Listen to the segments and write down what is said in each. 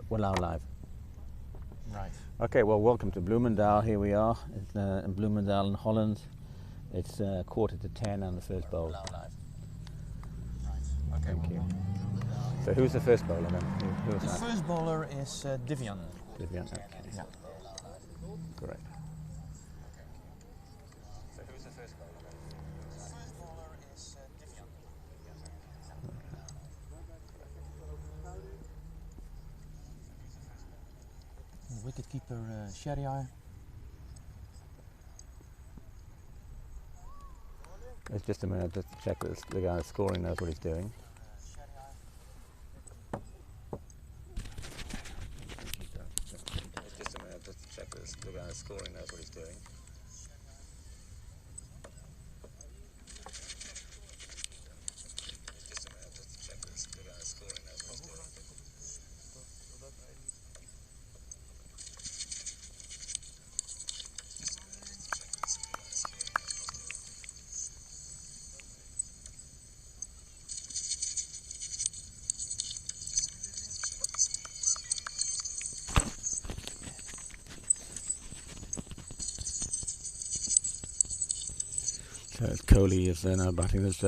We're now live. Right. Okay, well, welcome to Bloemendaal. Here we are in Bloemendaal in Holland. It's 9:45 on the first bowl. Live. Right. Okay. Thank you. So who's the first bowler then? Who's The that? first bowler is Divian. Vivian. Okay. Yeah. Correct. So who's the first bowler? The first bowler is Divian. Wicketkeeper Sheriar. It's just a minute just to check that the guy scoring knows what he's doing. Just a minute just to check that the guy scoring knows what he's doing. Just a minute just to check that the guy scoring knows what he's doing. So it's Kohli is now batting. There's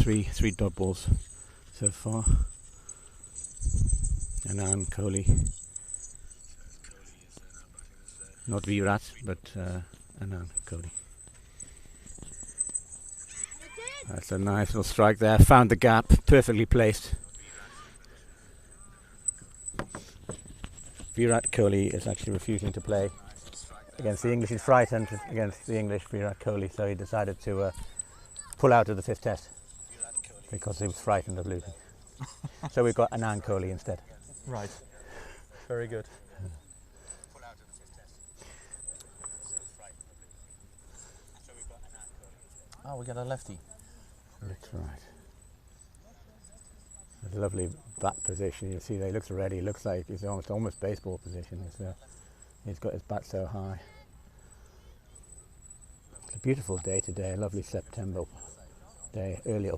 three dot balls so far. Anand, Kohli. Not Virat, but Anand, Kohli. That's a nice little strike there. Found the gap, perfectly placed. Virat Kohli is actually refusing to play against the English. He's frightened against the English, Virat Kohli, so he decided to pull out of the fifth test because he was frightened of losing. So we've got Anand Kohli instead. Right. Very good. Oh, we got a lefty. That's right. It's a lovely bat position. You see, he looks ready. He looks like he's almost baseball position. He's got his bat so high. It's a beautiful day today. A lovely September day. Early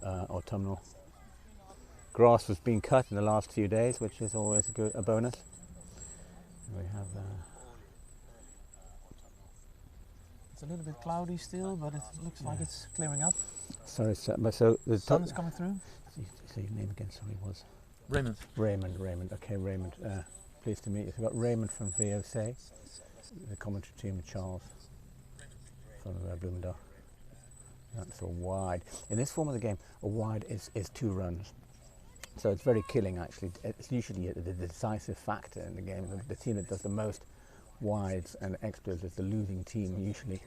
autumnal. Grass was being cut in the last few days, which is always a bonus. We have. It's a little bit cloudy still, but it looks like it's clearing up. Sorry, so the Sun is coming through. Say your name again. Sorry, was Raymond. Raymond. Okay, Raymond. Pleased to meet you. So we've got Raymond from VOC, the commentary team with Charles from Bloemendaal. That's a wide. In this form of the game, a wide is 2 runs. So it's very killing actually. It's usually the decisive factor in the game. The team that does the most wides and extras is the losing team usually.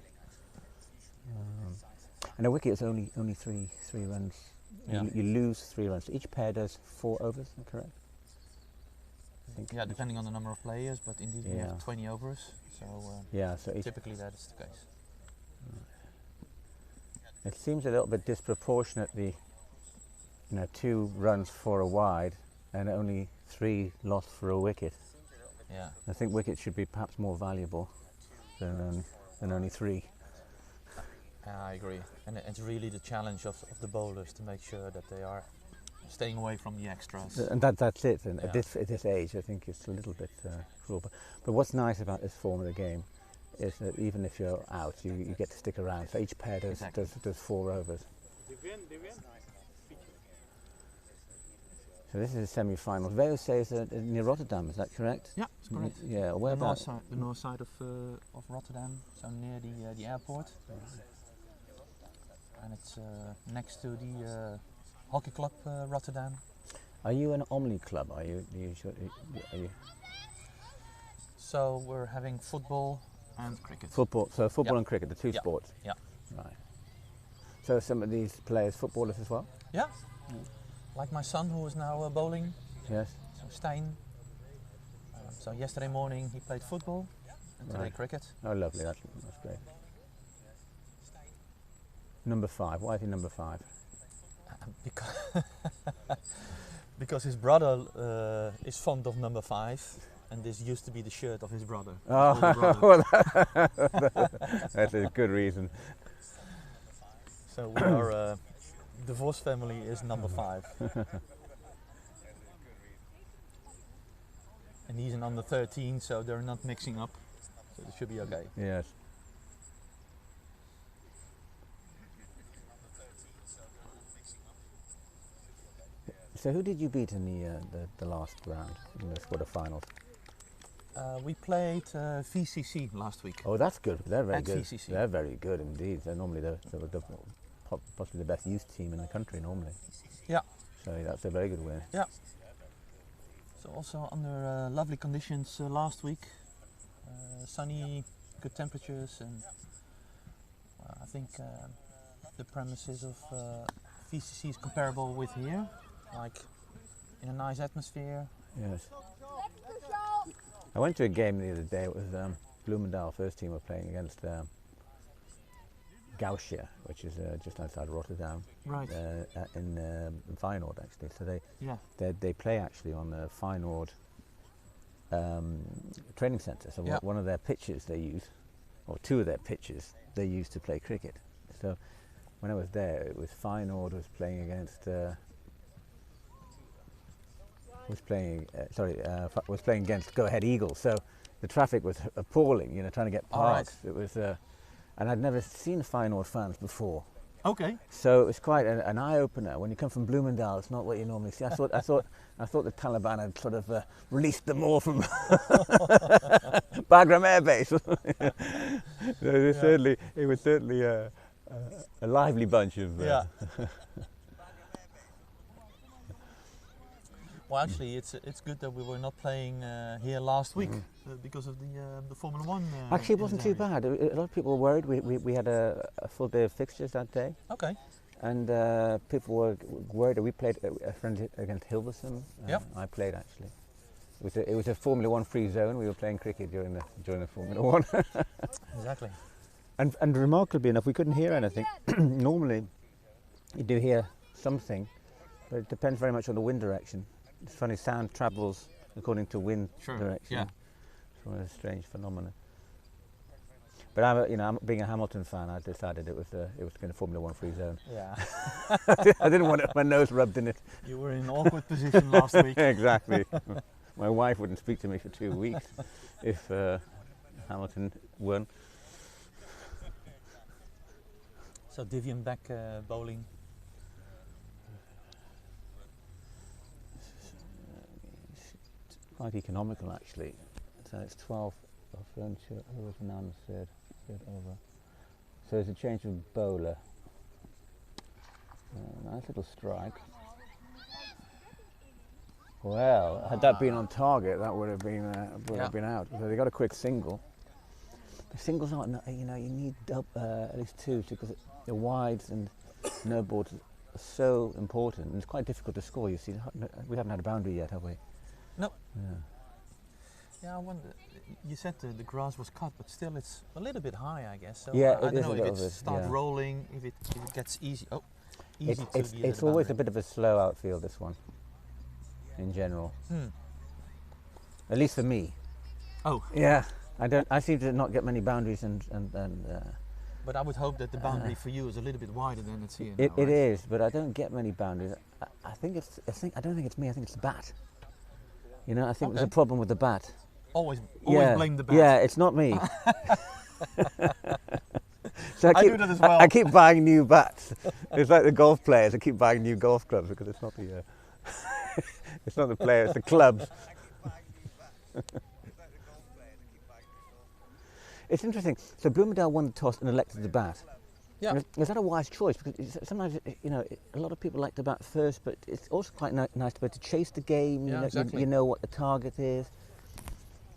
And a wicket is only three runs. Yeah. You lose 3 runs. Each pair does 4 overs, am I correct? I think. Yeah, depending on the number of players, but indeed we have 20 overs. So so typically that is the case. It seems a little bit disproportionately, 2 runs for a wide and only 3 lost for a wicket. Yeah. I think wickets should be perhaps more valuable than only 3. I agree, and it's really the challenge of the bowlers to make sure that they are staying away from the extras. And that's it. And at this age, I think it's a little bit cruel. But what's nice about this form of the game is that even if you're out, you get to stick around. So each pair does 4 overs. So this is the semi-final. VOC is near Rotterdam, is that correct? Yeah, that's correct. Yeah, where about? The north side of Rotterdam, so near the airport. And it's next to the hockey club Rotterdam. Are you an Omni club? Are you? So we're having football and cricket. Football and cricket, the 2 sports. Yeah. Right. So some of these players, footballers as well. Yeah. Like my son, who is now bowling. Yes. So Stijn. So yesterday morning he played football, and today cricket. Oh, lovely. That's great. Number 5. Why is he number 5? Because his brother is fond of number 5, and this used to be the shirt of his brother. Oh, well, that's a good reason. So we are divorce family is number 5. And he's an under 13, so they're not mixing up. So it should be okay. Yes. So who did you beat in the last round in the quarterfinals? We played VCC last week. Oh, that's good. They're very At good. VCC. They're very good indeed. They're normally possibly the best youth team in the country normally. Yeah. So that's a very good win. Yeah. So also under lovely conditions last week. Sunny, good temperatures, and I think the premises of VCC is comparable with here, like in a nice atmosphere. Yes. I went to a game the other day. It was Bloemendaal first team were playing against Gausia, which is just outside Rotterdam. Right. In Feyenoord actually. So Yeah. they play actually on the Feyenoord training centre. So Yeah. one of their pitches they use, or two of their pitches they use to play cricket. So when I was there, it was Feyenoord was playing against. Was playing against Go Ahead Eagles. So the traffic was appalling. You know, trying to get parks. Right. It was, and I'd never seen Feyenoord fans before. Okay. So it was quite an eye opener. When you come from Bloemendaal, it's not what you normally see. I thought the Taliban had sort of released them all from Bagram Air Base. It was certainly a lively bunch of. Yeah. Well, actually, it's good that we were not playing here last week because of the Formula One. Actually, it wasn't too bad. A lot of people were worried. We had a full day of fixtures that day. Okay. And people were worried. We played a friend against Hilversum. Yep. I played actually. It was a Formula One free zone. We were playing cricket during the Formula One. Exactly. And remarkably enough, we couldn't hear anything. Normally, you do hear something, but it depends very much on the wind direction. It's funny, sound travels according to wind direction. Yeah. It's one of a strange phenomenon. But I'm being a Hamilton fan, I decided it was going to Formula One free zone. Yeah. I didn't want my nose rubbed in it. You were in an awkward position last week. Exactly. My wife wouldn't speak to me for 2 weeks if Hamilton won. So Divian back bowling. Quite economical actually. So it's 12 of furniture over now on the third over. So there's a change of bowler. Nice little strike. Well, had that been on target, that would have been out. So they got a quick single. The singles aren't, you need at least two because the wides and no boards are so important. And it's quite difficult to score. You see, we haven't had a boundary yet, have we? No. Yeah. Yeah, I wonder. You said the grass was cut, but still it's a little bit high, I guess. So yeah, I don't know if it starts rolling, if it gets easy. Oh, easy it's always a bit of a slow outfield, this one. In general. At least for me. Oh. Yeah. I seem to not get many boundaries and But I would hope that the boundary for you is a little bit wider than it's here. It is, but I don't get many boundaries. I don't think it's me. I think it's the bat. I think there's a problem with the bat. Always blame the bat. Yeah, it's not me. So I do that as well. I keep buying new bats. It's like the golf players. I keep buying new golf clubs because it's not the it's not the players, the clubs. It's interesting. So Bloemendaal won the toss and elected the bat. Yeah. Is that a wise choice? Because sometimes, a lot of people like to bat first, but it's also quite nice to be able to chase the game. Yeah, exactly. You know what the target is.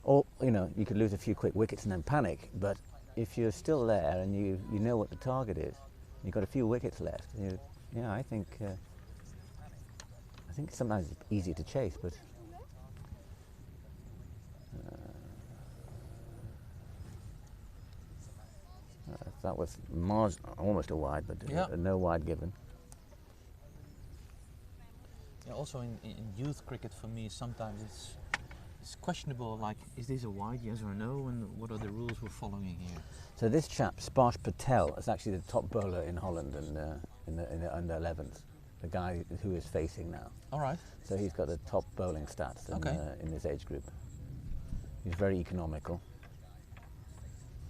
Or, you could lose a few quick wickets and then panic. But if you're still there and you know what the target is, you've got a few wickets left. I think sometimes it's easier to chase, but. That was almost a wide, but no wide given. Yeah, also in youth cricket for me, sometimes it's questionable, like, is this a wide, yes or no, and what are the rules we're following here? So this chap, Sparsh Patel, is actually the top bowler in Holland in the under 11s, the guy who is facing now. All right. So he's got the top bowling stats in his age group. He's very economical.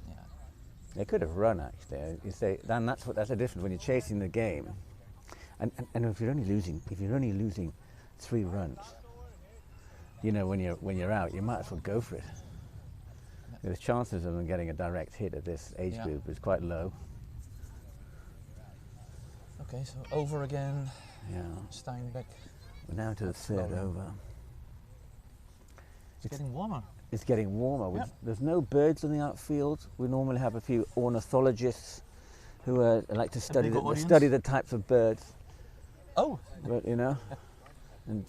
Yeah. They could have run actually. Then that's the difference when you're chasing the game, and if you're only losing 3 runs, you know, when you're out, you might as well go for it. The chances of them getting a direct hit at this age group is quite low. Okay, so over again. Yeah. Steinbeck. We're now to the third over. It's getting warmer. It's getting warmer. Yep. There's no birds in the outfield. We normally have a few ornithologists who like to study the types of birds. Oh. But, you know, and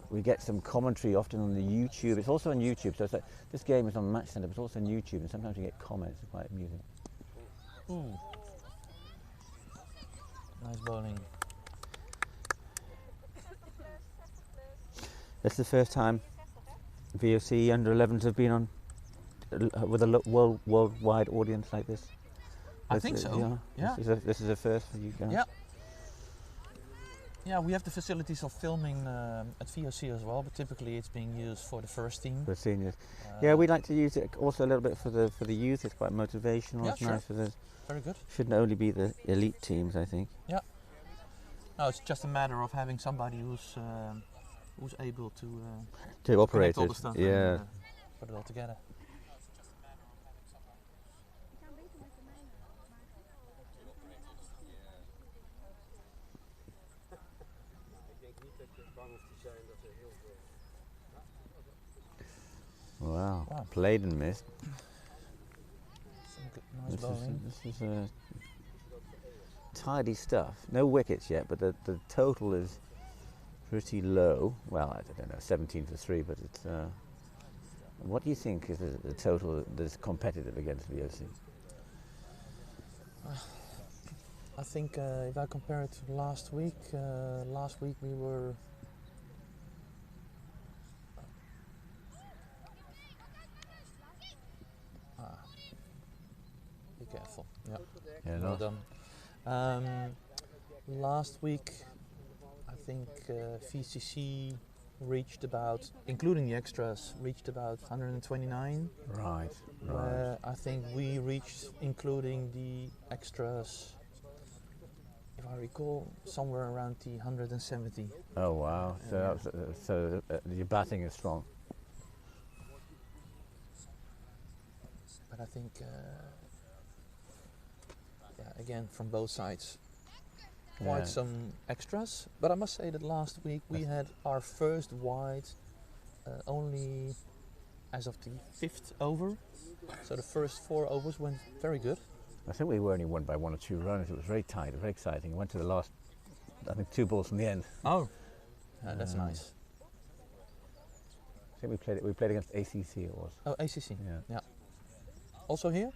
we get some commentary often on the YouTube. It's also on YouTube. So it's like, this game is on Match Center, but it's also on YouTube, and sometimes you get comments. It's quite amusing. Ooh. Nice bowling. This is the first time VOC under 11s have been on with a worldwide audience like this. I think so. Yeah. This is a first for you guys. Yeah. Yeah, we have the facilities of filming at VOC as well, but typically it's being used for the first team. For seniors. Yeah, we like to use it also a little bit for the youth. It's quite motivational. Yeah, it's sure. nice for the. Very good. Shouldn't only be the elite teams, I think. Yeah. No, it's just a matter of having somebody who's able to operate all it. the stuff Yeah. and put it all together. Wow. Played and missed. Some good, nice bowling. This is tidy stuff. No wickets yet, but the total is pretty low. Well, I don't know, 17 for 3, but it's. What do you think is the total that's competitive against VOC? I think if I compare it to last week we were. Be careful. Yeah. Yeah, Well done. Last week, I think VCC reached about, including the extras, reached about 129. Right. I think we reached, including the extras, if I recall, somewhere around the 170. Oh wow! So your batting is strong. But I think, again, from both sides, quite some extras. But I must say that last week we had our first wide only as of the 5th over. So the first 4 overs went very good. I think we were only won by 1 or 2 runs. It was very tight, very exciting. Went to the last, I think, 2 balls from the end. Oh, that's nice. I think we played against ACC. It was. Oh, ACC. Yeah. Also here?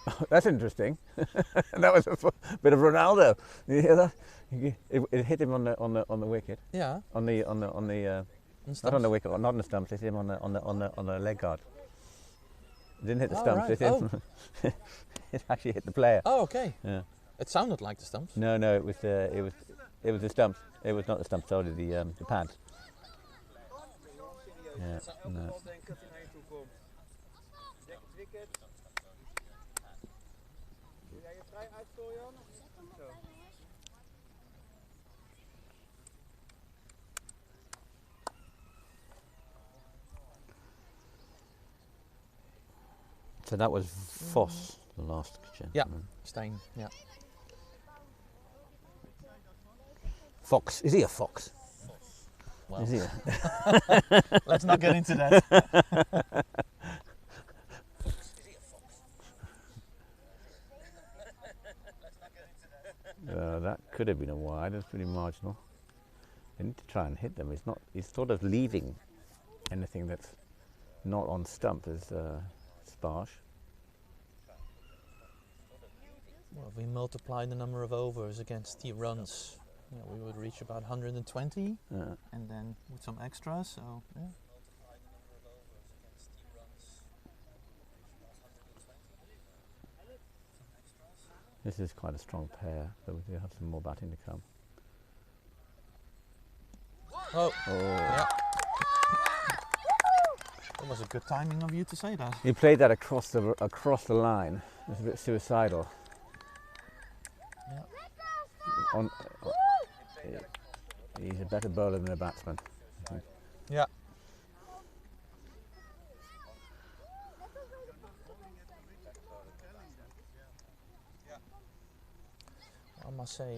Oh, that's interesting. That was a bit of Ronaldo. You hear that? It hit him on the wicket. Yeah. On the not on the wicket, not on the stumps. It hit him on the leg guard. It didn't hit the stumps. Right. It hit him. It actually hit the player. Oh, okay. Yeah. It sounded like the stumps. No, it was the stumps. It was not the stumps. Sorry, the pads. Yeah. No. So that was VOC, the last gentleman. Yeah, Stein, yeah. Fox. Is he a fox? Well, Is he let's not get into that. That could have been a wide. That's pretty marginal. They need to try and hit them. It's sort of leaving anything that's not on stump as sparse. Well, if we multiply the number of overs against the runs, we would reach about 120, and then with some extras, so yeah. This is quite a strong pair, but we do have some more batting to come. Oh. Yeah. That was a good timing of you to say that. He played that across the line. It was a bit suicidal. Yeah. He's a better bowler than a batsman. Yeah. I must say,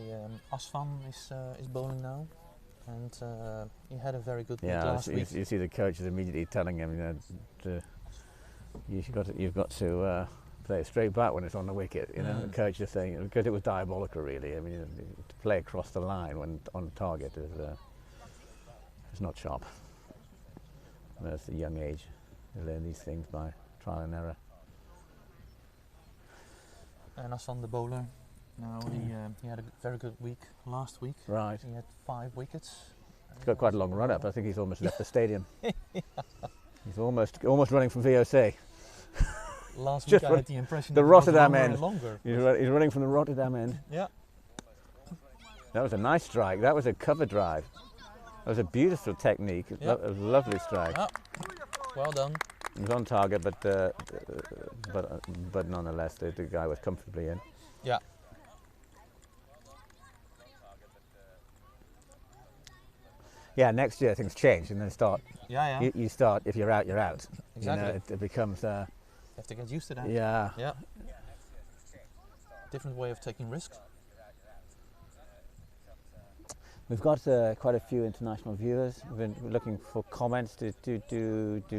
Asfan is bowling now, and he had a very good week last week. You see the coach is immediately telling him, you've got to play it straight back when it's on the wicket. The coach is saying, because it was diabolical, really. I mean, to play across the line when on target is not sharp. That's a young age. You learn these things by trial and error. And Asfan, the bowler. No, he had a very good week last week. Right. He had 5 wickets. He's got quite a long run up. I think he's almost left the stadium. He's almost running from VOC. Last week I had the impression the that Rotterdam it was end. longer. He's running from the Rotterdam end. Yeah. That was a nice strike. That was a cover drive. That was a beautiful technique. Yeah. It was a lovely strike. Yeah. Well done. It was on target, but nonetheless, the guy was comfortably in. Yeah. Yeah, next year things change and then start. Yeah. You start, if you're out, you're out. Exactly. It becomes. You have to get used to that. Yeah. Yeah. Different way of taking risks. We've got quite a few international viewers. We've been looking for comments. Do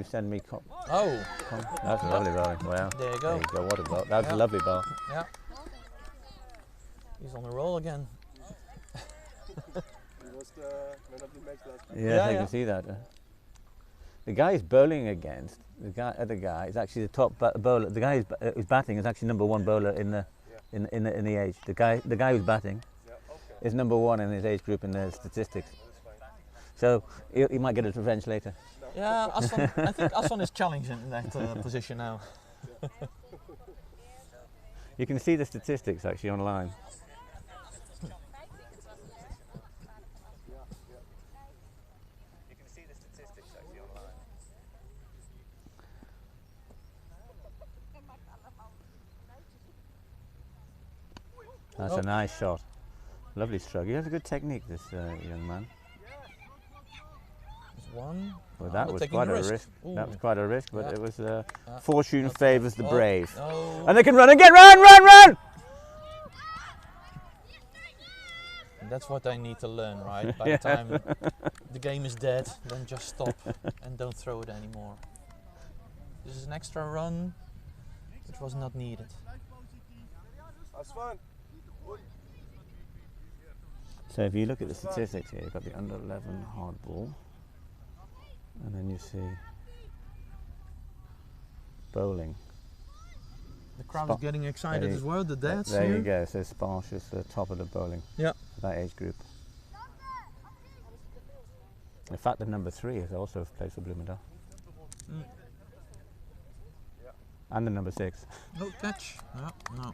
send me That's a lovely bowling. Well, there you go. What a bowl. That was a lovely bowl. Yeah. He's on the roll again. Yeah, you can see that. The guy he's bowling against, the guy is actually the top bowler. The guy who's batting is actually number 1 bowler in the age. The guy who's batting is number 1 in his age group in the statistics. So he might get his revenge later. Yeah, I think Asfan is challenging in that position now. You can see the statistics actually online. That's a nice shot. Lovely stroke. He has a good technique, this young man. There's one. Well, that was quite a risk. That was quite a risk, but it was fortune favours the brave. Oh. And they can run again. Run! That's what they need to learn, right? By the time the game is dead, then just stop and don't throw it anymore. This is an extra run, which was not needed. That's fun. So if you look at the statistics here, you've got the under 11 hard ball, and then you see bowling. The crowd is getting excited as well, the dads There here. you go, so Sparsh is the top of the bowling for that age group. In fact, the number 3 has also played for Bloemendaal. And the number 6. No catch. No.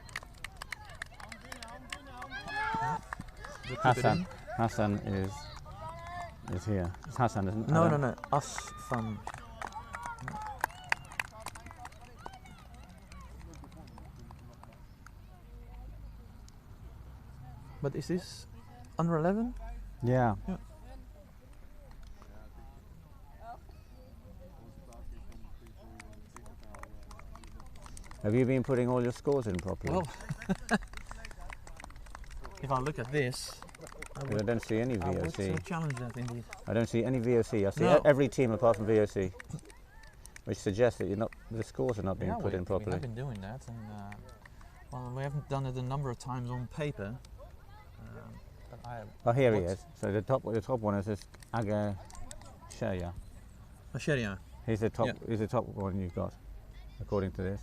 Hassan is here. It's Hassan, isn't it? No. Asfan. But is this under 11? Yeah. Have you been putting all your scores in properly? Well, if I look at this, I don't see any VOC. I would challenge that indeed. I don't see any VOC. I see every team apart from VOC, which suggests that the scores are not being put in properly. We have been doing that, and well, we haven't done it a number of times on paper. But here he is. So the top one is this Aga Sheria. Sheria. He's the top. Yeah. He's the top one you've got, according to this.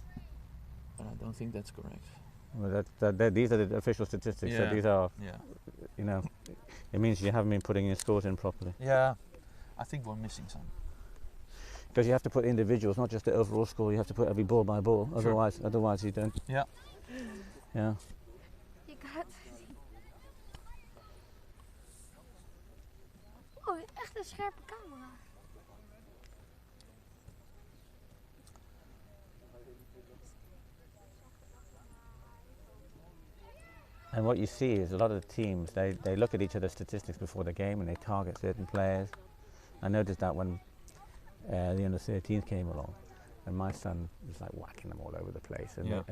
But I don't think that's correct. Well, these are the official statistics. Yeah. So these are, it means you haven't been putting your scores in properly. Yeah, I think we're missing some. Because you have to put individuals, not just the overall score. You have to put every ball by ball. Sure. Otherwise you don't. Yeah. Yeah. Je kan het zien. Oh, echt een scherpe camera. what you see is a lot of the teams, they look at each other's statistics before the game and they target certain players. I noticed that when the under-13s came along, and my son was like whacking them all over the place, and, Yeah.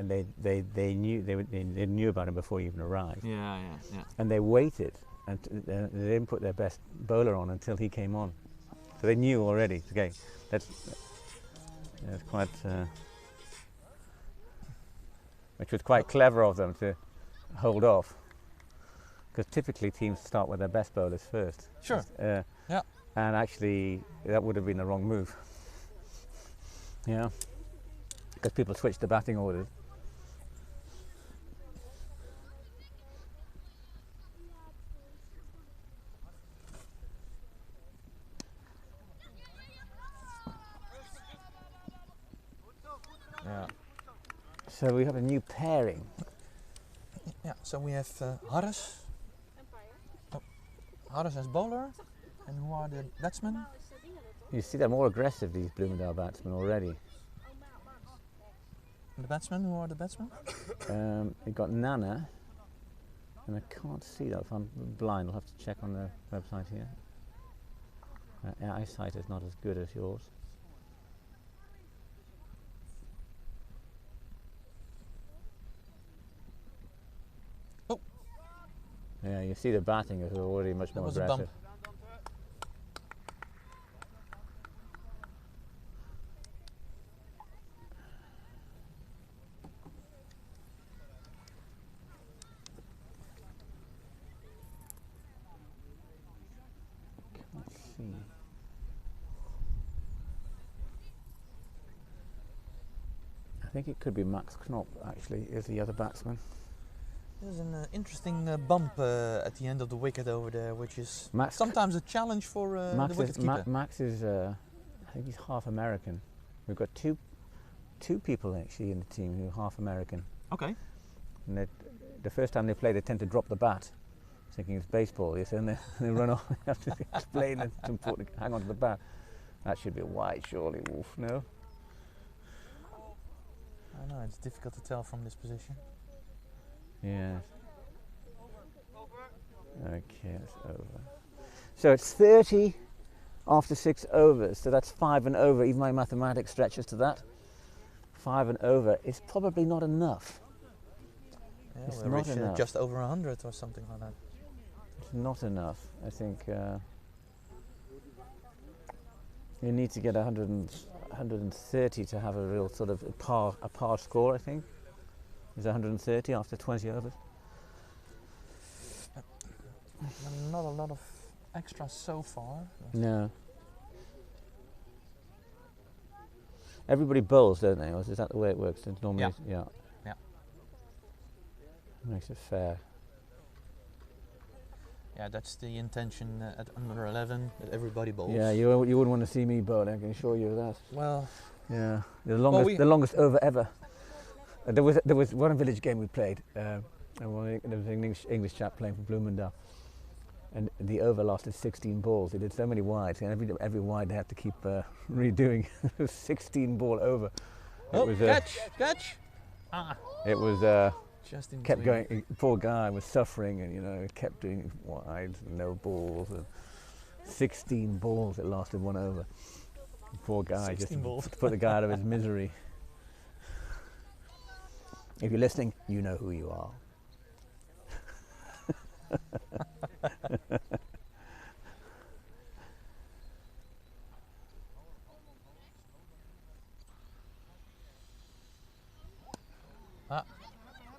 they knew about him before he even arrived, Yeah. and they waited and they didn't put their best bowler on until he came on, so they knew already. Okay, that's quite, which was quite clever of them to hold off, because typically teams start with their best bowlers first. Sure. Yeah. And actually, that would have been the wrong move. Yeah, because people switch the batting orders. Yeah. So we have a new pairing. Yeah. So we have Harris. Oh, Harris as bowler, and who are the batsmen? You see they're more aggressive, these Bloemendaal batsmen already. The batsmen. Who are the batsmen? You've got Nana, and I can't see that if I'm blind. I'll have to check on the website here. Our eyesight is not as good as yours. Oh. Yeah, you see the batting is already much That more was a aggressive. bump. Let's see. I think it could be Max Knop, actually, is the other batsman. There's an interesting bump at the end of the wicket over there, which is Max sometimes a challenge for the wicketkeeper. Max is, I think he's half American. We've got two people actually in the team who are half American. Okay. And the first time they play, they tend to drop the bat, thinking it's baseball. Yes, and they run off. You have to explain that it's important to hang on to the bat. That should be a wide, surely. Wolf, no? I know it's difficult to tell from this position. Yes. Okay, that's over. So it's 30 after 6 overs. So that's 5 and over. Even my mathematics stretches to that. 5 and over is probably not enough. Yeah, It's we'll not reach enough. just over 100 or something like that. It's not enough. I think you need to get 130 to have a real sort of a par score, I think. Is 130 after 20 overs? Not a lot of extras so far. No. Everybody bowls, don't they? Or is that the way it works? It's normally, yeah. Makes it fair. Yeah, that's the intention at under 11, that everybody bowls. Yeah, you wouldn't want to see me bowl, I can assure you of that. Well, Yeah, the longest over ever. There was one village game we played, and there was an English chap playing for Bloemendaal, and the over lasted 16 balls. They did so many wides, and every wide they had to keep redoing. It was 16 ball over. Catch! Ah, It was just in kept between. going. Poor guy was suffering, and kept doing wides, no balls, and 16 balls. It lasted one over. Poor guy, 16 balls. just to put the guy out of his misery. If you're listening, you know who you are.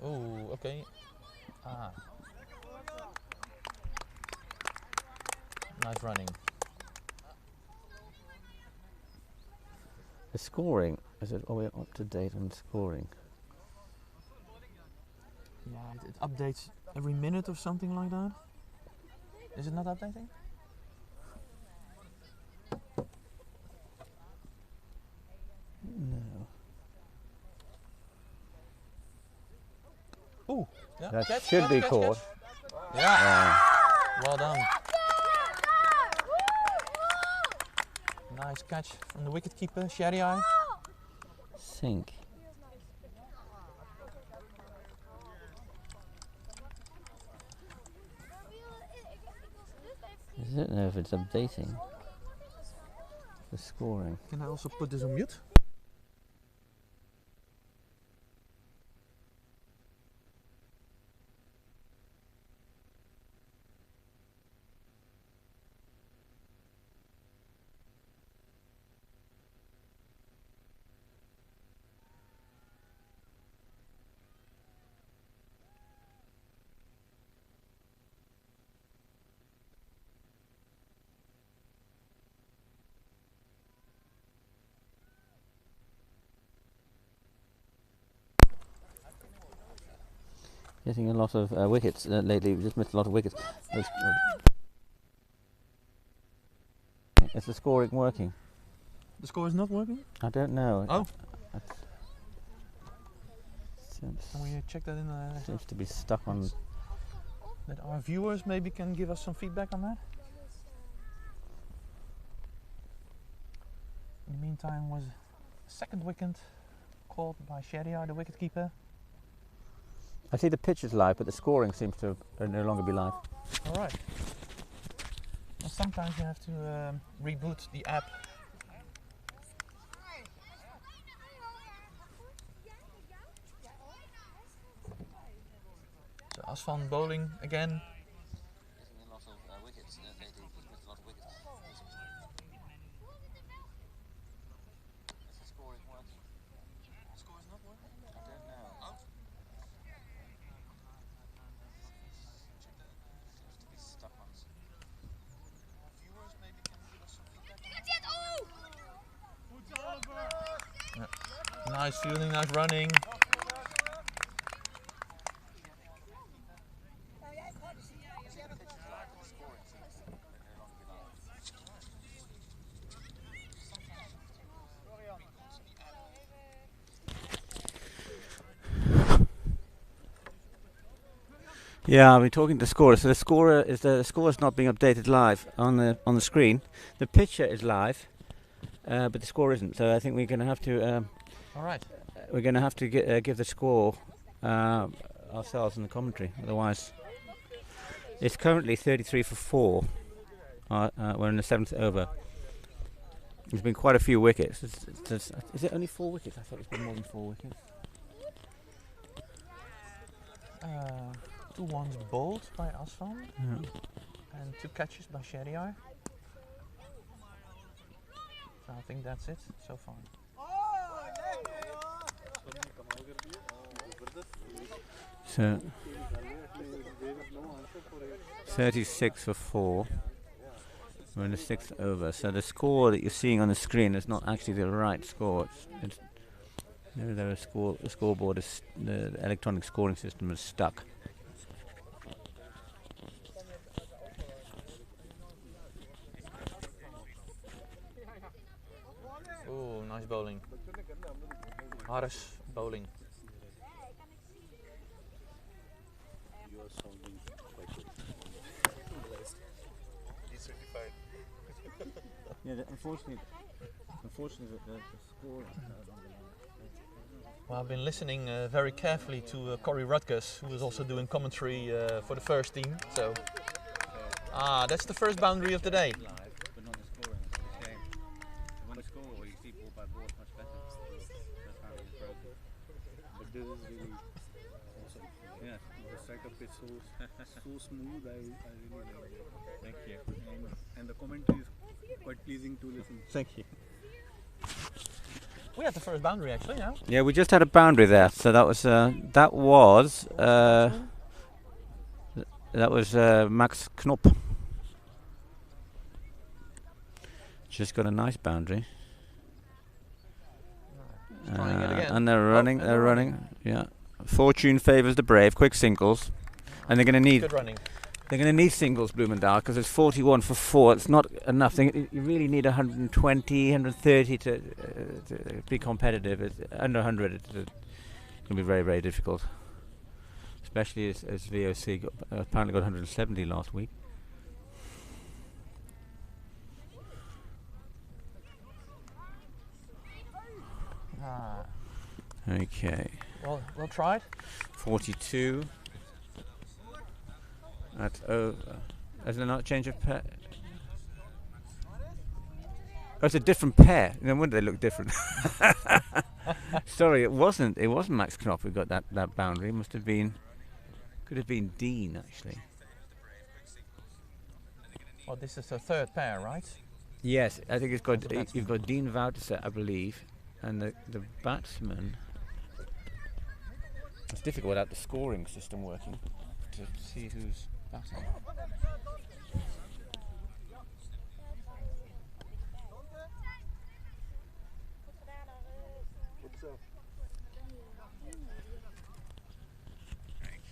Oh, okay. Ah. Nice running. The scoring, are we up to date on scoring? Yeah, it updates every minute or something like that. Is it not updating? No. Ooh, yeah. That catch, should catch, be catch, caught. catch. Yeah, well done. Nice catch from the wicketkeeper, Shariai. Sink. I don't know if it's updating the scoring. Can I also put this on mute? Getting a lot of wickets lately. We just missed a lot of wickets. Is the scoring working? The score is not working? I don't know. Oh. Seems Can we check that in seems to be stuck on. that our viewers maybe can give us some feedback on that? In the meantime was a second wicket caught by Sheriar, the wicketkeeper. I see the pitch is live, but the scoring seems to no longer be live. Alright. Well, sometimes you have to reboot the app. So Asfan bowling again. Getting a lot of wickets. Missed a lot of wickets. Is the scoring working? The score is not working? I don't know. Out? Seems to be stuck on. Viewers maybe can give us some feedback. Yeah. Nice fielding, nice running. Yeah, I've been talking to the scorer. So the score is not being updated live on the screen. The picture is live, but the score isn't. So I think we're going to have to. All right. We're going to have to give the score ourselves in the commentary. Otherwise, it's currently 33 for 4. We're in the 7th over. There's been quite a few wickets. Is it only 4 wickets? I thought it's been more than 4 wickets. 2 ones bowled by Asfan Yeah. and 2 catches by Sheriar. So I think that's it so far. So 36 for 4. We're in the 6th over. So the score that you're seeing on the screen is not actually the right score. It's the scoreboard is the electronic scoring system is stuck. Oh, nice bowling. Harris bowling. You are sounding quite good. He's certified. Yeah, unfortunately, the score. Well, I've been listening very carefully to Corey Rutgers, who is also doing commentary for the first team. So, that's the first boundary of the day. But not the scoring. It's a shame. When you score, you see ball by ball much better. But this is really awesome. Yeah. The setup is so smooth. I really like it. Thank you. And the commentary is quite pleasing to listen. Thank you. We had the first boundary actually, yeah. Yeah, we just had a boundary there. So that was Max Knop. Just got a nice boundary. Trying it again. And they're running. Yeah. Fortune favours the brave. Quick singles, and they're going to need. Good running. They're going to need singles, Bloemendaal, because it's 41 for 4. It's not enough. You really need 120, 130 to be competitive. It's under 100, it's going to be very, very difficult. Especially as VOC apparently got 170 last week. Okay. Well tried. 42. That's over. Is there not a change of Oh, it's a different pair. No wonder they look different. Sorry, it wasn't. It wasn't Max Knopf who got that boundary. It must have been. Could have been Dean actually. Well, this is the third pair, right? Yes, I think it's got. Of the batsman. You've got Dean Woutersen, I believe, and the batsman. It's difficult without the scoring system working to see who's batting.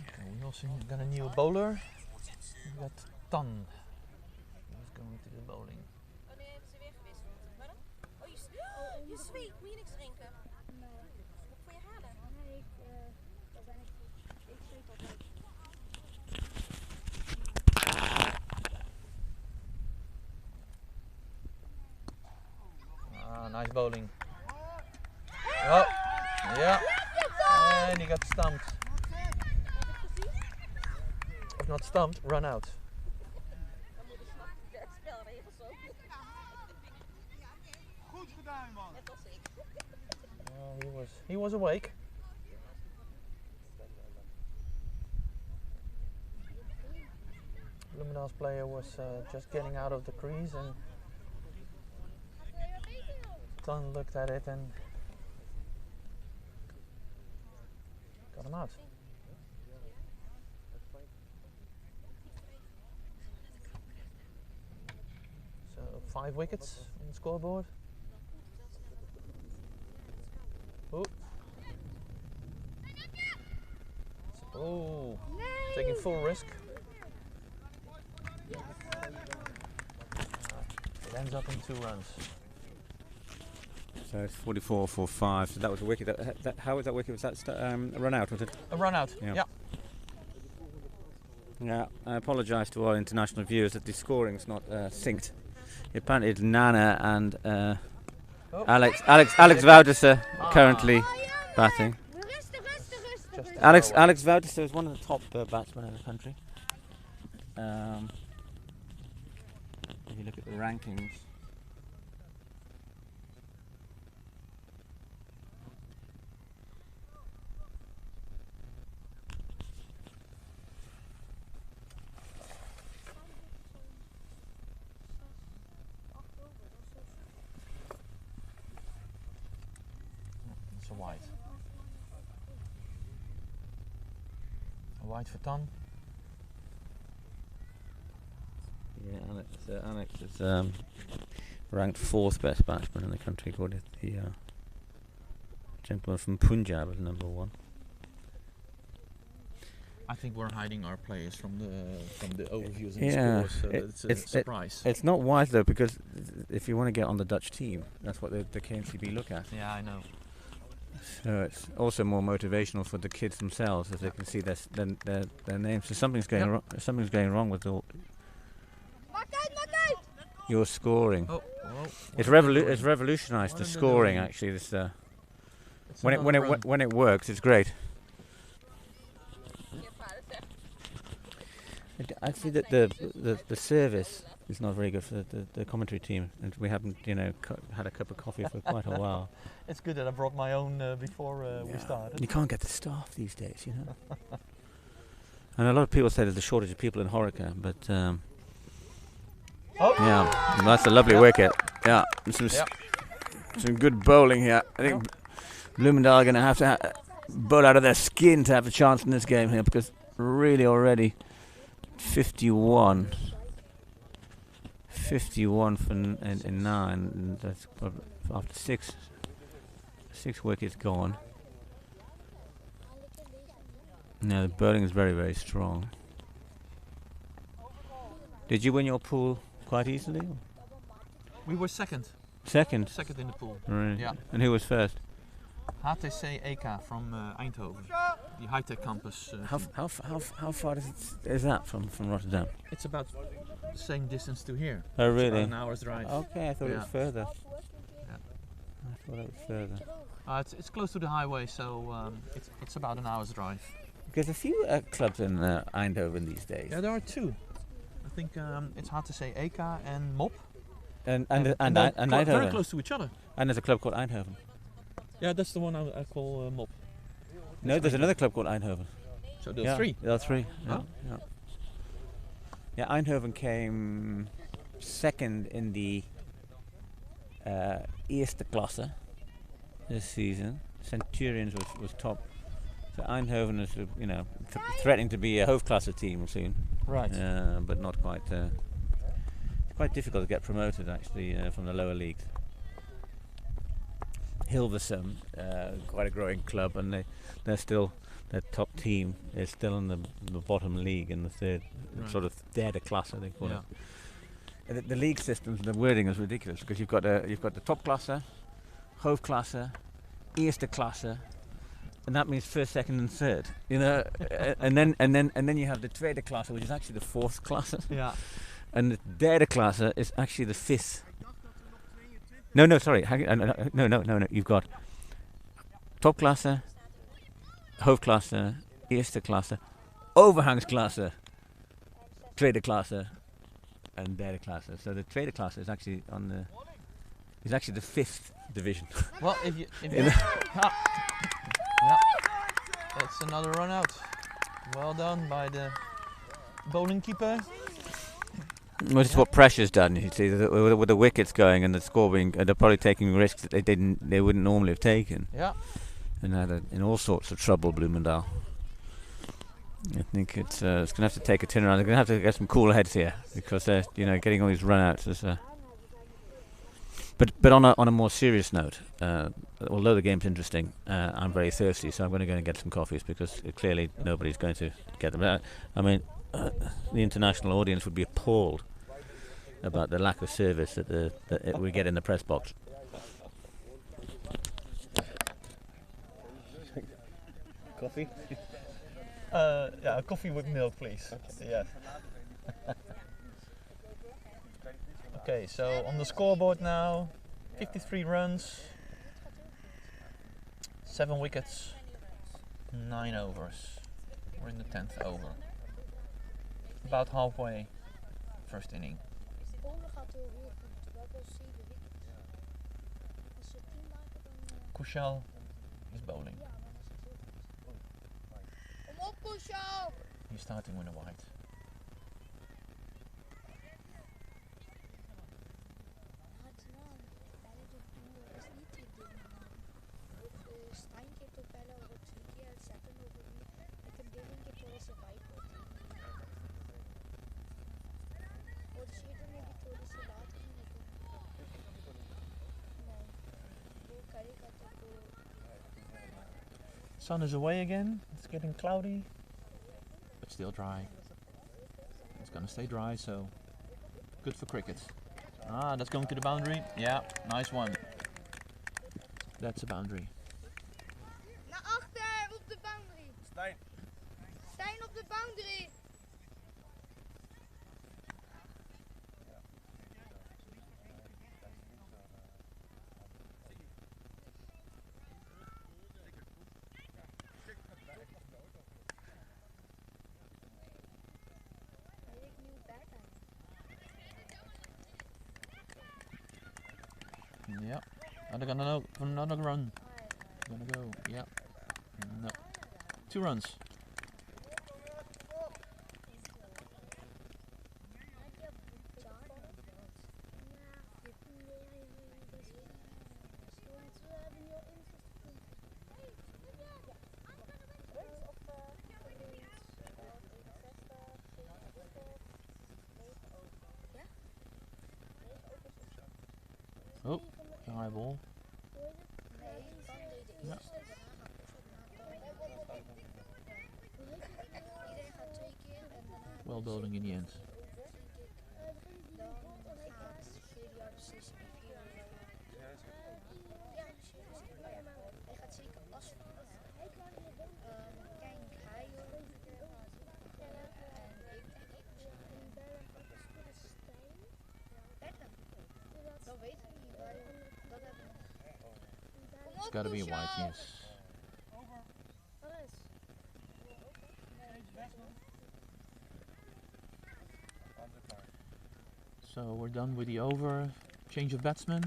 Okay, we also got a new bowler. We got Tan. Who's going to do bowling. Oh nee, hebben ze weer gewisseld. Waarom? Oh, je zweet. Moet je niks drinken? Nee. Wat voor je halen? Nee, daar ben ik goed. Ik sleep altijd. Ah, nice bowling. Oh, yeah. And he got stumped. If not stumped, run out. Dan moet je snappen de spelregels ook. Goed gedaan, man. Net als ik. Oh, he was awake. Bloemendaal's player was just getting out of the crease and Tan looked at it and got him out. So 5 wickets on the scoreboard. Oh. Oh, taking full risk. It ends up in 2 runs. So it's 44 for 5. So that was a wicket. How was that wicket? Was that a run out? Was it? A run out. Yeah. Yeah. Yeah. I apologise to all international viewers that the scoring's not synced. Apparently it's Nana and Alex Woutersen currently batting. Rustig, rustig, rustig. Just Alex Woutersen is one of the top batsmen in the country. If you look at the rankings. It's a white. A white for Tan. Yeah, Alex is ranked 4th best batsman in the country, according to the gentleman from Punjab is number 1. I think we're hiding our players from the overviews and Yeah, scores, so it's a surprise. It's not wise though, because if you want to get on the Dutch team, that's what the KNCB look at. Yeah, I know. So it's also more motivational for the kids themselves, as they can see their names. So something's going wrong. Something's going wrong with Maak uit! your scoring. Oh, It's revolutionised the scoring actually. This when it works, it's great. Je vader zegt. I see that the service is not very good for the commentary team, and we haven't had a cup of coffee for quite a while. It's good that I brought my own before we started. You can't get the staff these days, And a lot of people say there's a shortage of people in Horeca, but yeah, that's a lovely wicket. Yeah, some good bowling here. I think Bloemendaal are going to have to bowl out of their skin to have a chance in this game here, because really already 51 for in 9, and that's after 6 wickets gone. No, the bowling is very, very strong. Did you win your pool quite easily? We were second Second? in the pool. Right. Yeah. And who was first? HTC EK from Eindhoven, the high-tech campus. How far is that from Rotterdam? It's about the same distance to here. Oh, It's really? about an hour's drive. Okay, I thought it was Yeah. further. Yeah. I thought it was further. It's close to the highway, so it's about an hour's drive. There's a few clubs in Eindhoven these days. Yeah, there are 2. I think it's hard to say EK and MOP. And they're Eindhoven. very close to each other. And there's a club called Eindhoven. Yeah, that's the one I call Mop. No, there's another club called Eindhoven. So there are three. There are three. Yeah, Oh. yeah. Yeah, Eindhoven came second in the Eerste Klasse this season. Centurions was top. So Eindhoven is, threatening to be a Hoofdklasse team soon. Right. But not quite. It's quite difficult to get promoted actually from the lower leagues. Hilversum, quite a growing club, and they're still, their top team is still in the bottom league in the third, sort of derde klasse they call it. And the league systems, the wording is ridiculous because you've got the top klasse, hoofdklasse, eerste klasse, and that means first, second, and third. And then you have the tweede klasse, which is actually the fourth klasse. Yeah. And the derde klasse is actually the fifth. No, sorry. No. You've got topklasse, hoofdklasse, eerste klasse, overgangsklasse, tweede klasse, and derde klasse. So the tweede klasse is actually the fifth division. Well, if you that's another run out. Well done by the bowling keeper. Which is what pressure's done. You see, with the wickets going and the score being, they're probably taking risks that they wouldn't normally have taken. Yeah. And had in all sorts of trouble, Bloemendaal. I think it's going to have to take a turn around. They're going to have to get some cool heads here because they're getting all these run-outs. But on a more serious note, although the game's interesting, I'm very thirsty, so I'm going to go and get some coffees because clearly nobody's going to get them. The international audience would be appalled about the lack of service that we get in the press box. Coffee? Yeah, coffee with milk, please. Okay. Yeah. Okay, so on the scoreboard now, 53 runs, 7 wickets, 9 overs. We're in the 10th over. About halfway, first inning. Kushal is bowling. He's starting with a white. Sun is away again. It's getting cloudy, but still dry. It's gonna stay dry, so good for cricket. Ah, that's going to the boundary. Yeah, nice one. That's a boundary. Naar achter, op de boundary. Stijn. Stijn op de boundary. Yep. Are they gonna go for another run? Gonna go. Yep. No. 2 runs. Oh, the high ball. Ja. Well bowling in the end. It's got to be a white, yes. So we're done with the over. Change of batsman.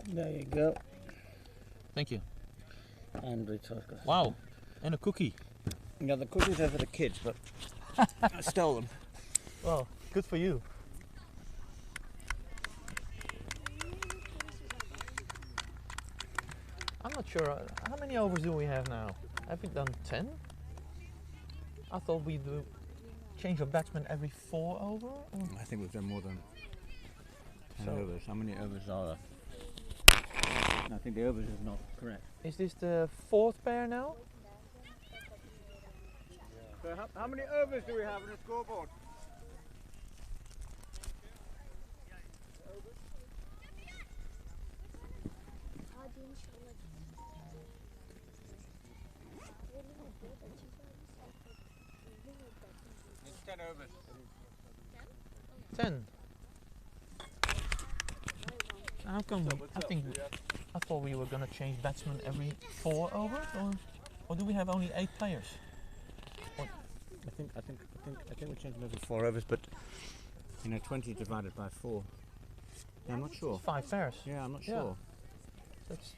There you go. Thank you. And we talk. Wow, and a cookie. Yeah, the cookies are for the kids, but I stole them. Well, good for you. I'm not sure, how many overs do we have now? Have we done 10? I thought we do change of batsman every 4 over? Or? I think we've done more than 10 So- overs. How many overs are there? I think the overs is not correct. Is this the 4th pair now? So how many overs do we have on the scoreboard? It's 10 overs. 10. How come I thought we were gonna change batsman every 4 overs, or do we have only 8 players? I think we changed them every 4 overs, but 20 divided by 4. Yeah, I'm not sure. 5 pairs. Yeah, I'm not Yeah. sure. That's,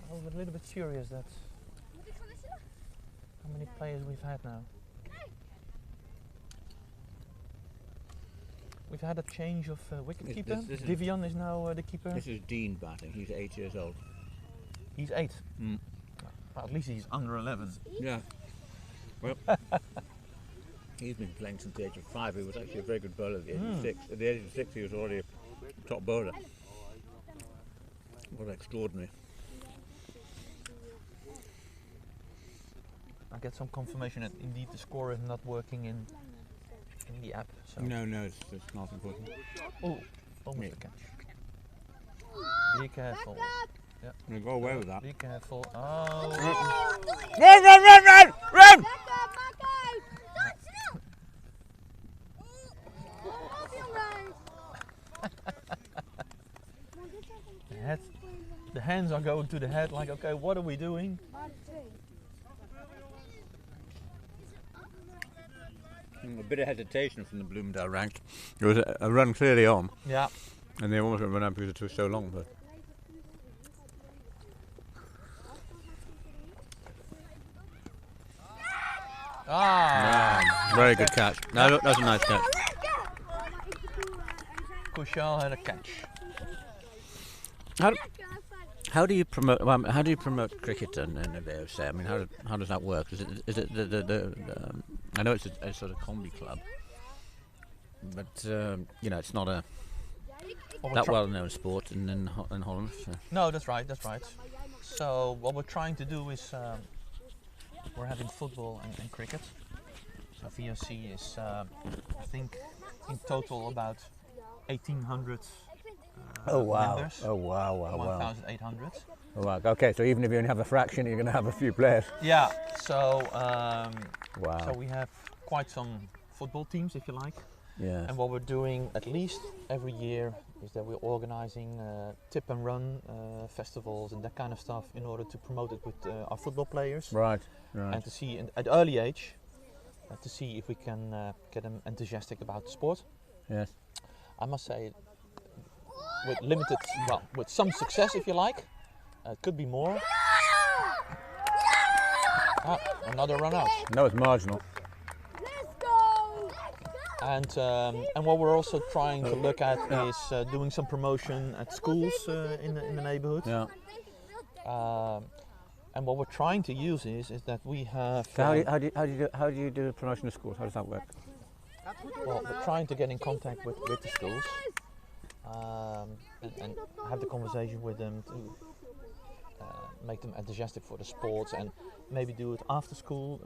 I was a little bit curious that how many players we've had now. We've had a change of wicketkeeper. This is- Divian is now the keeper. This is Dean batting. He's 8 years old. He's 8. Mm. Well, at least he's under 11. Yeah. Well, he's been playing since the age of 5. He was actually a very good bowler at the age of 6. At the age of 6, he was already a top bowler. What extraordinary. I get some confirmation that indeed the score is not working in the app. So. No, it's not important. Oh, almost Yeah. a catch. Be careful. Yeah. We'll go away with that. Be careful. Oh. Run, run, run, run! Run! The hands are going to the head like, okay, what are we doing? A bit of hesitation from the Bloemendaal rank. There was a run clearly on, Yeah. and they almost got run out because it took so long. But very good catch. No, that's a nice catch. Kushal had a catch. How do you promote? Cricket in the VOC? I mean, how does that work? Is it the I know it's a sort of combi club, but it's not a that well-known sport in Holland. So. No, that's right. That's right. So what we're trying to do is we're having football and cricket. So VOC is I think in total about 1,800. Members. Oh wow! 1,800. Oh, wow! Okay, so even if you only have a fraction, you're going to have a few players. Yeah. So Wow. so we have quite some football teams, if you like. Yeah. And what we're doing at least every year is that we're organizing tip and run festivals and that kind of stuff in order to promote it with our football players. Right. And to see at early age to see if we can get them enthusiastic about the sport. Yes. I must say, with some success, if you like, it could be more. Another run out. No, it's marginal. And what we're also trying to look at is doing some promotion at schools in the neighborhood. Yeah. And what we're trying to use is that we have. So how do you do promotion of schools? How does that work? Well, we're trying to get in contact with the schools and have the conversation with them to make them enthusiastic for the sports and maybe do it after school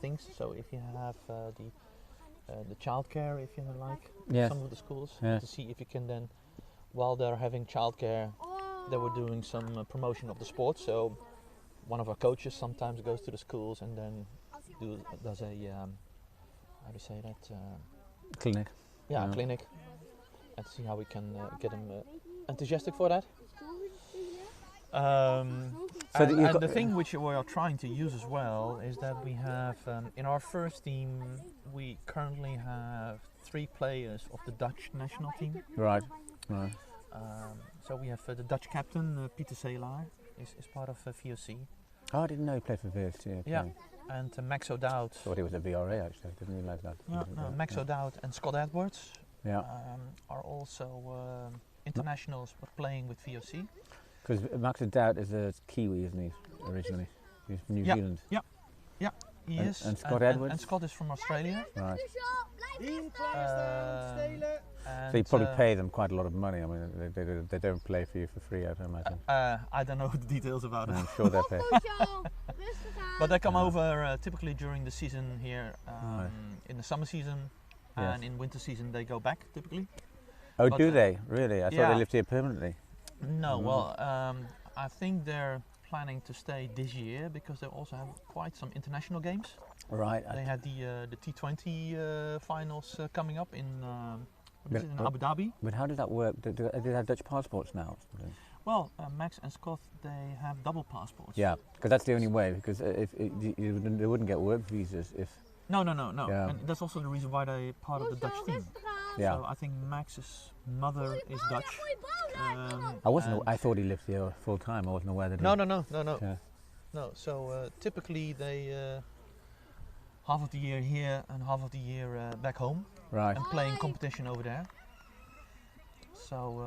things. So if you have the childcare, if you like, Yes. some of the schools, Yes. to see if you can then, while they're having childcare, they were doing some promotion of the sport. So one of our coaches sometimes goes to the schools and then does a how do you say that? Clinic. Yeah, Yeah. a clinic, and see how we can get them enthusiastic for that. So that you've and got- the thing which we are trying to use as well is that we have in our first team we currently have 3 players of the Dutch national team. Right. Right. So we have the Dutch captain Pieter Seelaar is part of VOC. Oh, I didn't know he played for VST. Okay. Yeah, and Max O'Dowd. Thought he was a VRA actually. Didn't realise that. No, Max O'Dowd and Scott Edwards Yeah. are also internationals but playing with VOC. Because Max O'Dowd is a Kiwi, isn't he? Originally, he's from New Yeah. Zealand. He And- is. and Scott Edwards? And Scott is from Australia. Right. And, So you probably pay them quite a lot of money. I mean, they don't play for you for free, I imagine. I don't know the details about it. I'm sure they pay. But they come over typically during the season here, Right. in the summer season, Yes. and in winter season they go back typically. Oh, But, do they? Really? I thought yeah. they lived here permanently. No, well, I think they're planning to stay this year because they also have quite some international games. Right. They had the T20 finals coming up in, what is it, in But- Abu Dhabi. But how did that work? Do they have Dutch passports now? Well, Max and Scott, they have double passports. Yeah, because that's the only way. Because they wouldn't get work visas if. No. Yeah. And that's also the reason why they're part of the Dutch team. Yeah. So I think Max's mother is Dutch. I wasn't. and- I thought he lived here full time. I wasn't aware that. No. Yeah. No. So typically they half of the year here and half of the year back home Right. and playing competition over there. So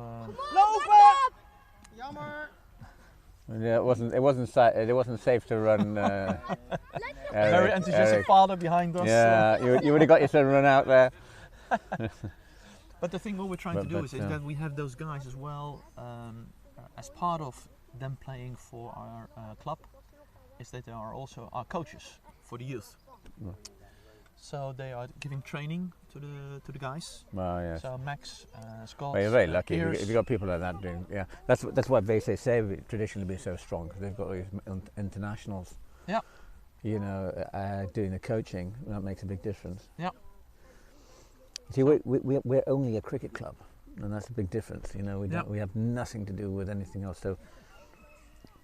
Yeah, it wasn't safe to run. very enthusiastic Eric. father behind us. Yeah, you would have got your son run out there. But the thing what we're trying to do But, is yeah. that we have those guys as well as part of them playing for our club, is that they are also our coaches for the youth. Mm. So they are giving training to the guys. Well, yes. So Max, Scott, Well, you're very lucky if Piers. you got people like that doing. Yeah, that's why VSA have traditionally been so strong because they've got these internationals. Yeah. You know, doing the coaching, that makes a big difference. Yeah. See, we're only a cricket club, and that's a big difference. You know, we have nothing to do with anything else. So,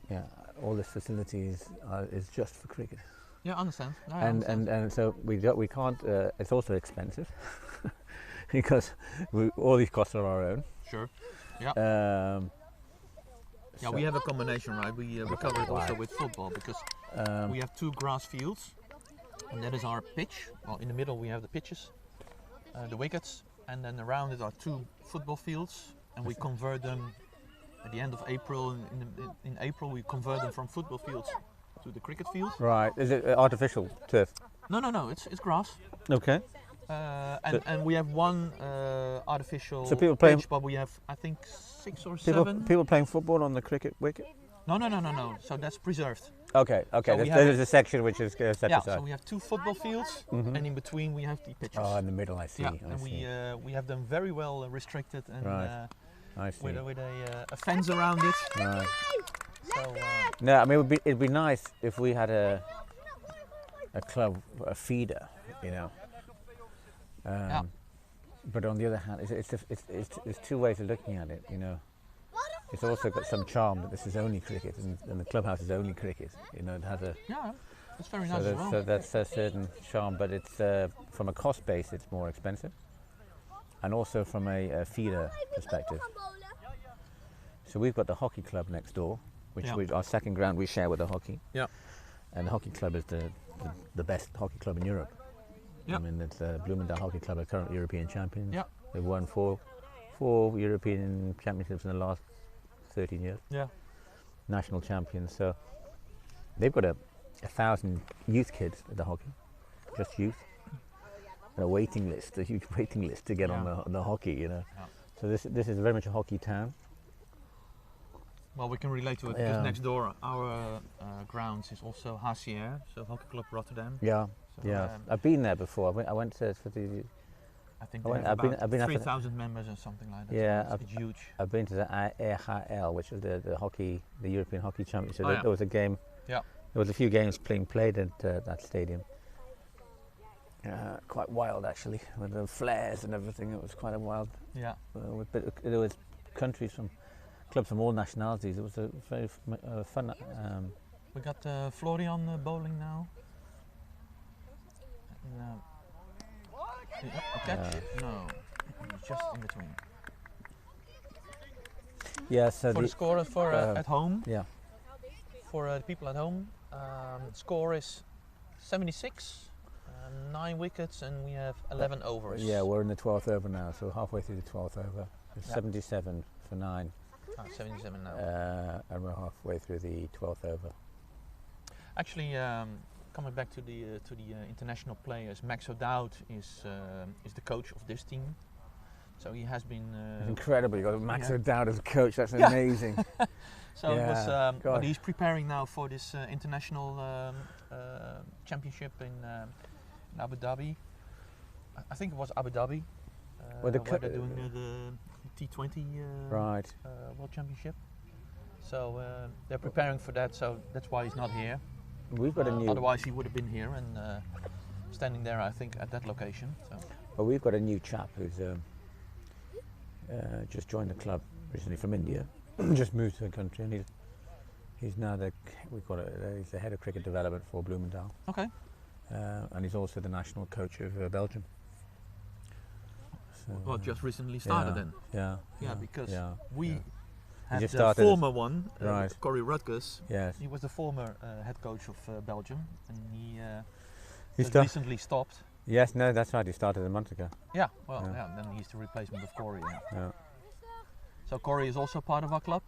yeah, all this facilities is just for cricket. Yeah, I understand. No, I and, understand. and so we can't. It's also expensive because all these costs are our own. Sure. Yeah. Yeah, we have a combination, right? We cover it also with football because we have 2 grass fields, and that is our pitch. Well, in the middle we have the pitches, the wickets, and then around it are 2 football fields, and we convert them at the end of April. In April, we convert them from football fields to the cricket fields. Right. Is it artificial turf? No, it's grass. Okay. And we have 1 artificial So people play- pitch, but we have I think 6 or 7. People playing football on the cricket wicket. No. So that's preserved. Okay. So we have There's a section which is set Yeah, aside. so we have 2 football fields, Mhm. and in between we have the pitches. Oh, in the middle, I see. yeah, I and see. we have them very well restricted and Right. I see. with a fence around it. Right. So No, I mean it'd be nice if we had a club, a feeder, you know. But on the other hand, it's 2 ways of looking at it, you know. It's also got some charm that this is only cricket, and the clubhouse is only cricket. You know, it has a yeah, that's very so nice as that's, well. so that's a certain charm, but it's from a cost base, it's more expensive, and also from a feeder perspective. So we've got the hockey club next door, which Yeah. our second ground we share with the hockey. Yeah. And the hockey club is the best hockey club in Europe. Yeah. I mean, it's Bloemendaal Hockey Club are current European champions. Yeah. They've won four European championships in the last 13 years. Yeah. National champions. So they've got 1,000 youth kids at the hockey, just youth. And a waiting list, a huge waiting list to get on the hockey, you know. Yeah. So this is very much a hockey town. Well, we can relate to it Yeah. because next door our grounds is also HCR, so Hockey Club Rotterdam. Yeah, So, yeah. I've been there before. I went for the. I think I they went- have I've been- about I've been up to the- 3,000 members or something like that. Yeah, so it's huge. I've been to the EHL, which is the European Hockey Championship. Oh, yeah. There was a game. Yeah. There was a few games played at that stadium. Quite wild actually, with the flares and everything. It was quite a wild. Yeah. There was countries from clubs from all nationalities. It was a very fun. We got Florian bowling now. And, a catch? No, it's just in between. Yeah, so For the score for at home, yeah, for the people at home, score is 76, 9 wickets, and we have 11 overs. yeah, we're in the 12th over now, so halfway through the 12th over. It's Yeah. 77 for 9, 77 now. and we're halfway through the 12th over. Actually, coming back to the international players, Max O'Dowd is the coach of this team. So he has been. It's incredible. You got Max yeah. O'Dowd as a coach. That's Yeah. amazing. So it was. God. But he's preparing now for this international championship in Abu Dhabi. I think it was Abu Dhabi. Well, where they're doing the T20 Right. World Championship. So they're preparing for that. So that's why he's not here. We've got a new. Otherwise, he would have been here and standing there. I think at that location. So. Well, we've got a new chap who's just joined the club recently from India. Just moved to the country, and he's now he's the head of cricket development for Bloemendaal. Okay. And he's also the national coach of Belgium. So, Well, just recently started yeah, then. Yeah. Yeah, because yeah, we yeah. had just the started former one, right. Corey Rutgers. Yes. He was the former head coach of Belgium, and he He just sta- recently stopped. Yes, no, that's right. He started a month ago. Yeah, well, Yeah. yeah. Then he's the replacement of Corey. Yeah. Yeah. So Corey is also part of our club.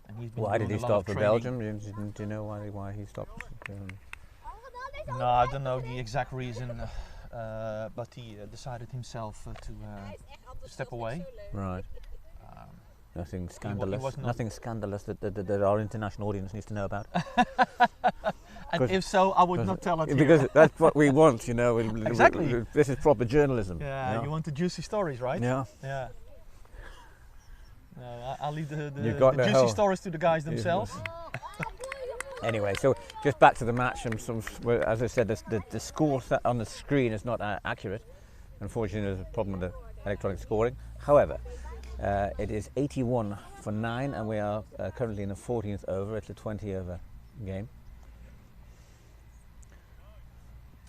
And he's been Why did doing he a lot of stop for training. Belgium? Do you know why he stopped? No, I don't know the exact reason, but he decided himself to step away. Right. Nothing he scandalous. was not- Nothing scandalous that our international audience needs to know about. And 'Cause- if so, I would not tell it here. Because that's what we want, you know. Exactly. This is proper journalism. Yeah, you want the juicy stories, right? Yeah. Yeah. No, I'll leave the You've got the juicy whole- stories to the guys themselves. Anyway, so just back to the match, and well, as I said, the score set on the screen is not accurate. Unfortunately, there's a problem with the electronic scoring. However, it is 81 for 9, and we are currently in the 14th over. It's a 20 over game.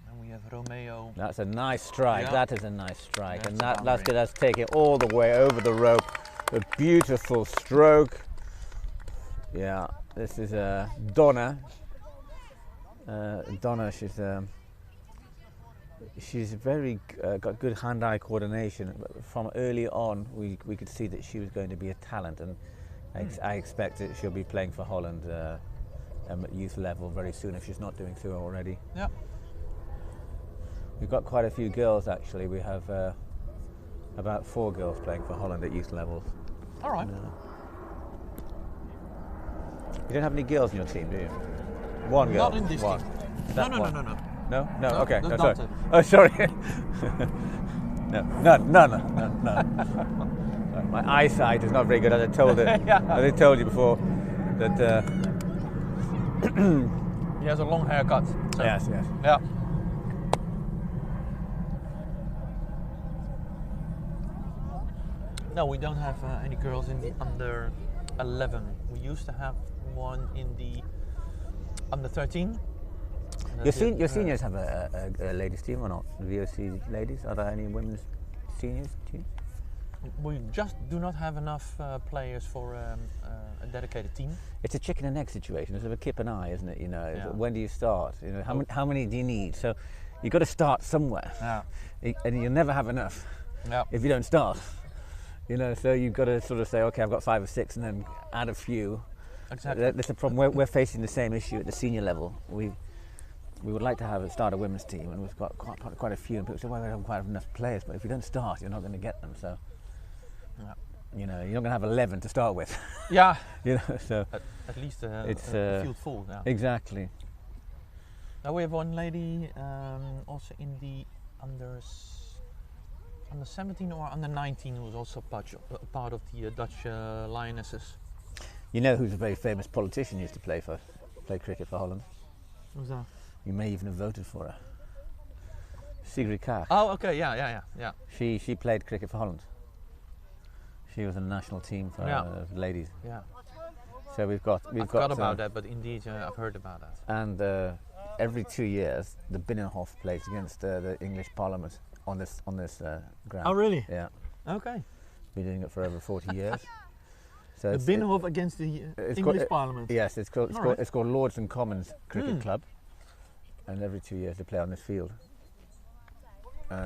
And we have Romeo. That's a nice strike. Yeah. That is a nice strike, That's and a that's boundary. that's taken all the way over the rope. A beautiful stroke. Yeah, this is Donna. Donna, she's very got good hand-eye coordination. From early on, we could see that she was going to be a talent, and I expect that she'll be playing for Holland at youth level very soon if she's not doing so already. Yeah. We've got quite a few girls actually. We have about 4 girls playing for Holland at youth levels. All right. You don't have any girls in your team, do you? One girl. Not in this one. team. Is No, that no, no, one? no, no. No, no. No, Okay. that's No, not sorry. it. Oh, sorry. No. Sorry, my eyesight is not very good, as I told it. Yeah. As I told you before, that. He has a long haircut. So. Yes. Yeah. No, we don't have any girls in the under 11. We used to have one in the under 13. Your seniors have a ladies team or not? The VOC ladies? Are there any women's seniors teams? We just do not have enough players for a dedicated team. It's a chicken and egg situation. It's sort of a kip and eye, isn't it? You know, Yeah. when do you start? You know, how many do you need? So you've got to start somewhere, Yeah. and you'll never have enough Yeah. if you don't start. You know, so you've got to sort of say, okay, I've got 5 or 6, and then add a few. Exactly. That's the problem. We're facing the same issue at the senior level. We would like to start a women's team, and we've got quite a few. And people say, well, we don't quite have enough players, but if you don't start, you're not going to get them. So, Yeah. you know, you're not going to have 11 to start with. Yeah. You know, so At least It's, a field full. Yeah. exactly. Now we have one lady also in the under 17 or under 19 who was also part of the Dutch Lionesses. You know who's a very famous politician who used to play cricket for Holland? Who's that? You may even have voted for her. Sigrid Kaag. Oh, okay, yeah. She played cricket for Holland. She was in the national team for Yeah. ladies. Yeah. So we've got I forgot about that, but indeed I've heard about that. And every 2 years, the Binnenhof plays against the English Parliament on this ground. Oh, really? Yeah, Okay. been doing it for over 40 years. So The it's- Binnenhof against the it's English called- Parliament. Yes, it's called Alright. it's called Lords and Commons Cricket Mm. Club, and every 2 years they play on this field.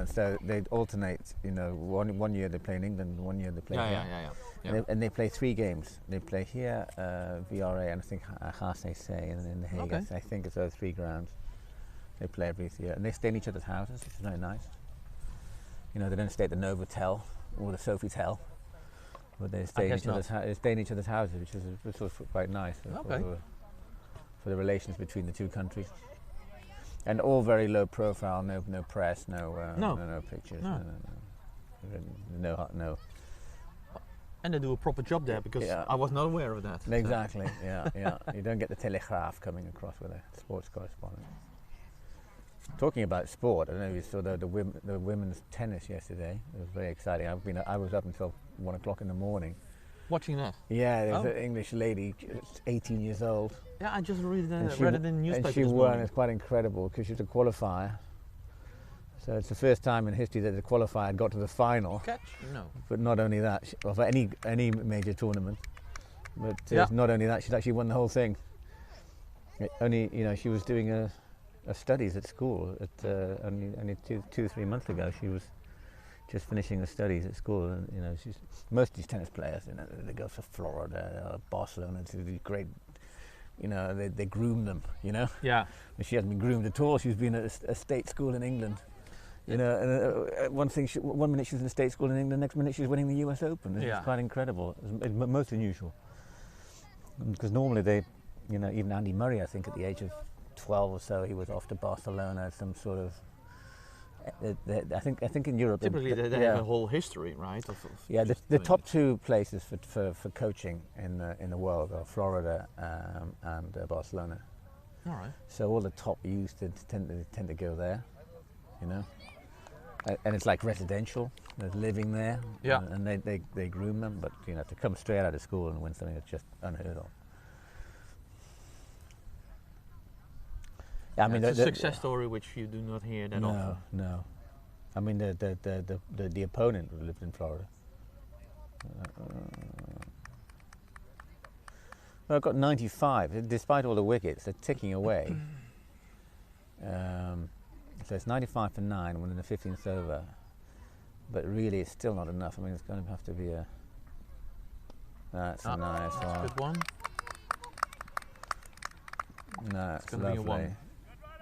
So they alternate. You know, one year they play in England, 1 year they play here. Yeah. And they play 3 games. They play here, VRA, and I think HCC, and in The Hague. Okay. I think it's over 3 grounds. They play every year, and they stay in each other's houses, which is very nice. You know, they don't stay at the Novotel or the Sofitel, but they stay in guess each other's they stay in each other's houses, which was quite nice Okay. for the relations between the 2 countries. And all very low profile, no press, no pictures, No. no. And they do a proper job there because Yeah. I was not aware of that. Exactly, yeah. You don't get the Telegraaf coming across with a sports correspondent. Talking about sport, I don't know if you saw the women's tennis yesterday. It was very exciting. I was up until 1 o'clock in the morning. Watching that. Yeah, there's Oh. an English lady, 18 years old. Yeah, I just read And it in the newspaper. And she this won. morning. It's quite incredible because she's a qualifier. So it's the first time in history that the qualifier got to the final. Catch? No. But not only that, or for any major tournament. But Yeah. not only that, she's actually won the whole thing. She was doing her studies at school. Only 2-3 months ago, she was just finishing her studies at school. And most of these tennis players, they go to Florida, or Barcelona to these great. They groom them. Yeah. And she hasn't been groomed at all. She's been at a state school in England. And one minute she's in a state school in England, next minute she's winning the US Open. It's quite incredible. It's most unusual. Because normally even Andy Murray, I think at the age of 12 or so, he was off to Barcelona, some sort of. I think in Europe. Typically, they have a whole history, right? Yeah, the doing top it. 2 places for coaching in the world are Florida and Barcelona. All right. So all the top youths tend to go there, and it's like residential. They're living there, Yeah. and they groom them. But to come straight out of school and win something that's just unheard of. Yeah, I mean, it's a success story which you do not hear that often. No. I mean, the opponent lived in Florida. Well, I've got 95. Despite all the wickets, they're ticking away. So it's 95 for 9, winning the 15th over. But really, it's still not enough. I mean, it's going to have to be a. That's a nice That's a one. good one. No, it's gonna be a lovely. one.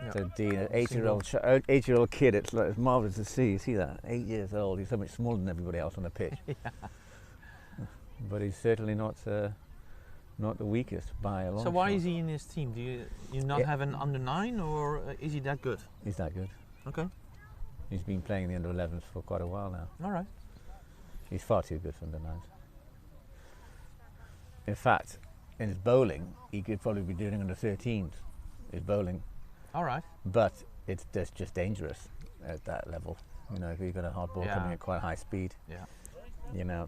Yeah. So Dean, an 8-year-old kid, it's marvellous to see. You see that? 8 years old. He's so much smaller than everybody else on the pitch. But he's certainly not the weakest by a long So why shot. is he in this team? Do you not have an under 9, or is he that good? He's that good. Okay. He's been playing the under 11s for quite a while now. All right. He's far too good for under 9s. In fact, in his bowling, he could probably be doing under 13s. His bowling. All right. But it's just dangerous at that level. If you've got a hard ball coming at quite high speed. Yeah.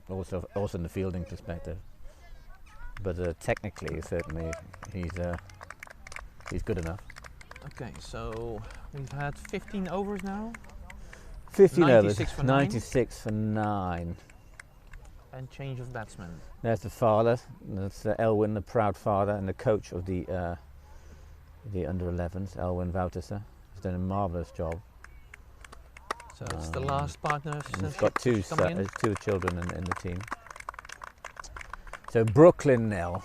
Also in the fielding perspective. But technically, certainly, he's good enough. Okay, so we've had 15 overs now 15 overs, 96 for 9. 96 for 9. and change of batsmen. There's the father. That's Elwin, the proud father and the coach of the under 11s, Elwin Woutersen. He's done a marvellous job. So it's the last partner. He's got two coming in. children in the team. So Brooklyn nil,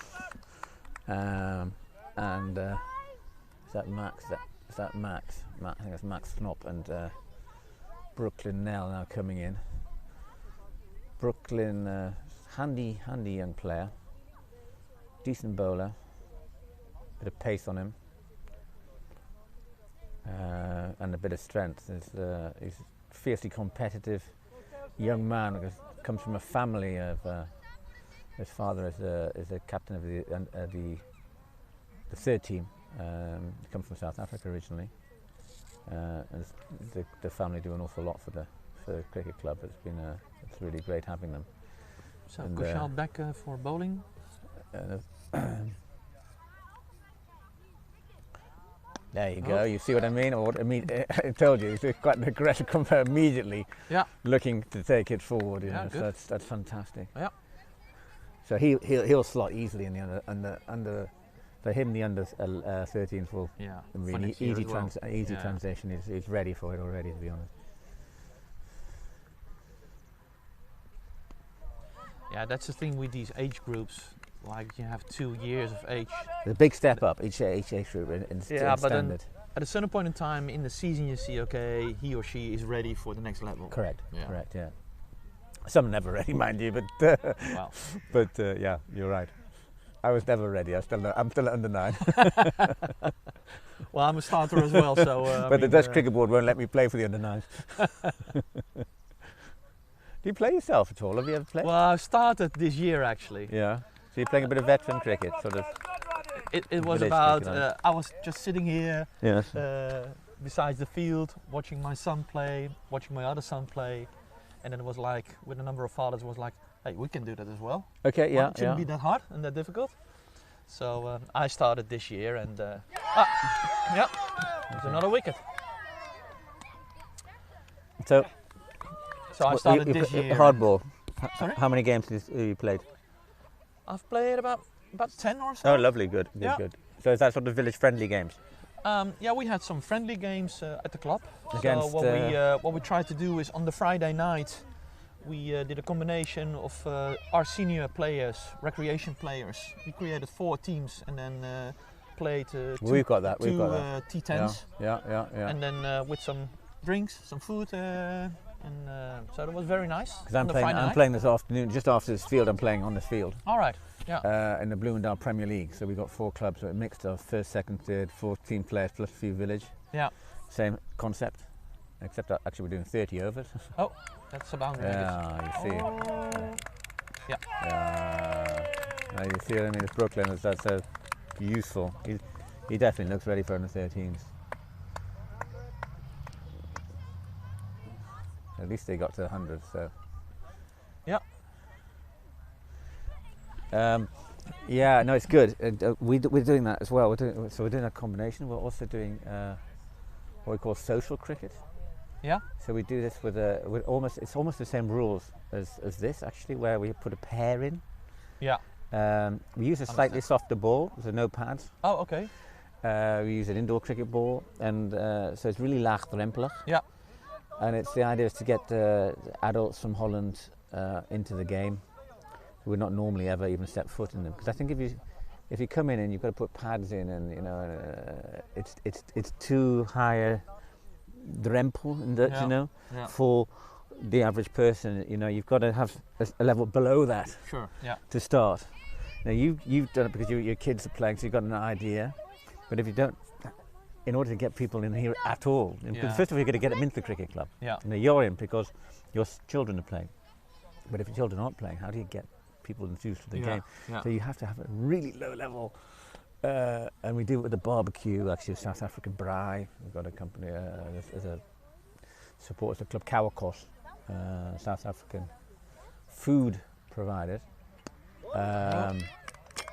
and is that Max? Is that Max? I think it's Max Snop and Brooklyn nil now coming in. Brooklyn, handy young player, decent bowler, bit of pace on him, and a bit of strength. He's a fiercely competitive young man. Comes from a family of. His father is a captain of the third team. He comes from South Africa originally, and the family do an awful lot for the cricket club. It's really great having them. So And, Kushal back for bowling. There you go. You see what I mean? Or what I mean, I told you, it's quite an aggressive comeback immediately. Yeah. Looking to take it forward. You Yeah, know, good. so that's fantastic. Yeah. So he'll slot easily in the under. For him, the under 13s will. Yeah. I for mean, next year easy as well. easy Yeah. transition. He's ready for it already, to be honest. Yeah, that's the thing with these age groups. Like you have 2 years of age. The big step up each age group in Yeah, but then standard. at a certain point in time in the season, you see, okay, he or she is ready for the next level. Correct. Yeah. Correct. Yeah. Some never ready, mind you, but Wow. but yeah, you're right. I was never ready. I'm still under 9. Well, I'm a starter as well, so. But the Dutch cricket board won't let me play for the under 9s. Do you play yourself at all? Have you ever played? Well, I started this year actually. Yeah. So you're playing a bit of veteran cricket, sort of. It was Village about, cricket, I was just sitting here Yes. besides the field, watching my son play, watching my other son play, and then it was like, with a number of fathers, was like, hey, we can do that as well. Okay. Well, Yeah. it shouldn't Yeah. be that hard and that difficult. So I started this year and, yeah, there's another wicket. So So I started this year. hardball. Sorry? How many games have you played? I've played about 10 or so. Oh, lovely. Good. Good. Yeah. Good. So is that sort of village friendly games? Yeah, we had some friendly games at the club. Against, so what we tried to do is on the Friday night, we did a combination of our senior players, recreation players. We created 4 teams and then played We've got that. We've two got that. T10s, Yeah. and then with some drinks, some food, so that was very nice. Because I'm on the Friday playing. I'm night. playing this afternoon, just after this field. I'm playing on this field. All right. Yeah. In the Bloemendaal Premier League. So we've got 4 clubs, so a mixed of first, second, third, 14 players plus a few village. Yeah. Same concept, except that actually we're doing 30 overs. Oh, that's a boundary. I guess. Yeah, you see. Oh. Yeah. Yeah. You see what I mean? It's Brooklyn. That's so useful. He definitely looks ready for under 13s. At least they got to 100. So. Yeah. Yeah, no, it's good. We're doing that as well. We're doing a combination. We're also doing what we call social cricket. Yeah. So we do this with it's almost the same rules as this actually, where we put a pair in. Yeah. We use a slightly softer ball, so no pads. Oh, okay. We use an indoor cricket ball, and so it's really laagdrempelig. Yeah. And it's the idea is to get adults from Holland into the game who would not normally ever even step foot in them. Because I think if you come in and you've got to put pads in, and you know it's too high a drempel in Dutch, you know, for the average person. You know, you've got to have a level below that. Sure. Yeah. To start. Now you've done it because your kids are playing, so you've got an idea. But if you don't, in order to get people in here at all, because first of all you've got to get them into the cricket club. Yeah. You know, you're in because your children are playing. But if your children aren't playing, how do you get people enthused for the game? Yeah. So you have to have a really low level. And we do it with the barbecue, actually, South African braai. We've got a company as a supports the club Kawakos, South African food providers.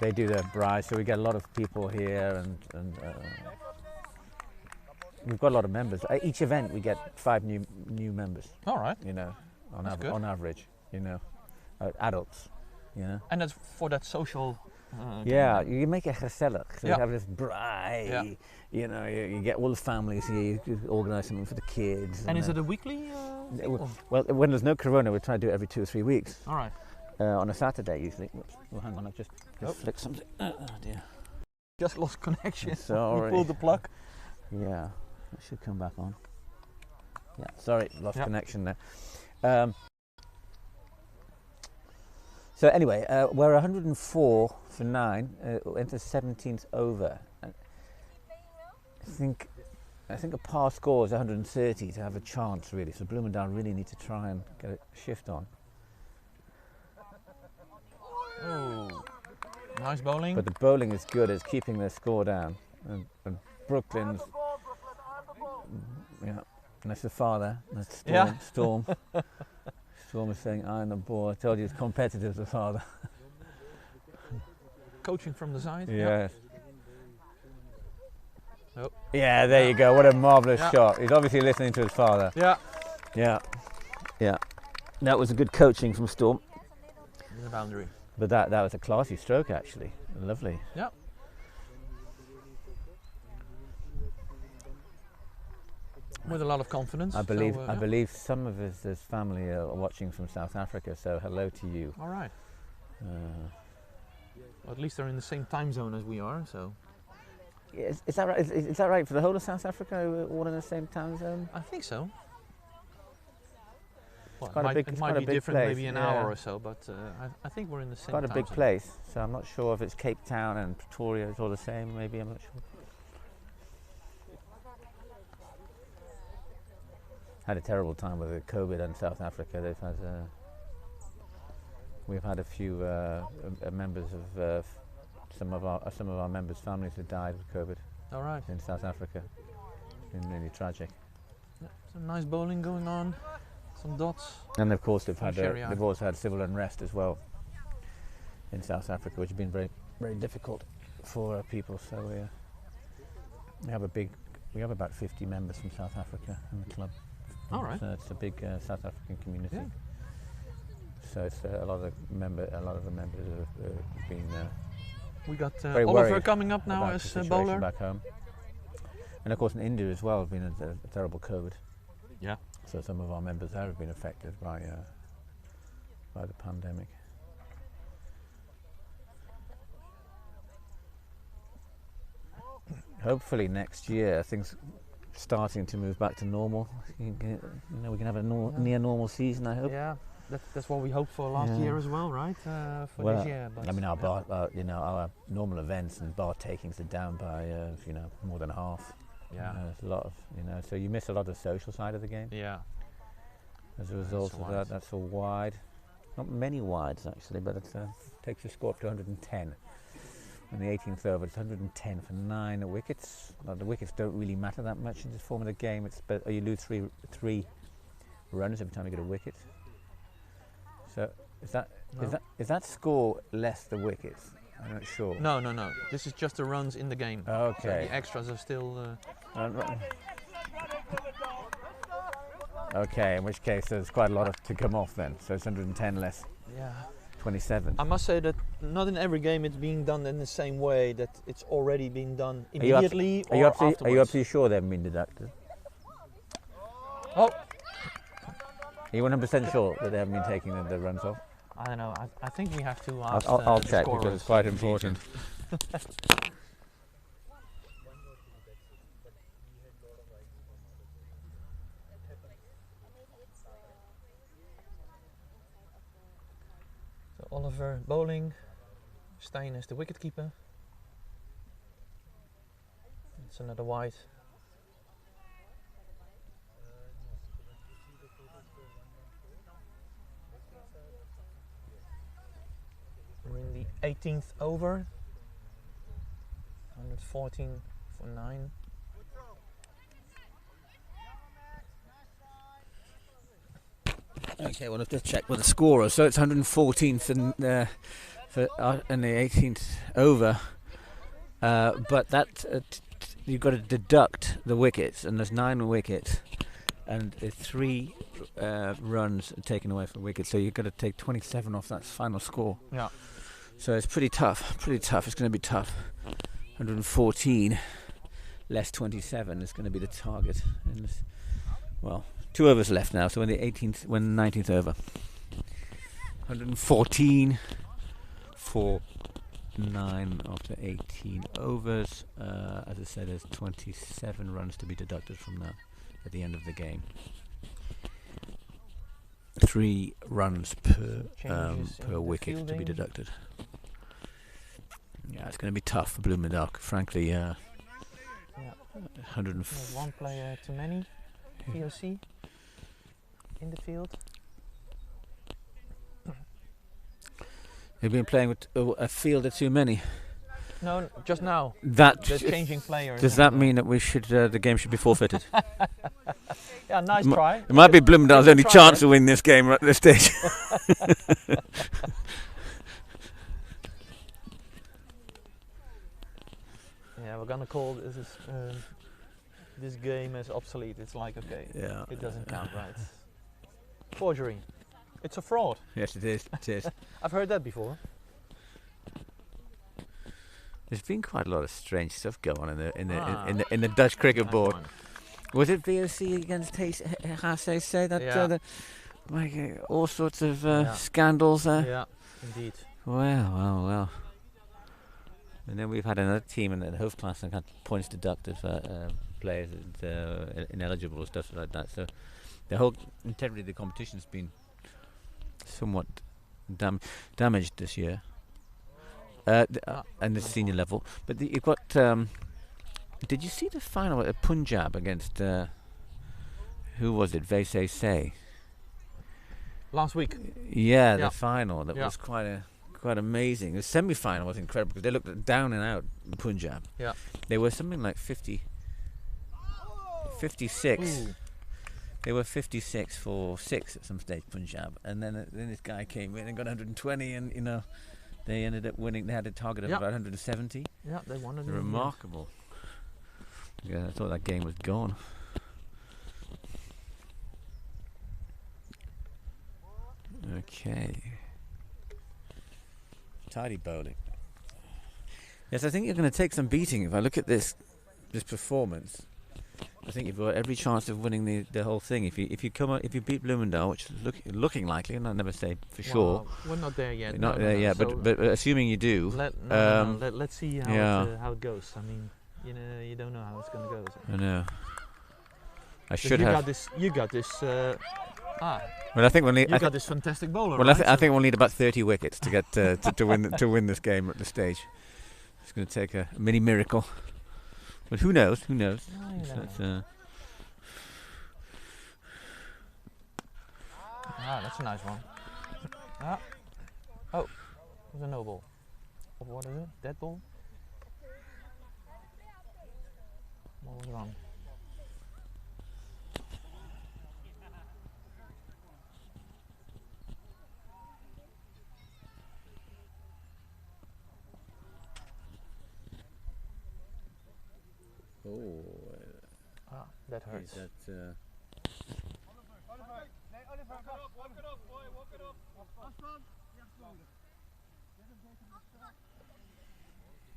They do their braai, so we get a lot of people here, and we've got a lot of members. Each event we get 5 new members. All right. You know, That's on average, you know, adults, you know. And that's for that social. Yeah, you make it gezellig. So Yeah. you have this braai, you know, you get all the families here, you organise something for the kids. And is it a weekly? Well, when there's no corona, we try to do it every 2 or 3 weeks. All right. On a Saturday usually. Whoops. Oh, hang on, I've just flicked something. Oh dear. Just lost connection. Sorry. We pulled the plug. Yeah, it should come back on. Yeah, sorry, lost connection there. So anyway, we're 104 for 9, into 17th over. And I think a par score is 130 to have a chance really. So Bloemendaal really need to try and get a shift on. Oh, nice bowling. But the bowling is good. It's keeping their score down. And Brooklyn's, yeah, and that's the father. That's Storm. Storm is saying, "I'm the ball." I told you it's competitive, the father. Coaching from the side. Yes. Oh. Yeah, there you go. What a marvellous Yeah. shot. He's obviously listening to his father. Yeah. Yeah. Yeah. That was a good coaching from Storm. In the boundary. But that was a classy stroke, actually. Lovely. Yeah. With a lot of confidence. I believe so, I believe some of his family are watching from South Africa, so hello to you. All right. Well, at least they're in the same time zone as we are, so. Is that right? Is that right for the whole of South Africa? We're all in the same time zone? I think so. Well, quite a big- it it's might quite a be big different, place, maybe an yeah. hour or so, but I think we're in the same Quite a time big zone. place, so I'm not sure if it's Cape Town and Pretoria is all the same. Maybe, I'm not sure. Had a terrible time with the COVID in South Africa. They've had we've had a few members of some of our members' families who died with COVID All right. in South Africa. It's been really tragic. Yeah, some nice bowling going on. Some dots. And of course they've Sharia. also had civil unrest as well in South Africa, which has been very, very difficult for people. So we have about 50 members from South Africa in the club. All right. So it's a big South African community. Yeah. So it's a lot of the members have been We got very Oliver worried coming up now about as the a situation bowler. back home. And of course in India as well, has been a terrible COVID. Yeah. So some of our members there have been affected by the pandemic. Hopefully next year things starting to move back to normal. We can have a near normal season, I hope. Yeah, that's what we hoped for last Yeah. year as well, right? For Well, this year. But I mean, our normal events and bar takings are down by more than half. Yeah. There's a lot of so you miss a lot of the social side of the game Yeah. as a result That's of wide. that. That's all wide, not many wides actually, but it takes the score up to 110. In the 18th over, it's 110 for 9 wickets. Well, the wickets don't really matter that much in this form of the game. You lose three runs every time you get a wicket. So is that score less the wickets? I'm not sure. No. This is just the runs in the game. Okay. So the extras are still. Okay, in which case there's quite a lot to come off then. So it's 110 less Yeah. 27. I must say that not in every game it's being done in the same way, that it's already been done Are you immediately Are you or absolutely afterwards. sure they haven't been deducted? Oh, Are you 100% sure that they haven't been taking the runs off? I don't know. I think we have to ask. I'll the check scorers. because it's quite important. So Oliver bowling, Stein is the wicketkeeper. It's another wide. We're in the 18th over. 114 for 9. Okay, well, I've just checked with the scorer. So it's 114th in the 18th over. But that you've got to deduct the wickets, and there's 9 wickets, and 3 runs taken away from wickets. So you've got to take 27 off that final score. Yeah. So it's pretty tough. It's going to be tough. 114 less 27 is going to be the target. In this, 2 overs left now, so when the 19th over. 114 for 9 after 18 overs. As I said, there's 27 runs to be deducted from that at the end of the game. 3 runs per Changes in the wicket to be fielding. deducted. Yeah, it's going to be tough for Bloemendaal, frankly. Yeah. 104. There's one player too many. VOC in the field. You've been playing with a field of too many. No, just now. That They're changing players. does that mean that we should the game should be forfeited? Yeah, nice try. It might be Bloemendaal's Good only try, chance Brent. to win this game right at this stage. Yeah, we're gonna call this game as obsolete. It's like, okay, Yeah. it doesn't count, right? Forgery. It's a fraud. Yes, it is. It is. I've heard that before. There's been quite a lot of strange stuff going on in the Dutch cricket Nice board. one. Was it VOC against HCC that Yeah. all sorts of Yeah. scandals there? Yeah, indeed. Well. And then we've had another team in the hoofdklasse that had points deducted for players ineligible or stuff like that. So the whole integrity of the competition has been somewhat damaged this year. And the senior level. But you've got... did you see the final at Punjab against... who was it? VOC? Last week. Yeah, Yeah. the final. That Yeah. was quite amazing. The semi-final was incredible because they looked down and out in Punjab. Yeah. They were something like 56. Ooh. They were 56 for 6 at some stage, Punjab. And then this guy came in and got 120 and, you know, they ended up winning. They had a target of Yeah. about 170. Yeah, they won it. Remarkable. Yeah, I thought that game was gone. Okay. Tidy bowling. Yes, I think you're going to take some beating. If I look at this performance, I think you've got every chance of winning the whole thing. If you beat Bloemendaal, which is looking likely, and I never say for sure. Well, we're not there yet. Not No, there no, yet, so but assuming you do, let's see how yeah. how it goes. I mean, you don't know how it's gonna go. So. I know. I But should you have. got this. You got this. Well, I think we'll need. You got this fantastic bowler. Well, right? I think we'll need about 30 wickets to get to win this game at this stage. It's going to take a mini miracle, but who knows? Who knows? No, you So don't it's, know. That's a nice one. Oh, it was a no ball. Or what is it? Dead ball? What was wrong? Oh, That hurts.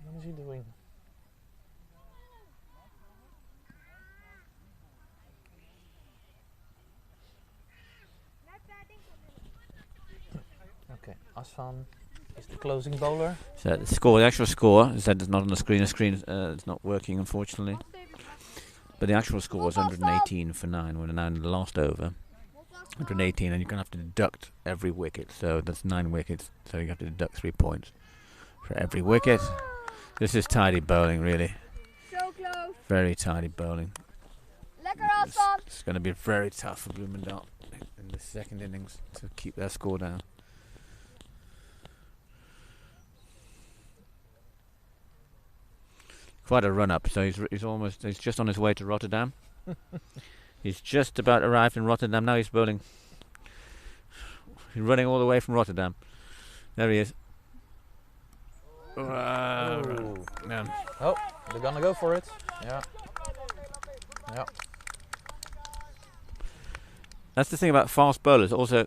What is he doing? Okay, Asfan is the closing bowler. So the score, the actual score, is that it's not on the screen. The screen it's not working, unfortunately. But the actual score was 118 for 9. We're now in the last over. 118, and you're going to have to deduct every wicket. So that's 9 wickets. So you have to deduct 3 points for every wicket. This is tidy bowling, really. So close. Very tidy bowling. Lekker afstand. It's going to be very tough for Bloemendaal in the second innings to keep their score down. Quite a run up, so he's just on his way to Rotterdam. He's just about arrived in Rotterdam. Now he's bowling. He's running all the way from Rotterdam. There he is. Ooh. Man. Oh, they're gonna go for it. Yeah. Yeah. That's the thing about fast bowlers. Also,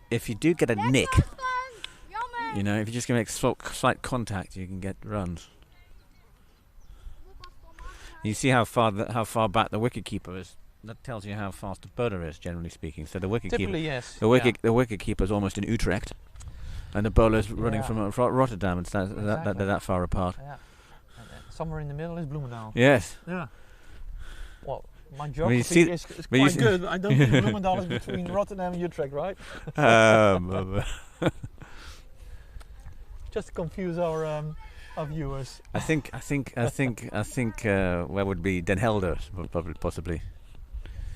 if you do get a nick, Jammer. you know, if you're just going to make slight contact, you can get runs. You see how far back the wicket keeper is. That tells you how fast the bowler is, generally speaking. So the wicket keeper, Typically, yes. the wicket keeper is almost in Utrecht, and the bowler's running from Rotterdam. And they're that far apart. Yeah. Somewhere in the middle is Bloemendaal. Yes. Yeah. Well, my you geography see- is but you quite see- good. I don't think Bloemendaal is between Rotterdam and Utrecht, right? Just to confuse our viewers. I think where would be Den Helder, probably, possibly.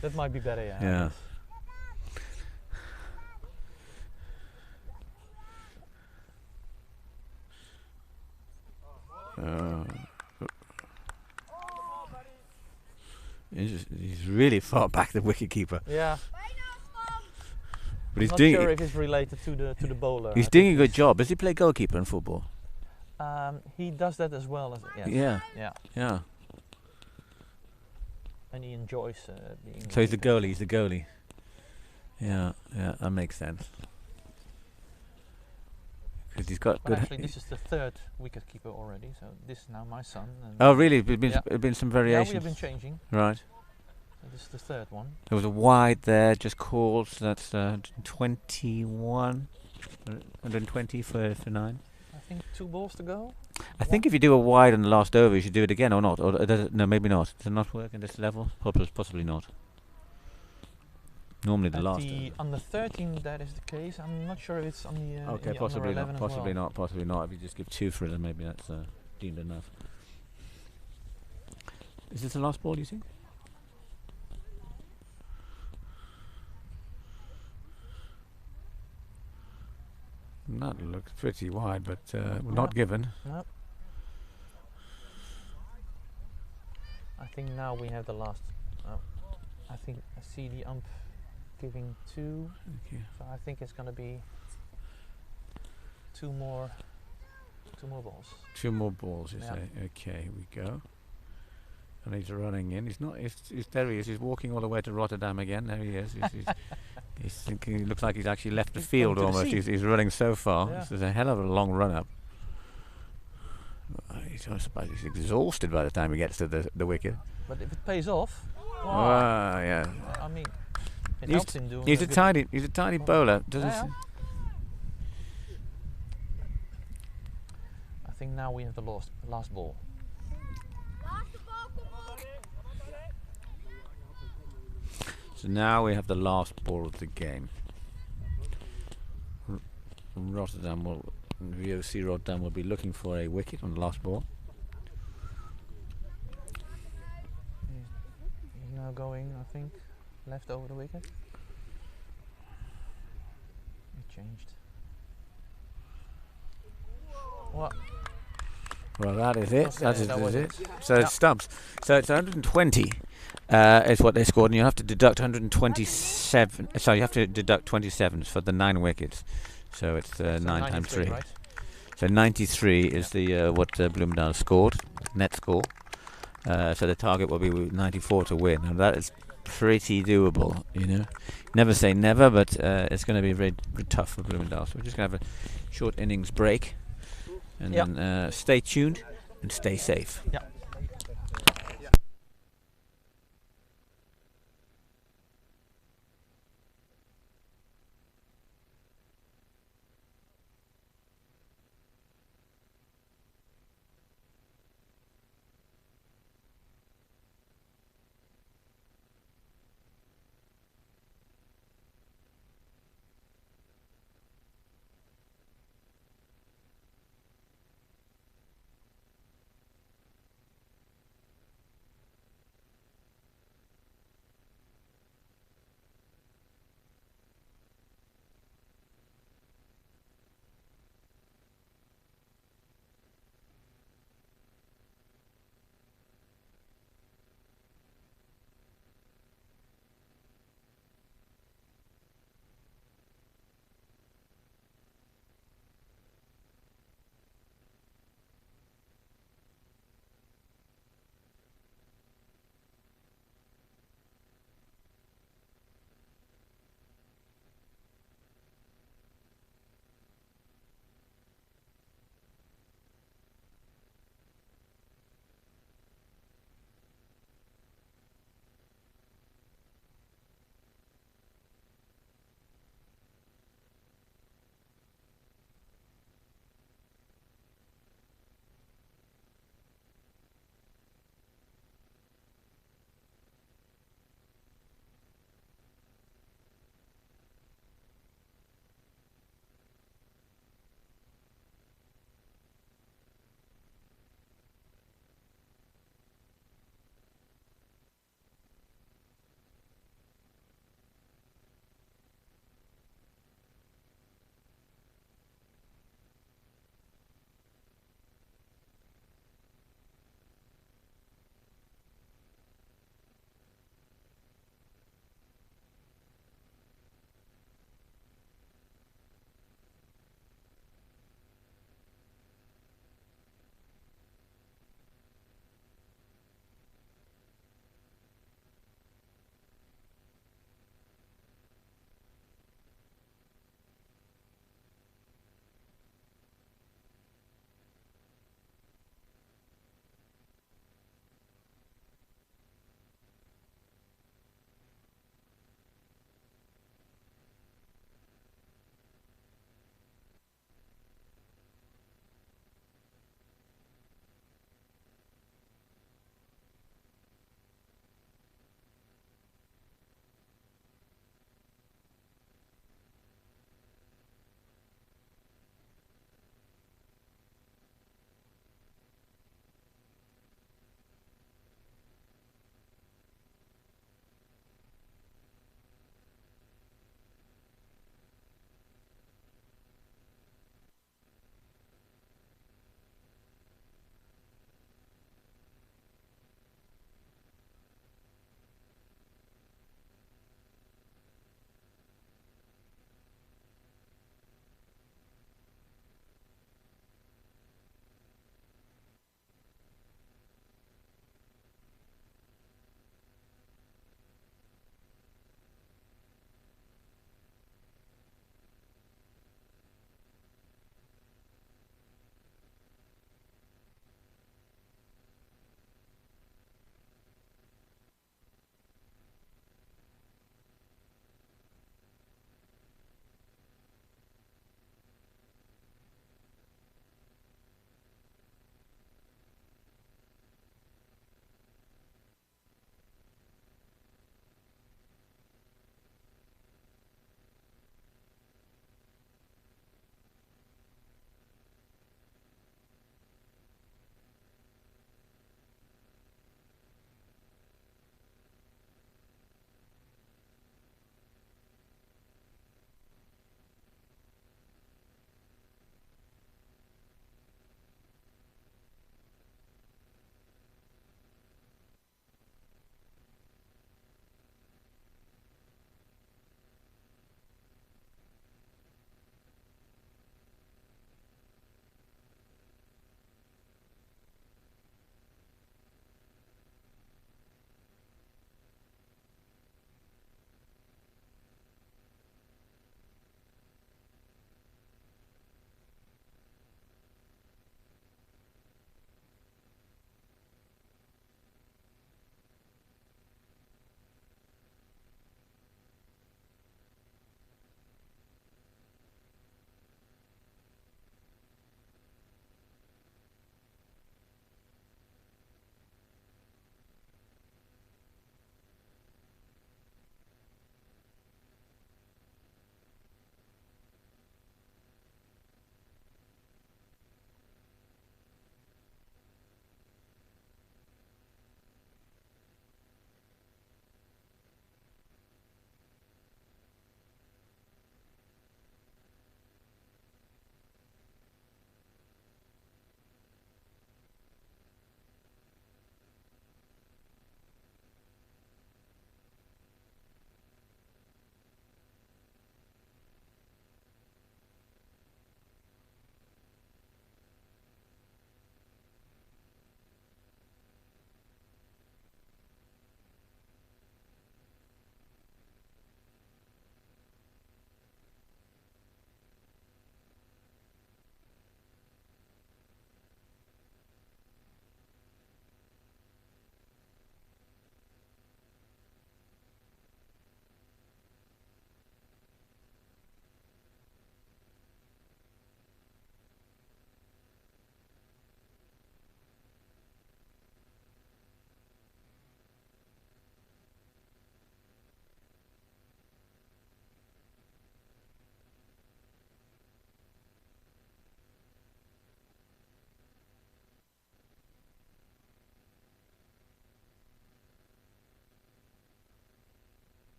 That might be better, yeah. Yeah. He's really far back, the wicketkeeper. Yeah. But he's Not doing. sure if it's related to the bowler. He's I doing a think good job. Does he play goalkeeper in football? He does that as well as yes. Yeah. Yeah. Yeah. And he enjoys being. So he's the keeper. goalie. He's the goalie. Yeah. Yeah. That makes sense. Because he's got But good. actually, this is the third wicket keeper already. So this is now my son. And Oh, really? There's Yeah. been some yeah, we variations. have been changing. Right. So this is the third one. There was a wide there, just called. So that's 21, 120 for 9. I think 2 balls to go. I think if you do a wide on the last over, you should do it again or not. Or does it, no, maybe not. Does it not work at this level? Possibly not. Normally the At last. the under 13, that is the case. I'm not sure if it's on the. Okay, in the possibly under not. 11 as Possibly well. not. Possibly not. If you just give 2 for it, then maybe that's deemed enough. Is this the last ball, do you think? That looks pretty wide, but not given. No. I think now we have the last. Oh, I think I see the ump giving 2. Okay. So I think it's going to be 2 more balls. 2 more balls, you Yeah. say. Okay, here we go. And he's running in. He's not. He's there. He is. He's walking all the way to Rotterdam again. There he is. He's thinking. He looks like he's actually left the He's field going to the almost. sea. He's running so far. Yeah. This is a hell of a long run up. I suppose he's exhausted by the time he gets to the wicket. But if it pays off, Ah, yeah. I mean, it He's helps him doing. He's a a good- tiny. He's a tiny bowler. Doesn't. Yeah. I think now we have the last ball. So now we have the last ball of the game. Rotterdam will, VOC Rotterdam will be looking for a wicket on the last ball. He's now going, I think, left over the wicket. It changed. What? Well, that is it. Okay, That that was is it. it. So Yeah. it stumps. So it's 120 is what they scored, and you have to deduct 127. Sorry, you have to deduct 27 for the 9 wickets. So it's So 9 times 93, 3. right? So 93 is the what Bloemendaal scored, net score. So the target will be 94 to win. Now that is pretty doable, you know. Never say never, but it's going to be very, very tough for Bloemendaal. So we're just going to have a short innings break, and Yep. then stay tuned and stay safe. Yeah.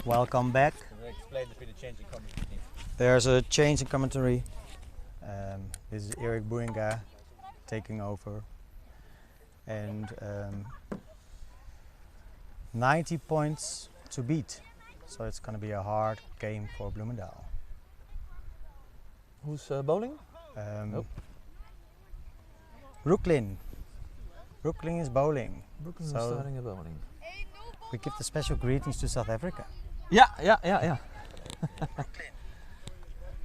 Welcome back. Explain the change in commentary. There's a change in commentary. This is Eric Buinga taking over. And 90 points to beat. So it's going to be a hard game for Bloemendaal. Who's bowling? Nope. Brooklyn. Brooklyn is bowling. Brooklyn is So- starting a bowling. We give the special greetings to South Africa. Yeah.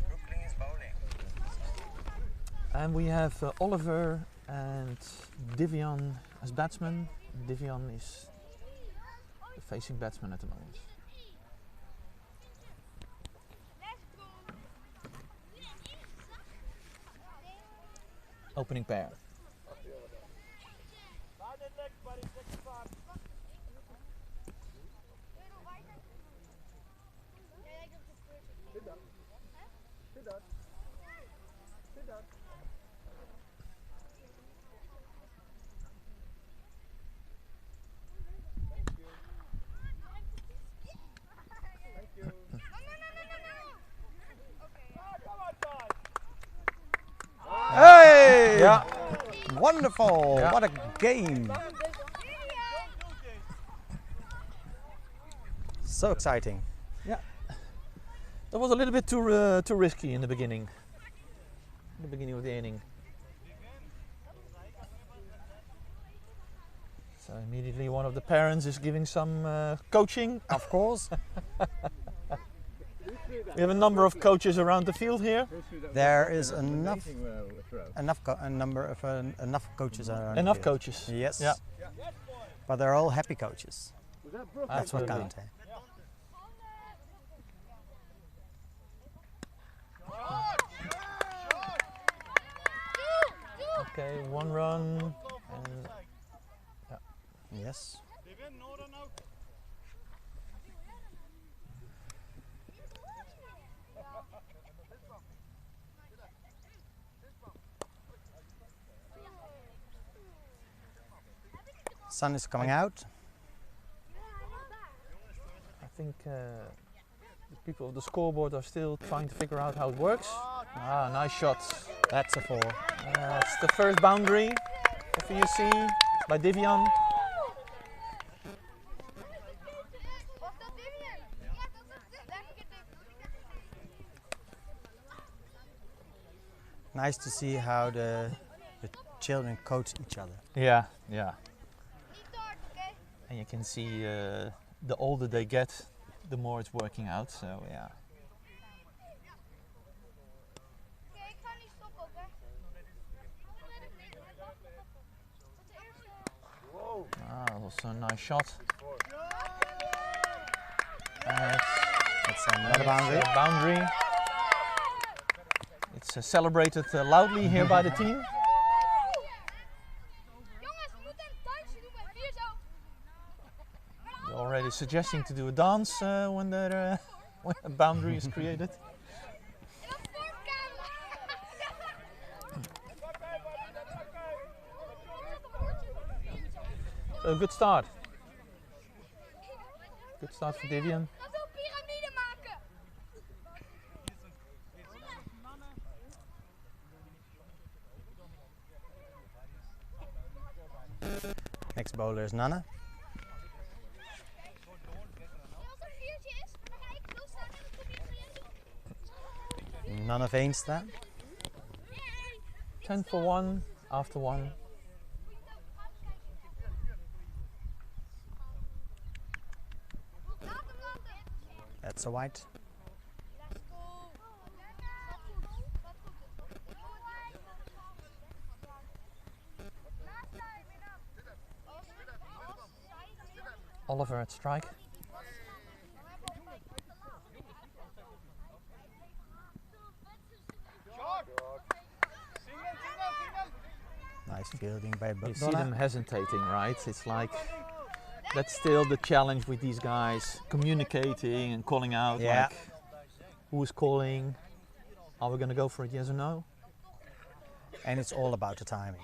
Brooklyn is bowling. And we have Oliver and Divian as batsmen. Divian is the facing batsman at the moment. Opening pair. Hey! Yeah. Wonderful! Yeah. What a game! So exciting. That was a little bit too risky in the beginning. The beginning of the inning. So immediately one of the parents is giving some coaching. Of course, We have a number of coaches around the field here. there is enough coaches around. the Enough field. coaches. Yes. Yeah. But they're all happy coaches. That's what Absolutely. counts. Eh? Okay, one run and Yes. Sun is coming out. I think the people of the scoreboard are still trying to figure out how it works. Ah, nice shot. That's a 4. It's the first boundary for VOC by Divian. Nice to see how the children coach each other. Yeah. And you can see the older they get, the more it's working out. So yeah. Also a nice shot. That's another boundary. Boundary. It's celebrated loudly here by the team. They're already suggesting to do a dance when when a boundary is created. So good start. Good start for Divian. Next bowler is Nana. None of Veenstra. 10 for 1 after 1. That's a white. Oliver at strike. Nice fielding by You see them hesitating, right? It's like that's still the challenge with these guys, communicating and calling out. Yeah. Like, who is calling? Are we going to go for it? Yes or no? And it's all about the timing.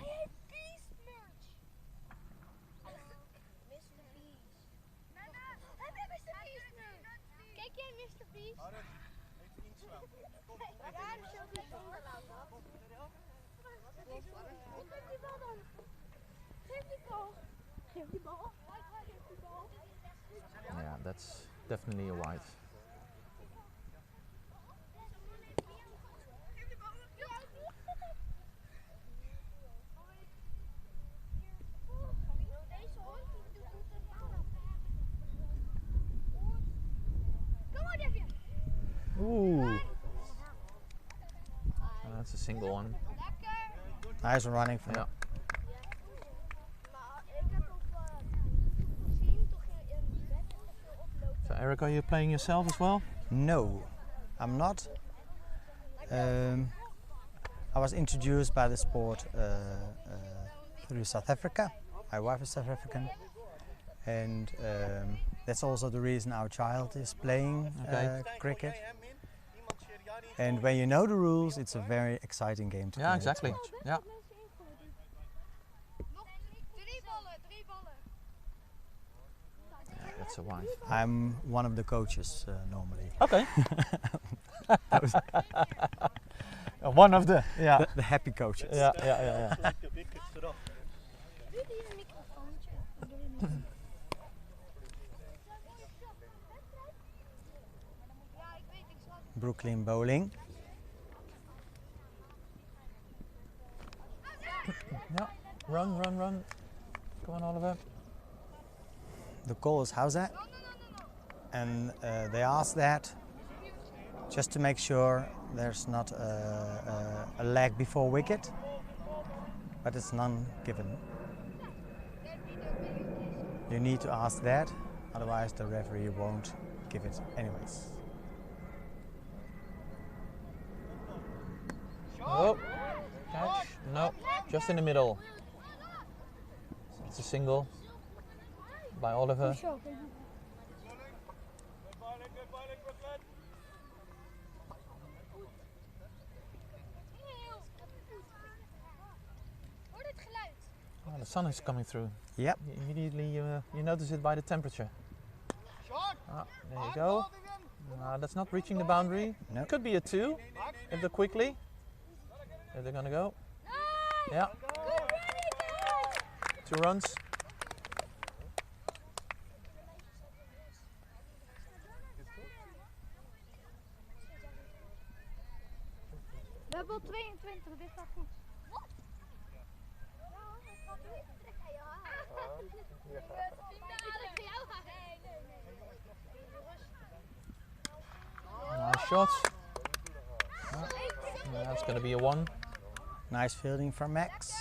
Yeah, that's definitely a white. Ooh. That's a single one. Nice running from Yeah. So Eric, are you playing yourself as well? No, I'm not. I was introduced by the sport through South Africa. My wife is South African, and that's also the reason our child is playing cricket. And when you know the rules, it's a very exciting game to play. Yeah, exactly. Yeah. Yeah, that's a white. I'm one of the coaches normally. Okay. One of the, yeah. The happy coaches. Yeah. Brooklyn bowling. Yeah. Run. Come on, Oliver. The call is how's that? And they ask that just to make sure there's not a lag before wicket, but it's none given. You need to ask that, otherwise the referee won't give it anyways. Oh, catch? No, just in the middle. It's a single by Oliver. Oh, the sun is coming through. Yep. Immediately you notice it by the temperature. Ah, there you go. That's not reaching the boundary. No. Could be a 2 if they're quickly. If they're gonna go. Yeah. 2 runs. We hebben al 22, dit gaat goed. Nice shot. That's going to be a 1. Nice fielding from Max.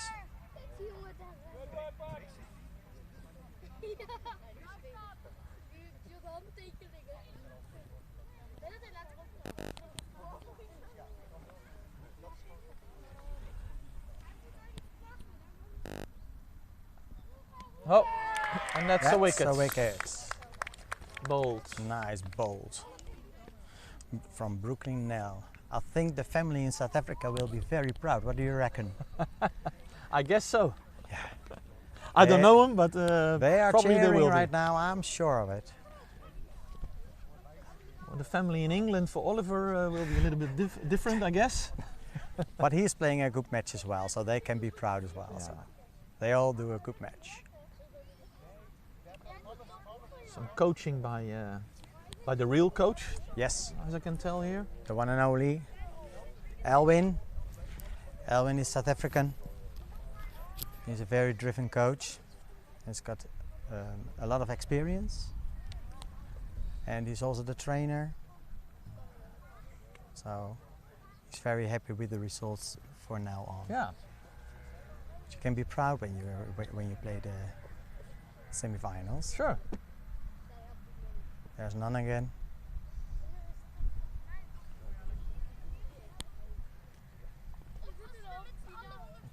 Oh, and that's a wicket. That's a wicket. Bold. Nice bold. From Bloemendaal. I think the family in South Africa will be very proud. What do you reckon? I guess so. Yeah. I don't know them, but they are probably cheering they will right be. now, I'm sure of it. Well, the family in England for Oliver will be a little bit different, I guess. But he's playing a good match as well, so they can be proud as well. Yeah. So they all do a good match. Some coaching by the real coach, Yes, as I can tell here. the one and only Elwin. Elwin is South African. He's a very driven coach. He's got a lot of experience. And he's also the trainer. So he's very happy with the results for now on. Yeah. You can be proud when you play the semi-finals. Sure. There's none again.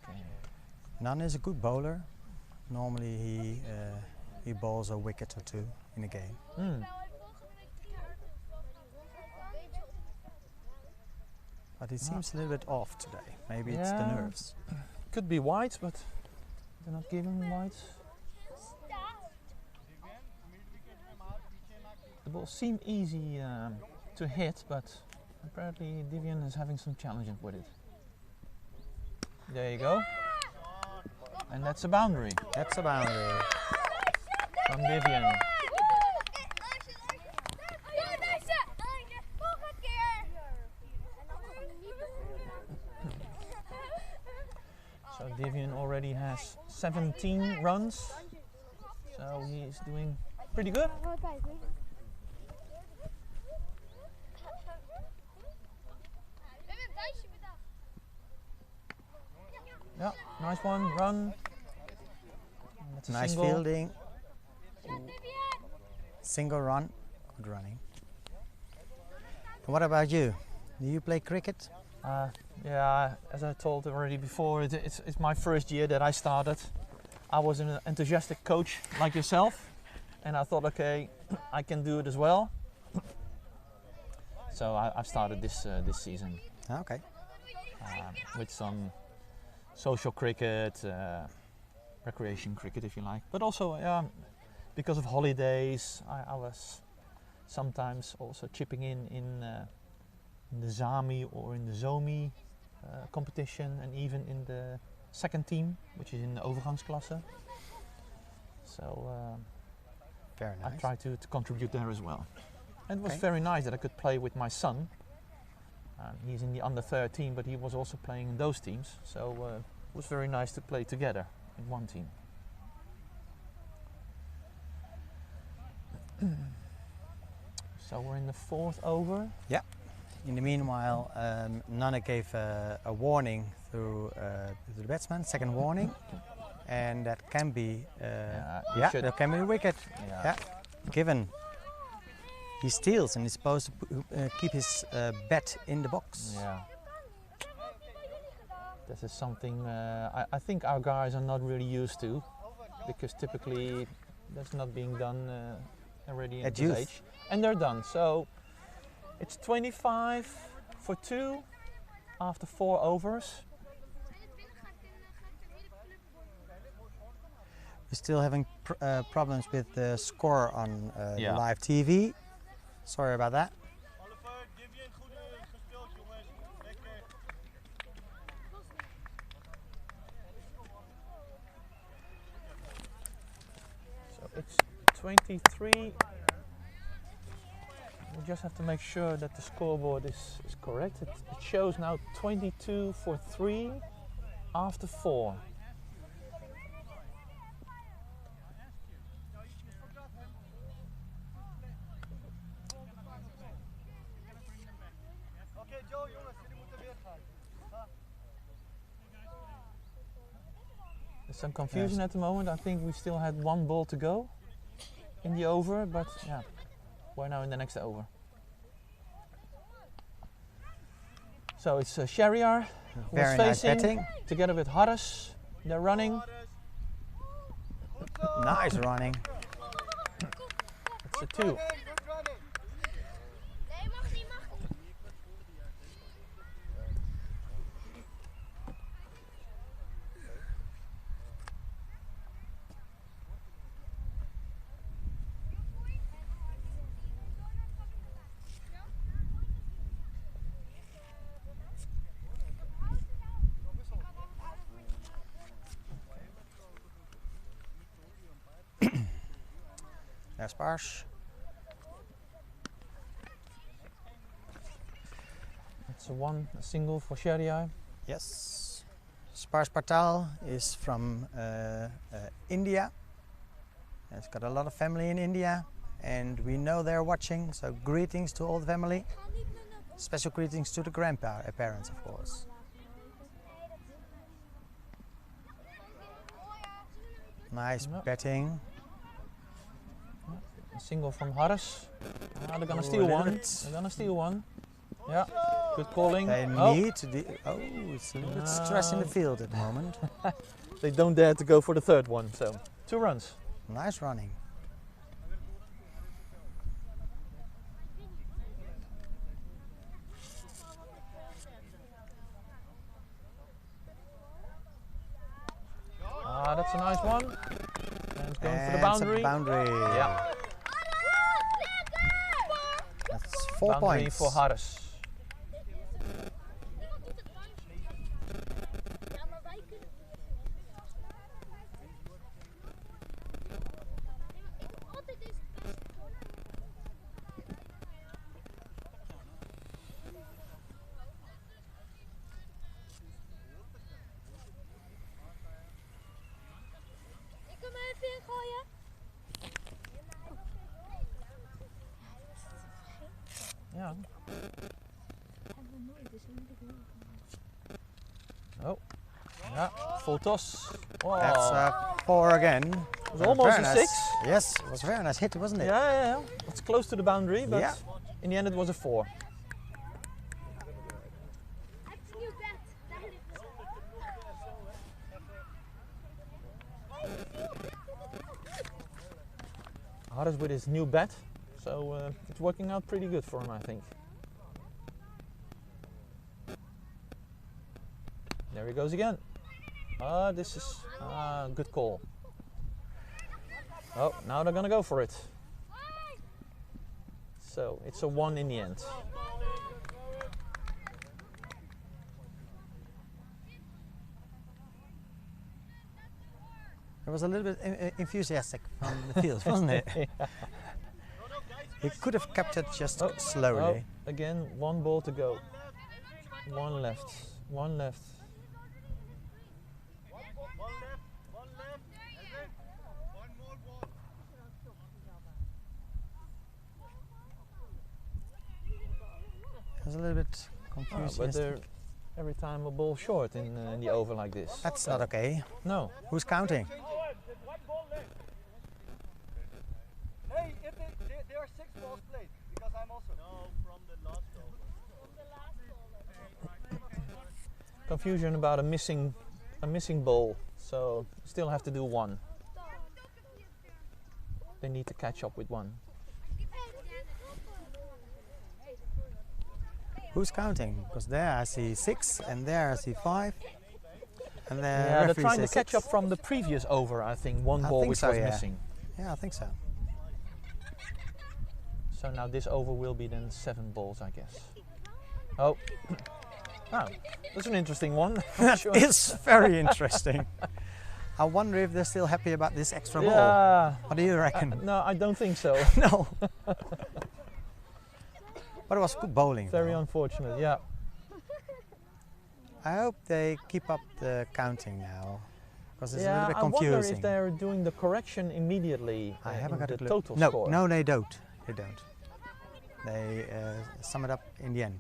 Okay. None is a good bowler. Normally he bowls a wicket or 2 in a game. Mm. But he seems a little bit off today. Maybe it's the Yeah. nerves. Could be white, but they're not giving whites. The balls seem easy to hit, but apparently Divian is having some challenges with it. There you go. And that's a boundary That's a boundary. from Vivian. So Vivian already has 17 runs. So he is doing pretty good. Yeah, nice one, run. That's a Nice single. fielding. Single run. Good running. And what about you? Do you play cricket? Yeah, as I told already before, it's my first year that I started. I was an enthusiastic coach like yourself, and I thought, okay, I can do it as well. So I've started this season Okay. with some social cricket, recreation cricket, if you like. But also, because of holidays, I was sometimes also chipping in the Zami or in the Zomi competition, and even in the second team, which is in the overgangsklasse. So Very I nice. tried to contribute there as well. And it was Okay. very nice that I could play with my son. He's in the under 13, but he was also playing in those teams. So it was very nice to play together in one team. So we're in the fourth over. In the meanwhile, Nana gave a warning to the batsman, second warning, and that can be You should- that can be wicket. Yeah. Yeah. Given he steals and he's supposed to keep his bat in the box. Yeah. This is something I think our guys are not really used to, because typically that's not being done already at At this youth. age. And they're done. So it's 25 for 2 after 4 overs. We're still having problems with the score on Yeah. live TV. Sorry about that. So it's 23. We just have to make sure that the scoreboard is correct. It shows now 22 for 3 after 4. There's some confusion Yes. at the moment. I think we still had 1 ball to go in the over, but yeah, we're now in the next over. So it's Shariar who was Very nice facing batting. together with Harris. They're running. Nice running. It's a 2. There's Parsh. It's a single for Shariar. Yes. Sparsh Patel is from India. He's got a lot of family in India, and we know they're watching, so greetings to all the family. Special greetings to the grandparents, of course. Nice Yep. batting. A single from Harris. They're gonna Oh, steal a little one. bit. They're gonna steal one. Yeah, good calling. They Oh, need to it's a little bit stress in the field at the moment. they don't dare to go for the third one. So 2 runs. Nice running. That's a nice one. And it's going for the And boundary. it's a boundary. Yeah, That's 4 boundary points. for Harris. full toss. Oh, That's 4 again. it was almost a Very 6. nice. Yes, it was a very nice hit, wasn't it? Yeah. It's close to the boundary, but Yeah. in the end it was a 4. Hard with his new bat, so it's working out pretty good for him, I think. There he goes again. This is a good call. Oh, now they're gonna go for it. So it's a 1 in the end. It was a little bit enthusiastic from the field, wasn't it? Yeah. He could have kept it just Oh, slowly. again, 1 ball to go. 1 left. 1 left. It was a little bit But confused. they're every time a ball short in the over like this. That's not okay. No. Who's counting? Hey, if there are 6 balls played, because I'm also. No, from the last over. Confusion about a missing ball. So still have to do 1. They need to catch up with 1. Who's counting? Because there I see 6 and there I see 5. And the Yeah, they're referee trying to says catch 6. up from the previous over, I think. 1 I ball think which so, was yeah. missing. Yeah, I think so. So now this over will be then 7 balls, I guess. Oh. Oh, that's an interesting one. That is very interesting. I wonder if they're still happy about this extra ball. Yeah. What do you reckon? No, I don't think so. No. But it was good bowling. Very though. unfortunate, yeah. I hope they keep up the counting now, because it's a Yeah, little bit I wonder confusing. if they're doing the correction immediately I in haven't got the a clue. total No, score. no, they don't. They don't. They sum it up in the end.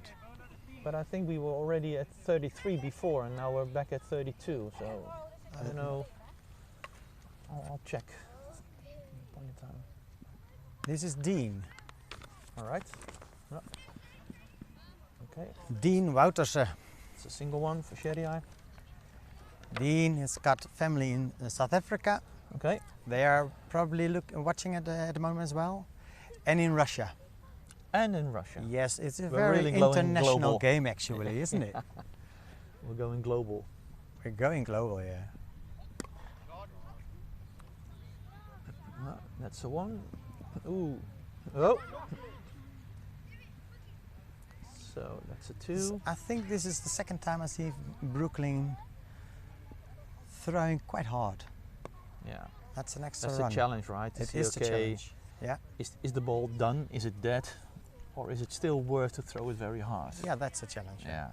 But I think we were already at 33 before, and now we're back at 32. So I don't know. I'll check. Point in time. This is Dean. All right. Yeah. Okay. Dean Wouterse. It's a single one for Sherry Eye. Dean has got family in South Africa. Okay. They are probably watching at the moment as well. And in Russia. And in Russia. Yes, it's a We're very really going international global. game actually, isn't it? We're going global. We're going global, yeah. That's a 1. Ooh. Oh. So that's a 2. I think this is the second time I see Brooklyn throwing quite hard. Yeah. That's an extra That's run. a challenge, right? To It see, is the okay, challenge. Yeah, is the ball done? Is it dead? Or is it still worth to throw it very hard? yeah, that's a challenge. Yeah.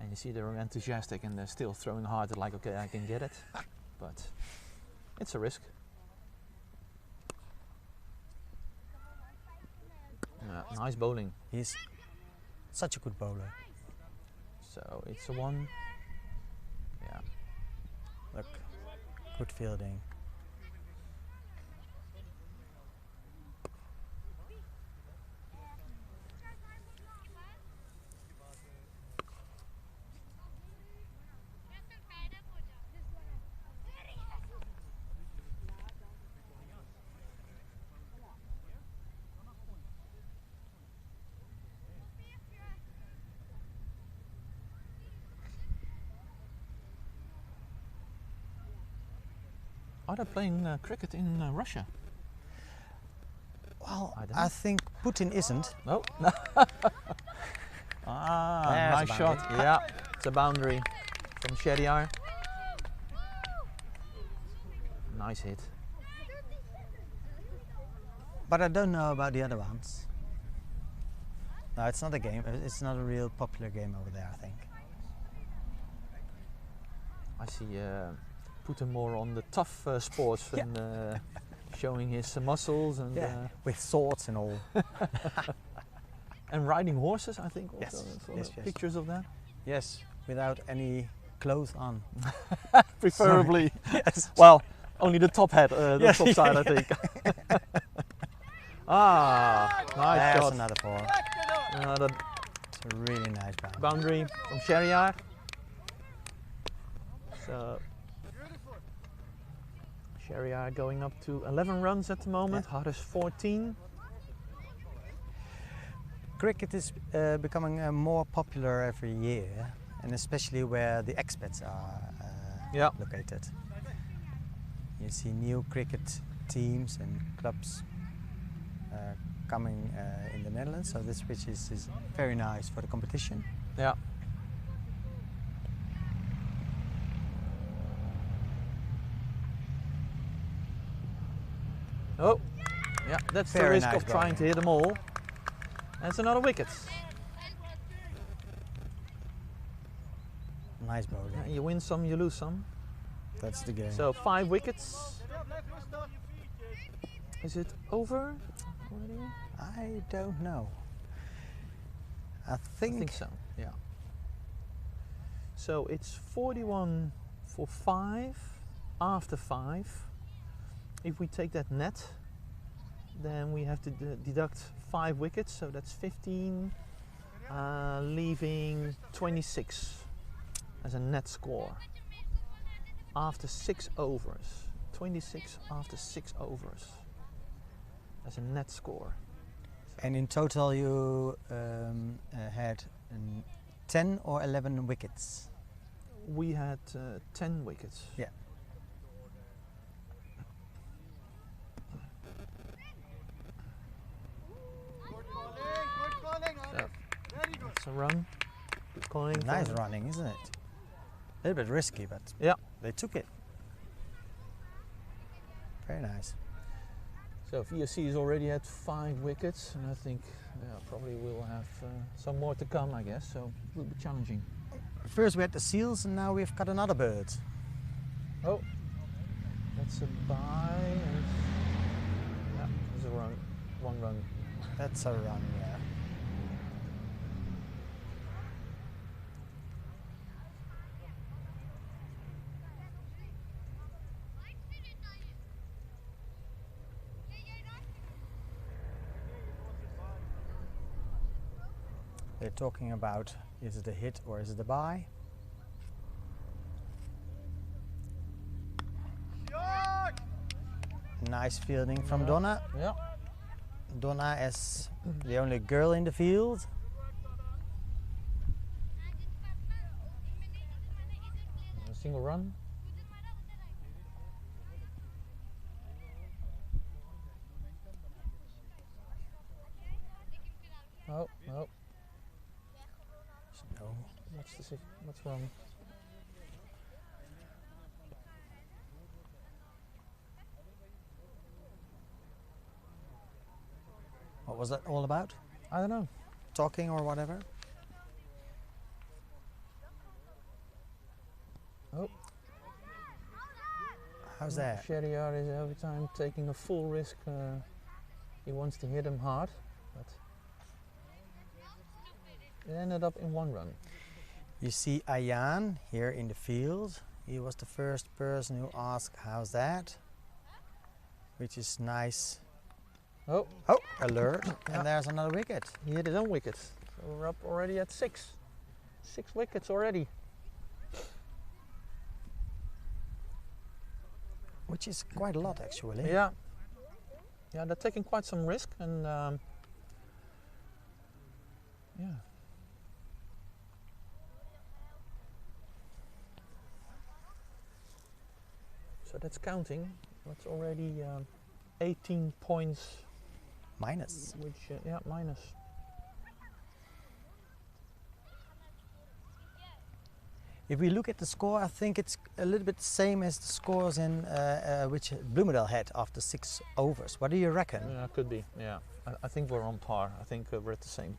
And you see they're enthusiastic and they're still throwing hard. They're like, okay, I can get it. But it's a risk. Yeah, nice bowling. He's such a good bowler. So it's a 1. Yeah. Look, good fielding. Are they playing cricket in Russia? Well, I don't I know. think Putin isn't. No. Ah, There's a nice shot. boundary. Yeah, it's a boundary from Sheriar. Nice hit. But I don't know about the other ones. No, it's not a game. It's not a real popular game over there, I think. I see Putin more on the tough sports and showing his muscles and With swords and all. and riding horses. I think also Yes, I saw yes, yes. pictures of that. Yes, without any clothes on. Preferably. Yes. Well, only the top hat, the Yes, top side, I think. Nice There's shot. another 4. Another It's a really nice bounce. boundary from Sheriar. So Sheriar going up to 11 runs at the moment. Yeah. Hardest 14. Cricket is becoming more popular every year, and especially where the expats are Yeah. located. You see new cricket teams and clubs coming in the Netherlands, so this pitch is very nice for the competition. Yeah. Oh, yeah, that's the Very risk nice of trying to hit them all. That's another wicket. Nice bowling. Yeah, you win some, you lose some. That's the game. So 5 wickets. Is it over already? I don't know. I I think, think so, yeah. So it's 41 for 5 after 5. If we take that net, then we have to deduct 5 wickets, so that's 15, leaving 26 as a net score after 6 overs. 26 after 6 overs as a net score. and in total you had 10 or 11 wickets. We had 10 wickets. Yeah. That's a run. Good calling. Nice from- running, isn't it? A little bit risky, but Yeah. they took it. Very nice. So VOC has already had 5 wickets, and I think probably we'll have some more to come, I guess. So it will be challenging. First we had the seals, and now we've got another bird. Oh, that's a bye. And yeah, there's a run. 1 run. That's a run, yeah. They're talking about, is it a hit or is it a bye? Nice fielding from Donna. Yeah. Donna is the only girl in the field. A single run. Oh, no. No. What's wrong? What was that all about? I don't know. Talking or whatever? Oh. How's that? Sheriar is every time taking a full risk. He wants to hit him hard, but it ended up in 1 run. You see Ayan here in the field. He was the first person who asked, how's that? Which is nice. Oh, Oh, alert. Yeah. And there's another wicket. he hit his own wicket. So we're up already at 6. 6 wickets already. Which is quite a lot actually. Yeah. Yeah, they're taking quite some risk, and yeah. So that's counting. That's already 18 points, Minus. which yeah, minus. If we look at the score, I think it's a little bit the same as the scores in which Bloemendaal had after 6 overs. What do you reckon? Yeah, could be. Yeah, I think we're on par. I think we're at the same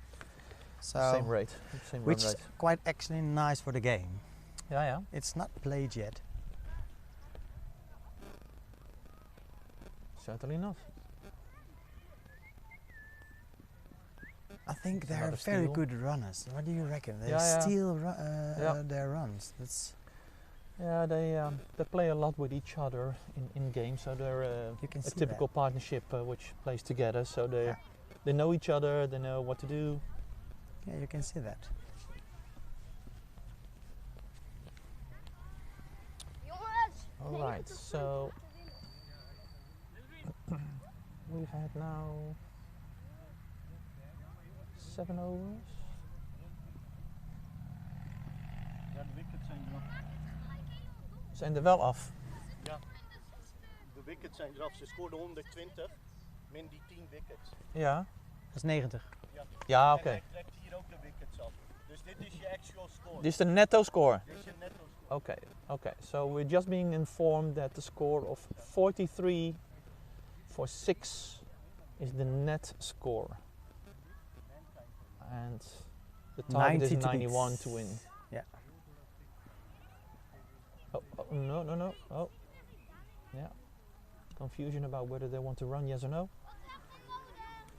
So, same rate, same which run is rate. quite actually nice for the game. Yeah, yeah. It's not played yet. Certainly not. I think they're Another very steal. good runners. What do you reckon? They Yeah, yeah. steal Yeah. their runs. That's Yeah, they play a lot with each other in games, so they're You can a see typical partnership which plays together. So they know each other, they know what to do. Yeah, you can see that. All right, so we've had now 7 overs. Ja, de wickets zijn eraf. Zijn er wel af. Ja, de wickets zijn eraf. Ze scoorden 120, min die 10 wickets. Ja. Dat is 90. Ja, En oké. hij trekt hier ook de wickets af. Dus dit is je actual score. Dit is de netto score. Dit is je netto score. Okay. So we're just being informed that the score of 43 for 6 is the net score. And the target is 91 to win. Yeah. Oh, no. Oh, yeah. Confusion about whether they want to run, yes or no.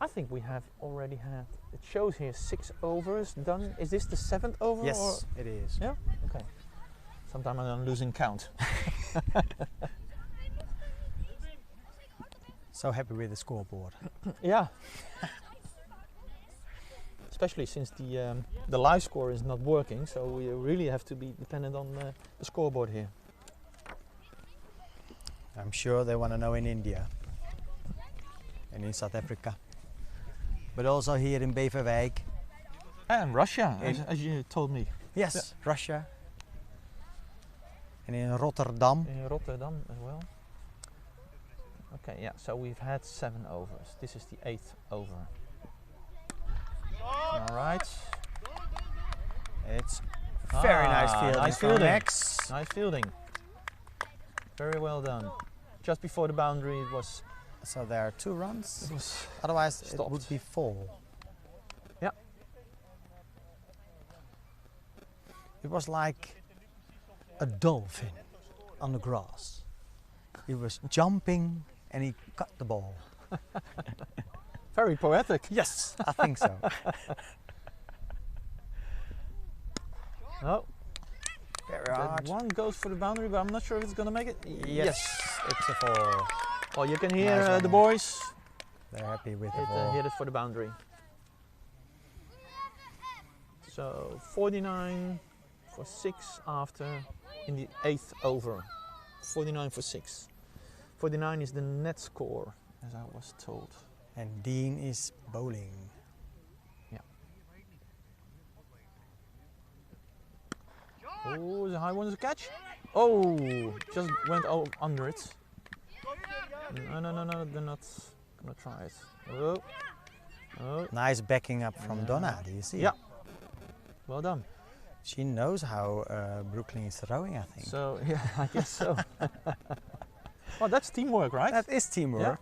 I think we have already had, it shows here 6 overs done. Is this the 7th over? Yes, Or? it is. Yeah? Okay. Sometimes I'm losing count. So happy with the scoreboard. Yeah. Especially since the live score is not working, so we really have to be dependent on the scoreboard here. I'm sure they want to know in India and in South Africa, but also here in Beverwijk. And Russia, as you told me. Yes, Yeah. Russia. And in Rotterdam. In Rotterdam as well. Okay, yeah, so we've had 7 overs. This is the 8th over. All right. It's very nice fielding. Nice from fielding. Max. Nice fielding. Very well done. Just before the boundary it was... So there are 2 runs. It was Otherwise stopped. it would be 4. Yeah. It was like a dolphin on the grass. He was jumping and he cut the ball. very poetic. Yes, I think so. Oh, Very that hard. one goes for the boundary, but I'm not sure if it's gonna make it. Yes, it's a 4. Oh, you can hear Nice one. the boys. They're happy with the It ball. hit it for the boundary. So 49 for 6 after in the 8th over. 49 for 6. 49 is the net score, as I was told. And Dean is bowling. Oh, the high one is a catch. Oh, just went under it. No, they're not gonna try it. Oh, Nice backing up from Yeah. Donna, do you see? Yeah. Well done. She knows how Brooklyn is throwing, I think. So, yeah, I guess so. Well, that's teamwork, right? That is teamwork.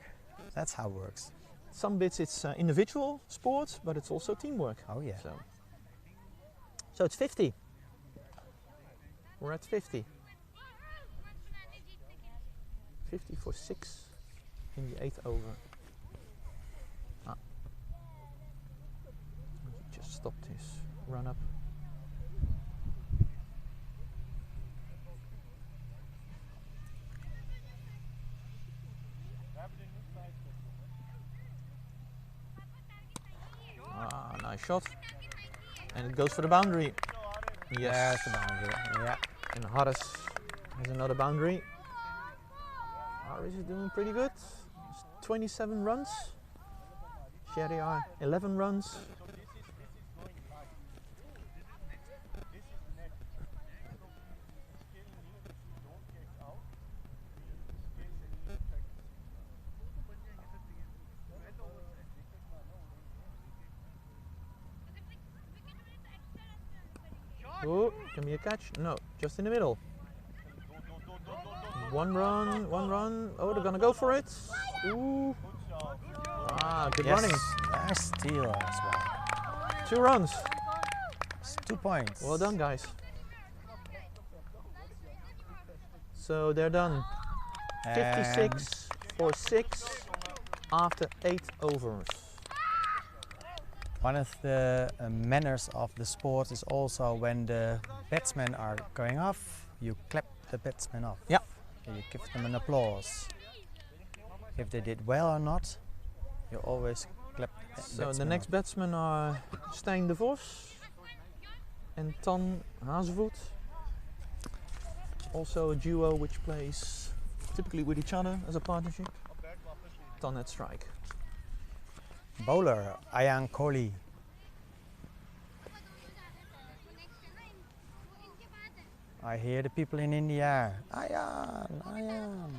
That's how it works. Some bits it's individual sports, but it's also teamwork. Oh yeah. So it's 50. We're at 50. 50 for 6 in the 8th over. He just stopped his run up. Nice shot. And it goes for the boundary. Yes. There's the boundary. Yeah. And Harris has another boundary. Harris is doing pretty good. It's 27 runs. Sherry are 11 runs. Oh, can be a catch? No, just in the middle. One run. Oh, they're gonna go for it. Ooh. Ah, good running. Nice steal as well. 2 runs. It's 2 points. Well done, guys. So they're done. 56 for 6 after 8 overs. One of the manners of the sport is also when the batsmen are going off, you clap the batsman off. Yeah. You give them an applause. If they did well or not, you always clap the So the batsman next off. batsmen are Stijn de Vos and Tan Hazevoet. Also a duo which plays typically with each other as a partnership. Tan at strike. Bowler, Ayaan Kohli. I hear the people in India. Ayaan, Ayaan.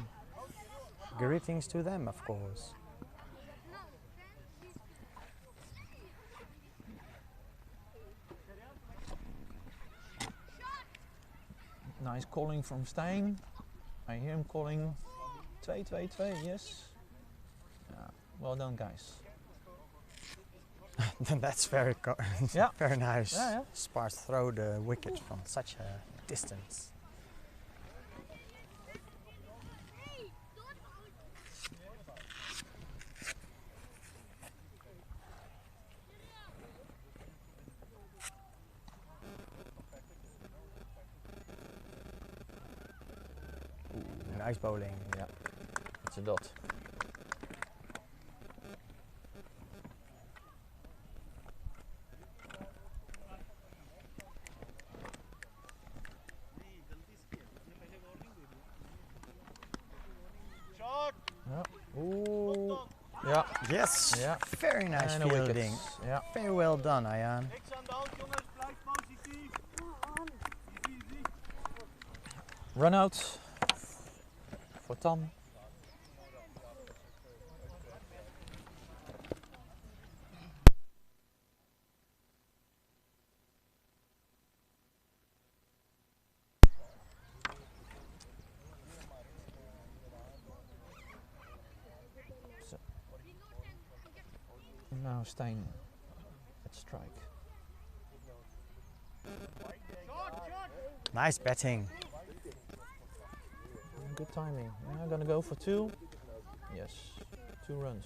Greetings to them, of course. Nice calling from Stijn. I hear him calling 2-2-2, yes. Yeah, well done guys. That's very Yeah. very nice. Yeah, yeah. Spars throw the wicket from such a distance. Nice bowling. Yeah, it's a dot. Shot. Yeah. Ooh. Yeah. Yes. Yeah. Very nice And a wicket. fielding. Yeah. Very well done, Ayaan. Niks aan de hand, jongens. Blijf positief. Easy. Run out for Tan. So. Now Stijn at strike. Nice batting. Good timing. Yeah, gonna go for 2. Yes, 2 runs.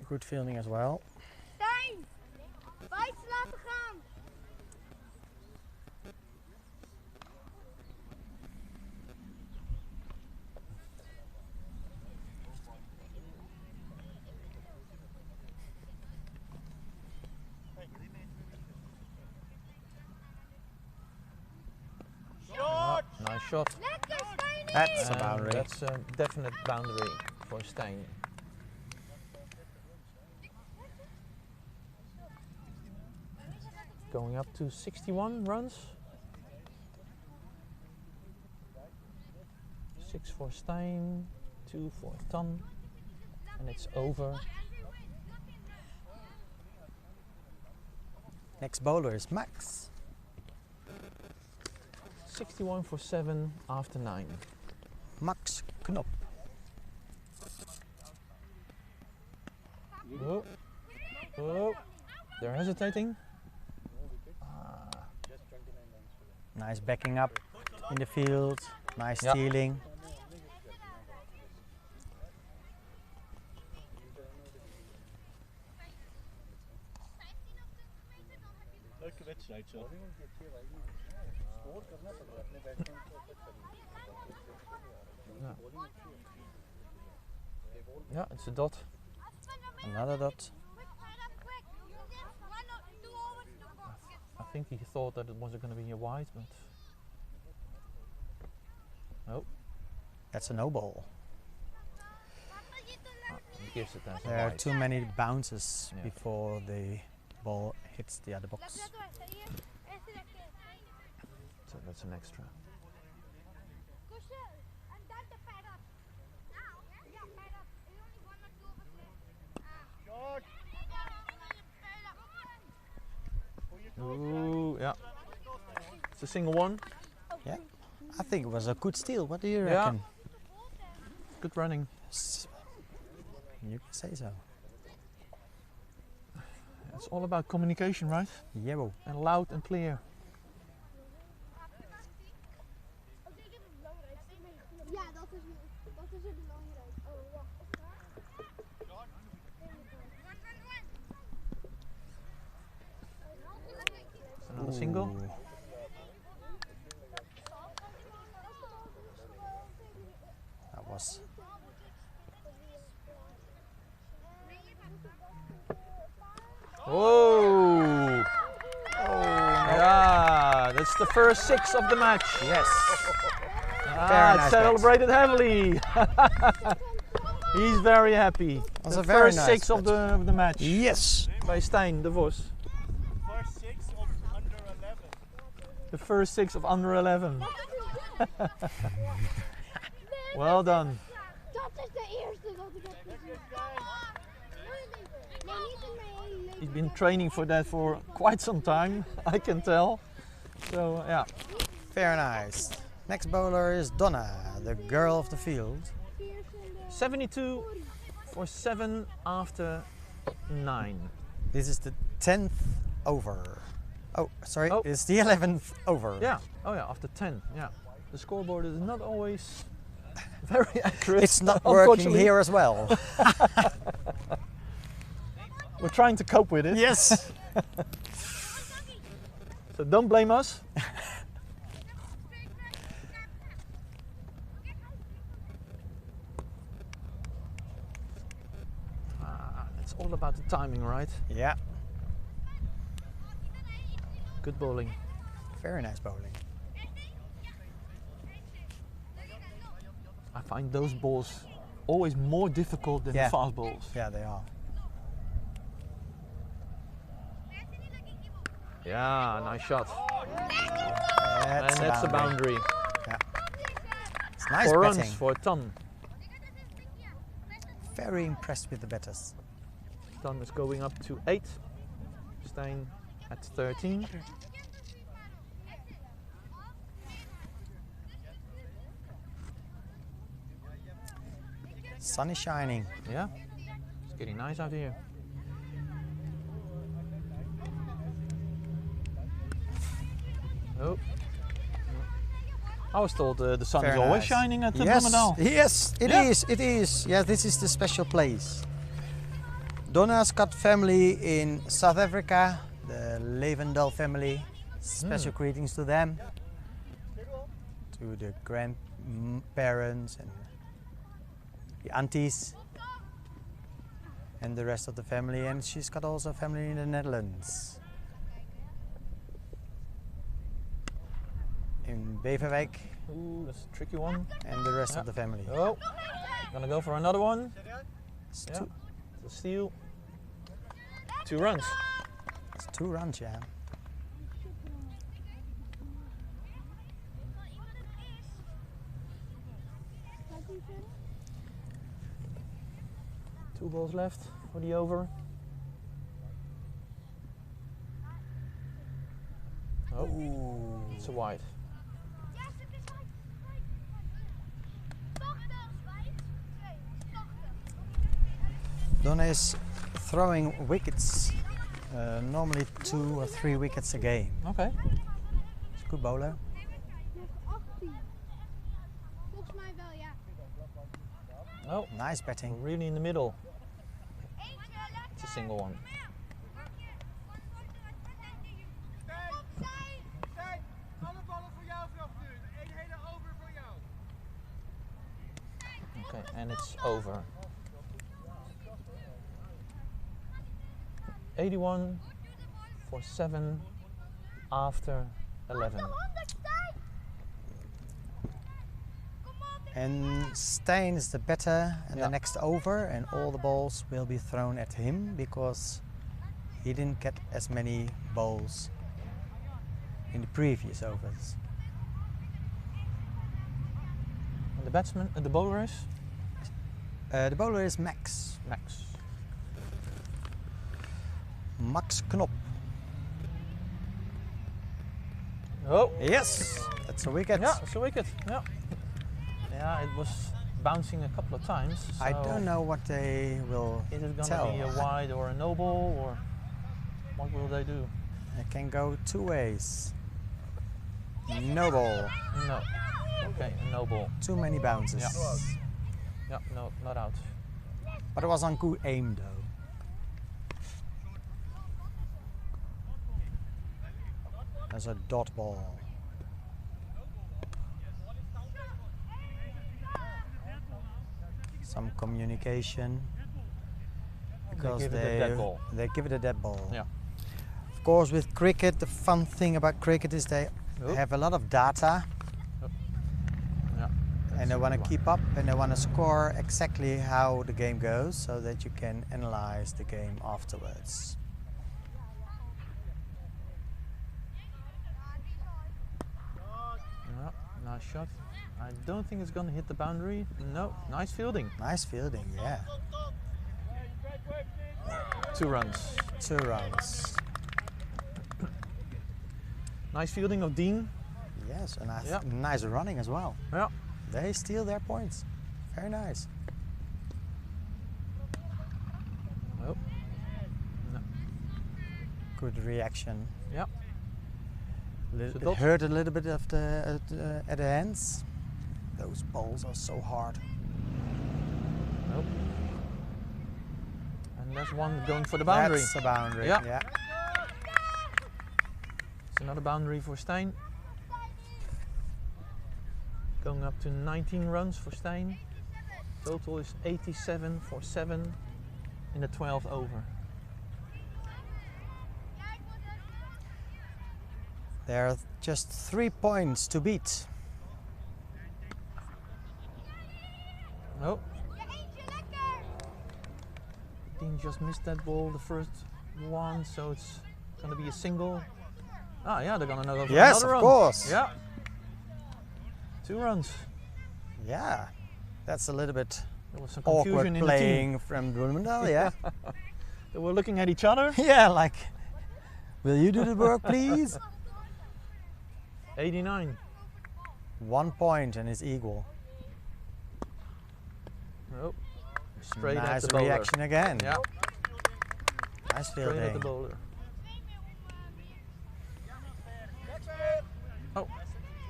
Good fielding as well. Stijn! Buiten laten gaan! Ah, nice shot. Lekker Stijn! That's a And boundary. that's a definite boundary for Stijn. Going up to 61 runs. 6 for Stijn, 2 for Tan, and it's over. Next bowler is Max. 61 for 7 after 9. Max Knop. Oh, oh, they're hesitating. Nice backing up in the field. Nice Yeah. stealing. Leuke wedstrijd zo. Yeah, it's a dot. Another dot. I think he thought that it wasn't going to be a wide, but nope. That's a no ball. He gives it as a There are wide. too many bounces Yeah. before the ball hits the other box. So that's an extra. Shot. Ooh, yeah. It's a single one. Yeah, I think it was a good steal. What do you Yeah. reckon? Good running. You can say so. It's all about communication, right? Yeah. And loud and clear. Ja, dat is het belangrijk. Oh, wacht. Another single. Ooh. the first 6 of the match. Yes. It's celebrated heavily. He's very happy. Was The a very first nice 6 of the match. Yes. By Stijn de Vos. First 6 of under 11. The first 6 of under 11. Well done. Dat is de eerste dat ik heb gezien. Nee, niet in mijn hele leven. He's been training for that for quite some time, I can tell. So yeah. Very nice. Next bowler is Donna, the girl of the field. 72 for 7 after 9. This is the 10th over. Oh, sorry, Oh. it's the 11th over. Yeah. Oh yeah, after 10. Yeah. The scoreboard is not always very accurate. It's not working unfortunately. here as well. We're trying to cope with it. Yes. So don't blame us. It's all about the timing, right? Yeah, Good bowling. very nice bowling. I find those balls always more difficult than Yeah. the fast balls. Yeah, they are. Yeah, nice shot. That's And that's the boundary. Yeah. It's nice 4 batting. runs for Tan. Very impressed with the batters. Tan is going up to 8. Stijn at 13. Sun is shining. Yeah, it's getting nice out here. Oh. I was told the sun Very is always nice. shining at Yes, Bloemendaal. yes, it Yeah. is. It is. Yeah, this is the special place. Donna's got family in South Africa, the Bloemendaal family. Special greetings to them, to the grandparents and the aunties and the rest of the family. And she's got also family in the Netherlands, in Beverwijk, Ooh, that's a tricky one. and the rest Yeah. of the family. Oh, gonna go for another one. It's Yeah, two, the steal. 2 runs. it's 2 runs, yeah. Gaat die verder? 2 balls left for the over. Oh, it's a wide. Donna is throwing wickets, normally 2 or 3 wickets a game. Okay. She's a good bowler. Nog 18. Volgens mij wel, ja. Oh, Nice batting. really in the middle. It's a single one. Stijn, alle ballen voor jou vanaf nu. Eén hele over voor jou. Okay, and it's over. 81 for 7 after 11. And Stijn is the batter and Yeah. the next over, and all the balls will be thrown at him because he didn't get as many balls in the previous overs. And the batsman, the bowler is The bowler is Max. Max. Max Knop. Oh, Yes, that's a wicket. yeah, it's a wicket. Yeah, yeah, it was bouncing a couple of times. I so don't know what they will Is it gonna tell. be a wide or a no ball, or what will they do? It can go 2 ways. No ball. No. Okay, a no ball. Too many bounces. Yeah. Yeah, no, not out. But it was on good aim though. As a dot ball. Some communication. Because give it a dead ball. They give it a dead ball. Yeah. Of course, with cricket, the fun thing about cricket is they They have a lot of data. Yeah. And they want to keep up and they want to score exactly how the game goes so that you can analyze the game afterwards. Yeah, nice shot. I don't think it's going to hit the boundary. No, nice fielding. Nice fielding, yeah. 2 runs. 2 runs. Nice fielding of Dean. Yes, and Yeah. nice running as well. Yeah. They steal their points. Very nice. Oh. No. Good reaction. Yeah. It So that's- hurt a little bit of at the ends. Those balls are so hard. Nope. And there's one going for the boundary. That's a boundary. Yeah. Yeah. It's another boundary for Stijn. Going up to 19 runs for Stijn. Total is 87 for 7 in the 12th over. There are just 3 points to beat. Nope. Dean just missed that ball, the first one, so it's going to be a single. Ah, yeah, they're going to go for Yes, another of run. course. Yeah. 2 runs. Yeah, that's a little bit There was some awkward confusion in the playing from Bloemendaal, yeah. team. They were looking at each other. Yeah, like, will you do the work, please? 89. 1 point and it's equal. Nope. Straight at Nice the bowler. reaction again. Yeah, Nice straight at the fielding. bowler. Oh,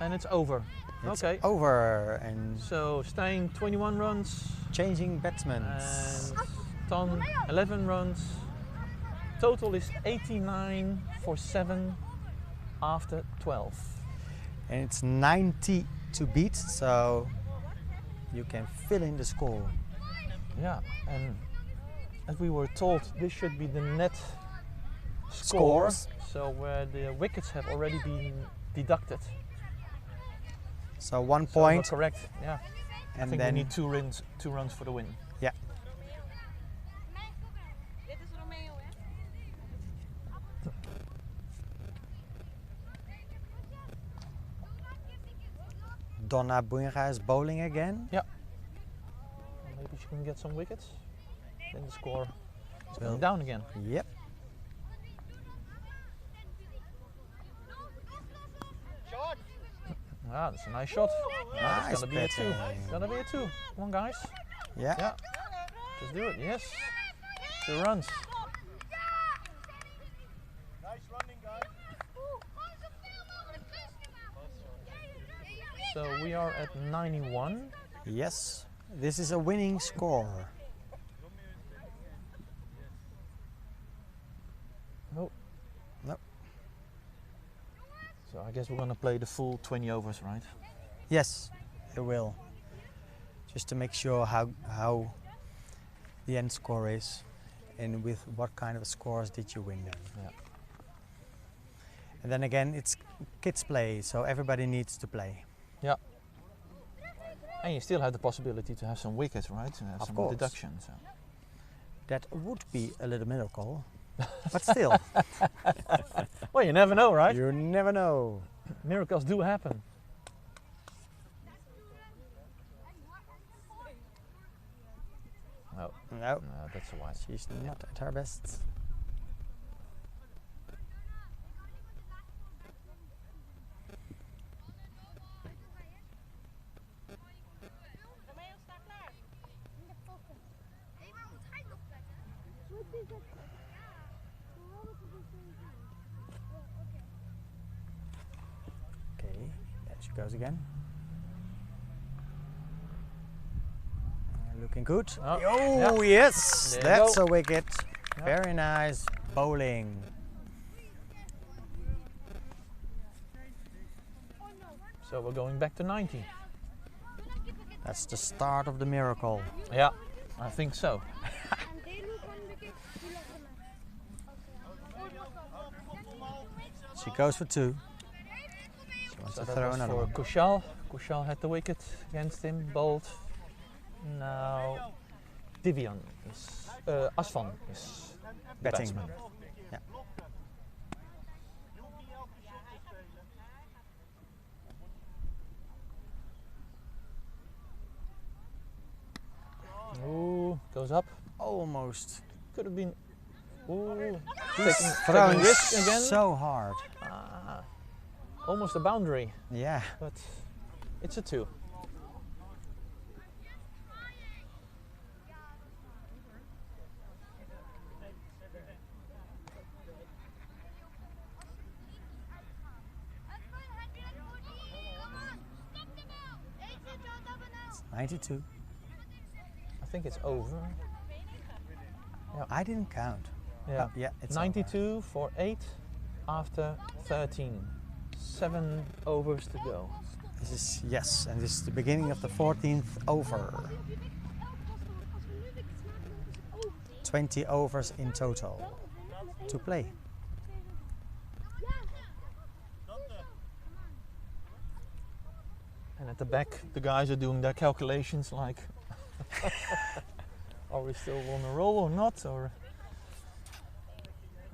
and it's over. It's Okay. over and So Stijn 21 runs changing batsmen. and Ton 11 runs. Total is 89 for 7 after 12. And it's 90 to beat, so you can fill in the score. Yeah, and as we were told, this should be the net score. Scores. So where the wickets have already been deducted. So 1 So we're point, correct. Yeah. I and think then we need 2 runs for the win. yeah. Dit is Romeo, hè? Donna Bunga is bowling again. Maybe she can get some wickets. Then the score is Well- going down again. Yep. Ah, that's a nice shot. Nice It's gonna be a 2. batting. It's gonna be a 2. Come on, guys. Yeah. Yeah. Just do it. Yes. 2 runs. Nice running, guys. So we are at 91. Yes. This is a winning score. Nope. Nope. So I guess we're gonna play the full 20 overs, right? Yes, it will. Just to make sure how the end score is and with what kind of scores did you win them. Yeah. And then again, it's kids play, so everybody needs to play. And you still have the possibility to have some wickets, right? To have Of some course. deductions. So. That would be a little miracle, but still, Well, you never know, right? you never know. Miracles do happen. No, No, no, that's a wise. she's not at her best. Romeo, sta klaar. In de pokken. Hé, waar moet hij nog plekken? Wat is dat? Waarom moet het zo doen? Oké. Okay, there she goes again. Looking good. Oh, Oh, yes, There you that's go. a wicket. Yeah. Very nice bowling. So we're going back to 90. That's the start of the miracle. Yeah, I think so. En deze moet gewoon een beetje lekker maken. She goes for 2. to that throw was another for one. Kushal. Kushal had the wicket against him, bowled. Now Divian is Asfan is the Batting. batsman. Yeah. Ooh, goes up. Almost. Could have been. Ooh, He's taking throwing risk again. so hard. Almost a boundary, Yeah. but it's a 2. It's 92. I think it's over. I didn't count. Yeah, Oh, yeah, it's 92 for 8 after 13. 7 overs to go. This is, yes, and this is the beginning of the 14th over. 20 overs in total to play. And at the back, the guys are doing their calculations like, are we still on a roll or not? Or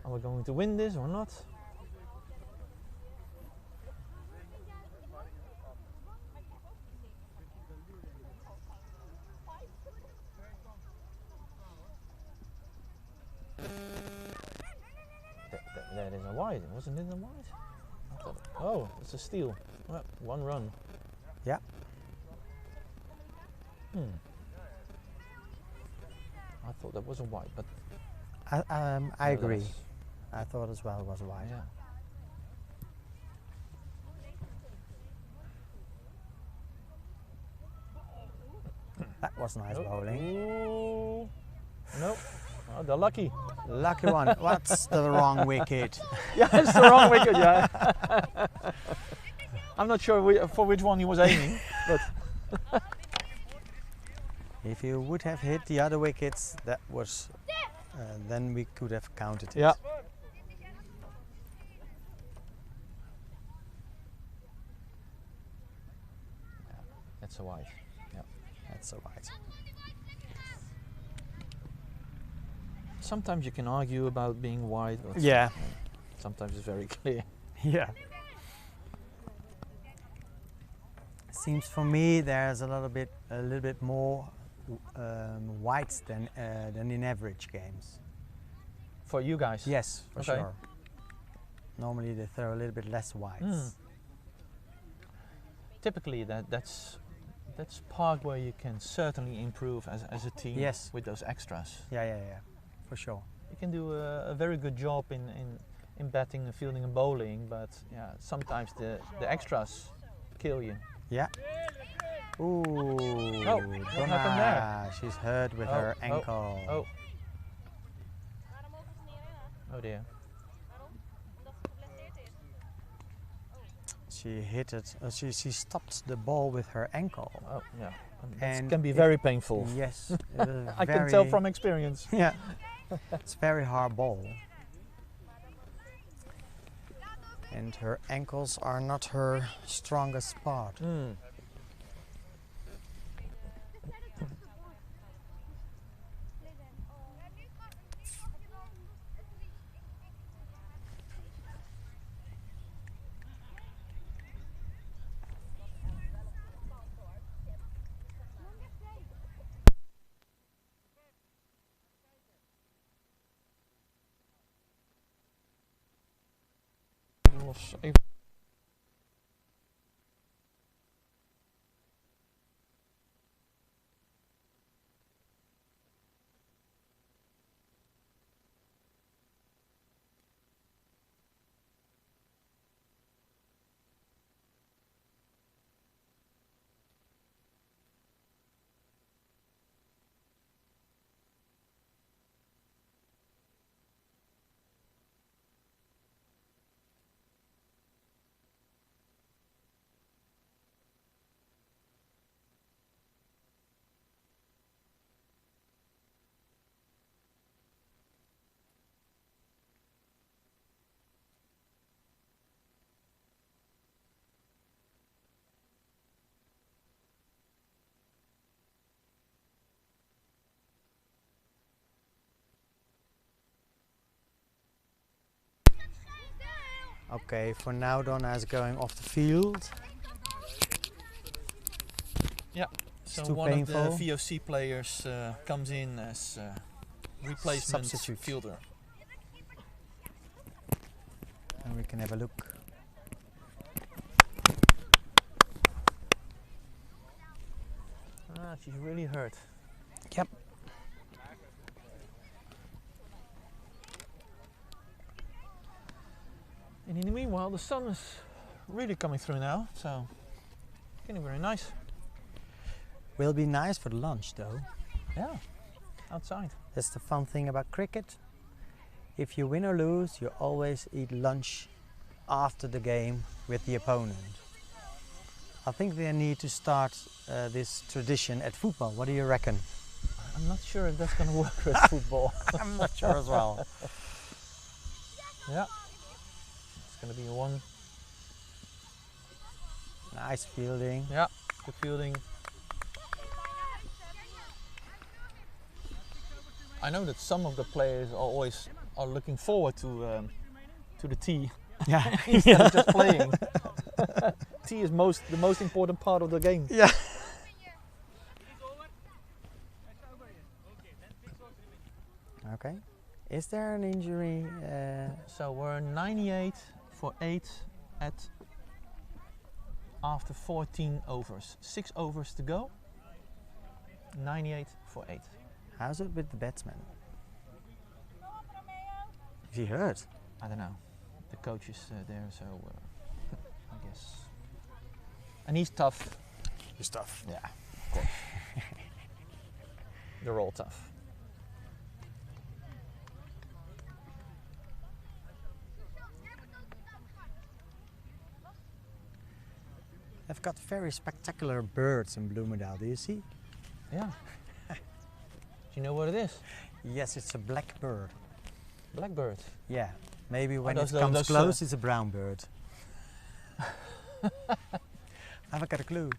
are we going to win this or not? That is a wide, wasn't it a wide? I thought, oh, it's a steal. Well, 1 run. Yeah. I thought that was a wide, but I agree. nevertheless, I thought as well it was wide. yeah. That was nice bowling. Ooh. Nope. Oh, they're lucky. Lucky one. What's the wrong wicket? Yeah, it's the wrong wicket, yeah. I'm not sure for which one he was aiming, but If you would have hit the other wickets, that was, then we could have counted it. yeah. That's a wide. Yeah. That's so wide. Sometimes you can argue about being wide, but Yeah. sometimes it's very clear. Yeah. Seems for me there's a little bit more wides than in average games. For you guys. Yes, for Okay. sure. Normally they throw a little bit less wides. Typically that's part where you can certainly improve as a team Yes. with those extras. Yeah, for sure. You can do a very good job in batting and fielding and bowling, but yeah, sometimes the extras kill you. Yeah. Ooh, what happened there? She's hurt with her ankle. Oh. Oh dear. She hit it. She stopped the ball with her ankle. Oh yeah. That And can be it- very painful. Yes, it was I can tell from experience. Yeah, it's very hard ball. And her ankles are not her strongest part. Was even Okay, for now Donna is going off the field. So too one painful. of the VOC players comes in as replacement Substitute. fielder. And we can have a look. Ah, she's really hurt. Yep. And in the meanwhile, the sun is really coming through now, so getting very nice. Will be nice for the lunch though. Yeah, outside. That's the fun thing about cricket. If you win or lose, you always eat lunch after the game with the opponent. I think they need to start this tradition at football. What do you reckon? I'm not sure if that's going to work with football. I'm not sure as well. Yeah, it's going to be one. Nice fielding. Yeah, good fielding. I know that some of the players are looking forward to the tee Yeah. instead of just playing. Tee is the most important part of the game. Yeah. Okay. Is there an injury? So we're 98 for 8 after 14 overs. 6 overs to go. 98 for 8. How's it with the batsman? Is he hurt? I don't know. The coach is there, so I guess. And he's tough. He's tough. Yeah, of course. They're all tough. They've got very spectacular birds in Bloemendaal. Do you see? Yeah. Do you know what it is? Yes, it's a black bird. Blackbird. Yeah. Maybe when those- it comes those, close, it's a brown bird. Haven't got a clue.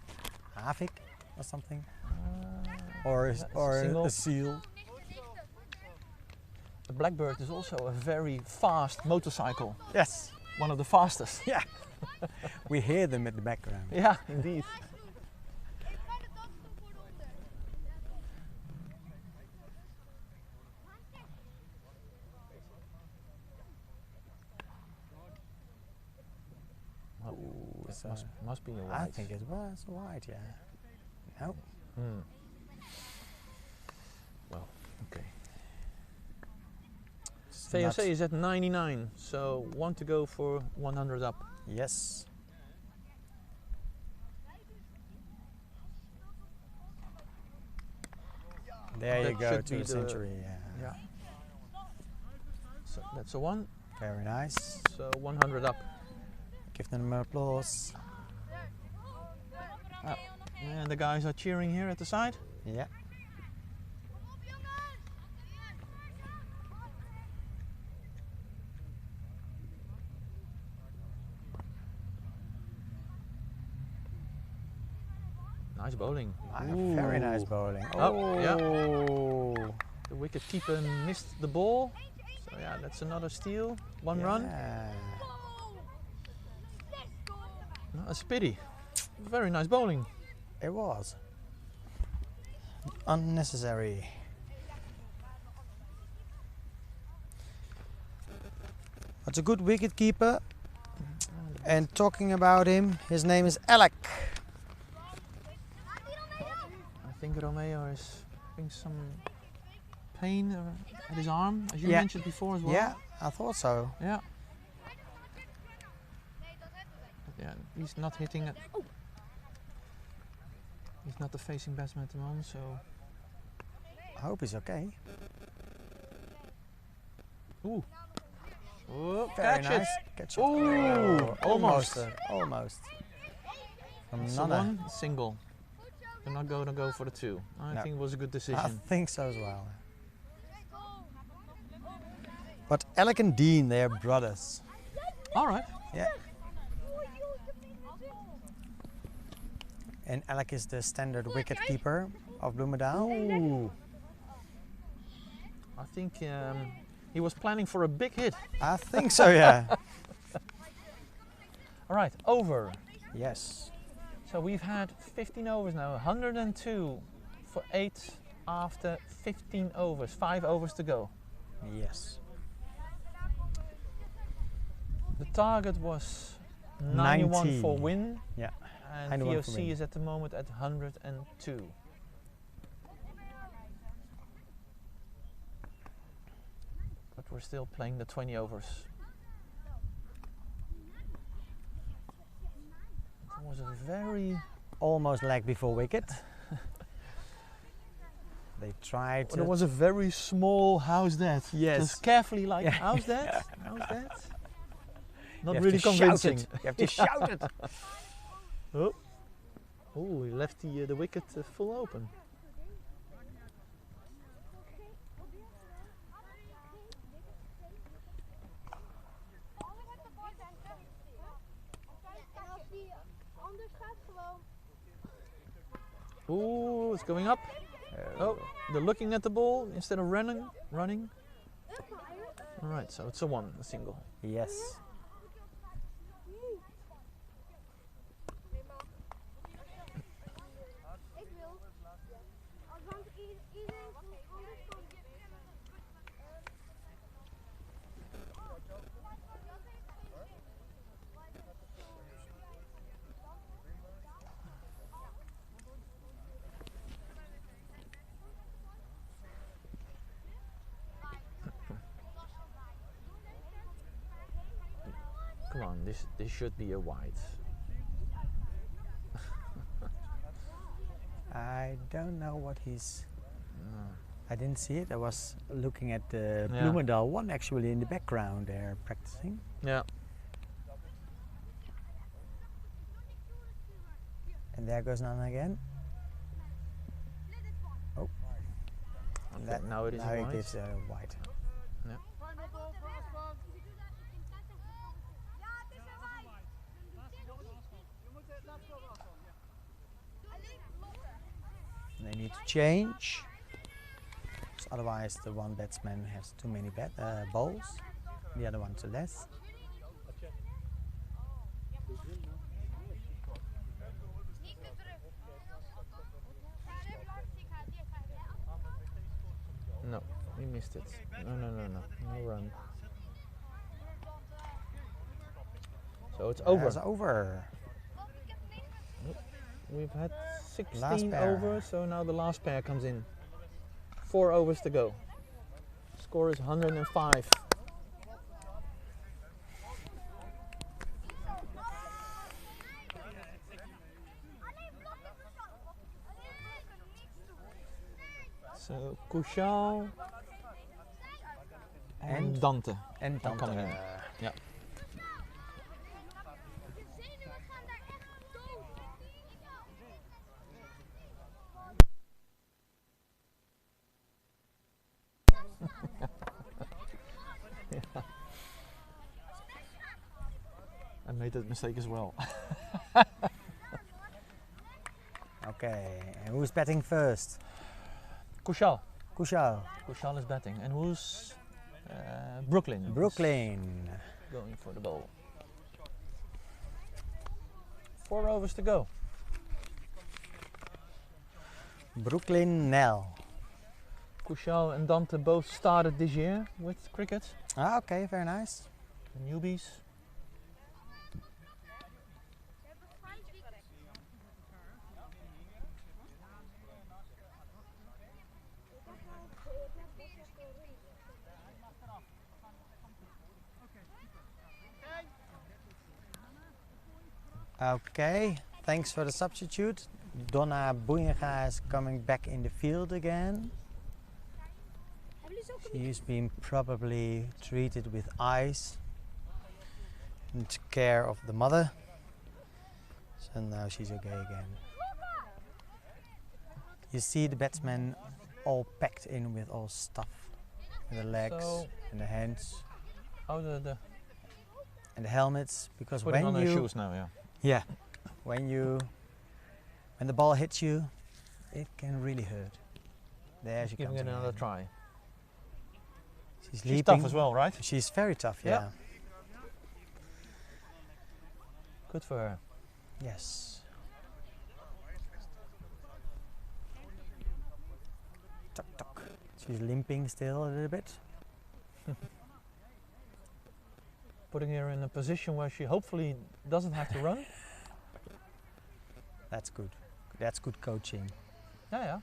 Havik or something? Or it's a or single. a seal? The blackbird is also a very fast motorcycle. Yes. One of the fastest. Yeah. We hear them in the background. Yeah, indeed. Ooh, That so must be a I white. think it was white, yeah. No. Hmm. Well, okay. it's VOC not- is at 99, so 1 to go for 100 up. Yes. There you That go should to be the century. Yeah. Yeah. So that's a 1, Very nice. so 100 up. Give them applause. And the guys are cheering here at the side. Yeah. Nice bowling. Very nice Ooh. bowling. Oh, yeah. Oh. The wicket keeper missed the ball. So yeah, that's another steal. 1 run. Yeah. No, that's a pity. Very nice bowling. It was. Unnecessary. It's a good wicket keeper. And talking about him, his name is Alec. I think Romeo is having some pain at his arm, as you Yeah. mentioned before as well. Yeah, I thought so. Yeah. But yeah, he's not hitting it. He's not the facing batsman at the moment, so. I hope he's okay. Ooh. Oh, Very catch nice. it. Catch it. Ooh, almost. Almost. From It's a Nana. 1 single. They're not going to go for the 2. I No. think it was a good I decision. think so as well. But Alec and Dean, they are brothers. All right. Yeah. And Alec is the standard wicket keeper of Bloemendaal. Ooh. I think he was planning for a big hit. I think so, yeah. Right, over. Yes. So we've had 15 overs now, 102 for 8 after 15 overs, 5 overs to go. Yes. The target was 91 for 90. win, Yeah. and 91 for VOC win. is at the moment at 102. But we're still playing the 20 overs. It was a very... Almost like before wicket. They tried Well, it was a very small how's that? Yes. Just carefully like, Yeah. how's that? How's that? Not You have really to shout convincing. it. You have to shout it. Oh, oh, he left the wicket full open. En als die anders gaat, gewoon. Oh, it's going up. Oh, they're looking at the ball instead of running. All right, so it's a single. Yes. Ik wil. Want iedereen anders kan. Come on, this should be a wide. I don't know what he's... I didn't see it. I was looking at the Yeah. Bloemendaal one actually in the background there practicing. Yeah. And there goes Nana again. Oh. Okay, now it is now a it wide. is wide. Yeah. Final ball for Aspan. Ja, het is een wijn. Je moet het laten komen, Aspan. Ja. They need to change. 'Cause otherwise the one batsman has too many balls. The other one to less. Niet te druk. Ja, dat is lastig. No, we missed it. No run. So it's over. It's over. We've had 16 Last pair. overs, so now the last pair comes in. 4 overs to go. Score is 105. So Kushal and Dante. And I'm coming in. Yeah. I made that mistake as well. Okay, and who's batting first? Kushal. Kushal. Kushal is batting. And who's Brooklyn? Brooklyn. Going for the ball. 4 overs to go. Brooklyn Nell. Kushal and Dante both started this year with cricket. Ah, okay, very nice. The newbies. Okay, thanks for the substitute. Donna Boeinga is coming back in the field again. She's been probably treated with ice and took care of the mother. So now she's okay again. You see the batsmen all packed in with all stuff. In the legs So- and the hands Oh, the and the helmets, because putting on when their you shoes now, yeah. yeah, when the ball hits you, it can really hurt. There she Giving comes it another again. try. She's She's leaping. tough as well, right? She's very tough, Yeah. yeah. Good for her. Yes. Tuck, tuck. She's limping still a little bit. Putting her in a position where she hopefully doesn't have to run. That's good. That's good coaching. Yeah, yeah.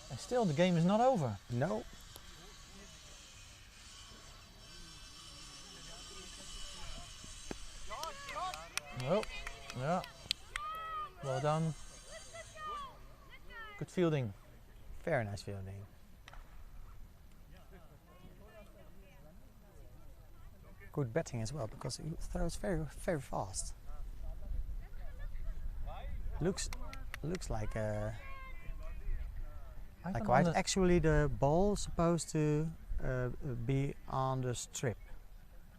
And still, the game is not over. No. Oh, yeah. Well done. Good fielding. Very nice fielding. Good batting as well, because he throws very, very fast. Looks like a. I Like don't right, under- actually the ball's supposed to be on the strip.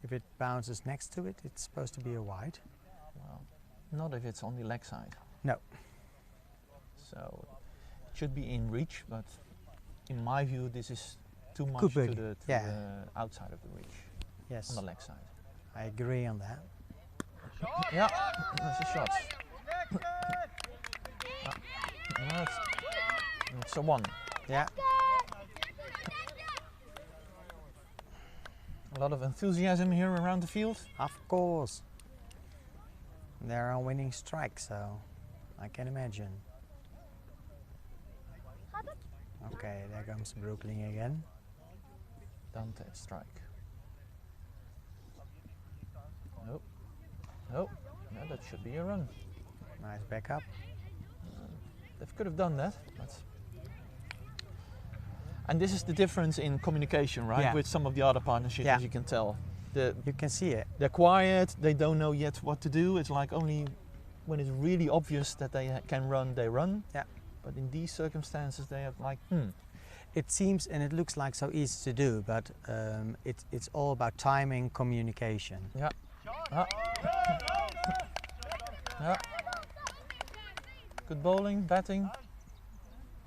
If it bounces next to it, it's supposed to be a wide. Well, not if it's on the leg side. No. So it should be in reach, but in my view, this is too much Good to birdie. the Yeah. outside of the reach Yes, on the leg side. I agree on that. Yeah, that's a shot. It's a one. Yeah, A lot of enthusiasm here around the field. of course. They're on winning strike, so I can imagine. Okay, there comes Brooklyn again. Dante strike. Nope. Nope. Yeah, that should be a run. Nice backup. They could have done that, but. And this is the difference in communication, right? Yeah. With some of the other partnerships, Yeah. as you can tell. You can see it. They're quiet, they don't know yet what to do. It's like only when it's really obvious that they can run, they run. Yeah. But in these circumstances, they have like, It seems and it looks like so easy to do, but it's all about timing, communication. Yeah. Yeah. Good bowling, batting.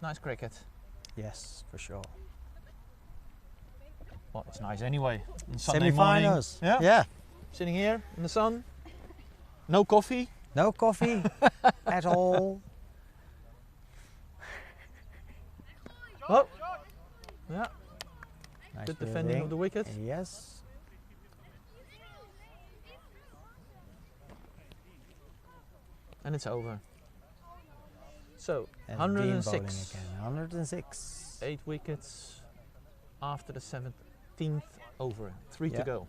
Nice cricket. Yes, for sure. Well, it's nice anyway. In Sunday morning. Semi-finals. Yeah. Yeah. Sitting here in the sun. No coffee. No coffee at all. Oh. Yeah. Nice Good defending of the wicket. Yes. And it's over. So, And Dean bowling 106. again. 106. 8 wickets after the 17th over. 3 to Yeah. go.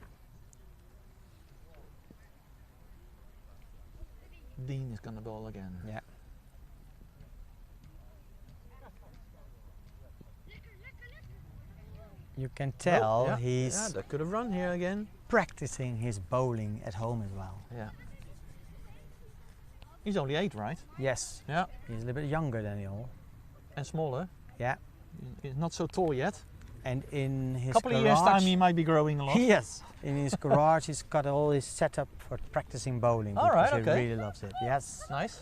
Dean is gonna bowl again. Yeah. You can tell yeah, he's yeah, that could have run here again. practicing his bowling at home as well. Yeah. He's only 8, right? Yes. Yeah. He's a little bit younger than you all. And smaller. Yeah. He's not so tall yet. And in his Couple garage, of years time he might be growing a lot. yes. In his garage he's got all his setup for practicing bowling. All right, because okay. He really loves it. Yes. Nice.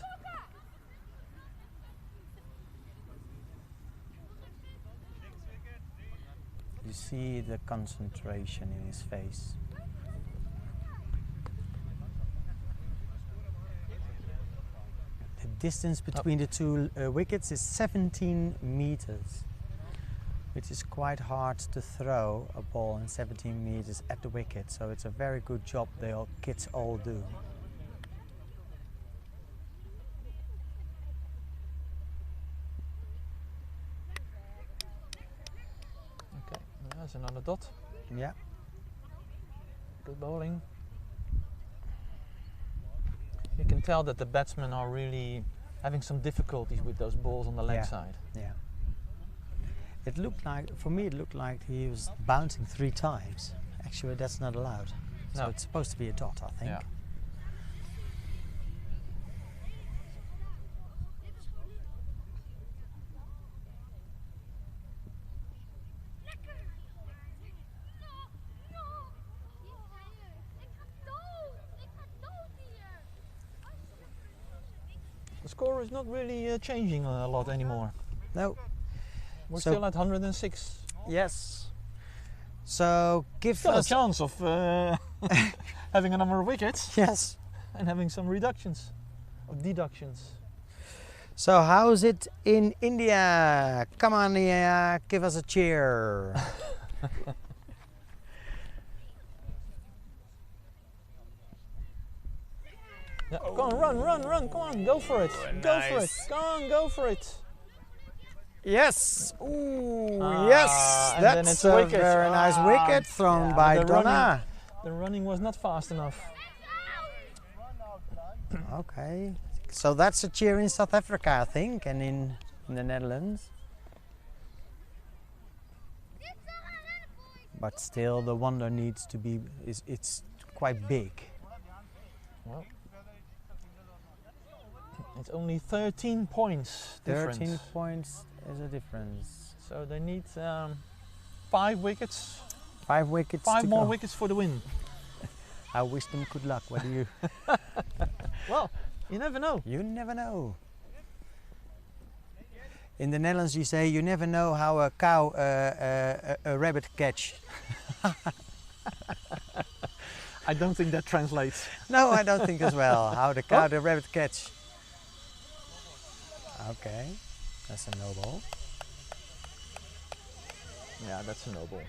You see the concentration in his face. The distance between the two wickets is 17 meters, which is quite hard to throw a ball in 17 meters at the wicket. So it's a very good job they all kids all do. Okay, there's another dot. Yeah. Good bowling. You can tell that the batsmen are really having some difficulties with those balls on the leg Yeah. side. Yeah. It looked like, for me, it looked like he was bouncing 3 times. Actually, that's not allowed. So No. it's supposed to be a dot, I think. Yeah. score is not really changing a lot anymore. No. We're So- still at 106. Yes. So give Still a us. chance of having a number of wickets Yes. and having some reductions or deductions. So how's it in India? Come on, India, give us a cheer. Yeah, go on, run, come on, go for it, go for it, go on, go for it. Yes. Ooh, Ah, yes. and then That's it's a wicket. very nice Ah, wicket thrown yeah, by but the Donna. The running was not fast enough. Okay. So that's a cheer in South Africa, I think, and in the Netherlands. But still, the wonder needs to be. It's quite big. Well, it's only 13 points difference. 13 points is a difference. So they need 5 wickets, 5 wickets. 5 to more go. wickets for the win. I wish them good luck. What do you? Well, you never know. You never know. In the Netherlands, you say you never know how a cow a rabbit catch. I don't think that translates. No, I don't think as well. How the cow the rabbit catch. Okay, that's a no ball. Yeah, that's a no ball.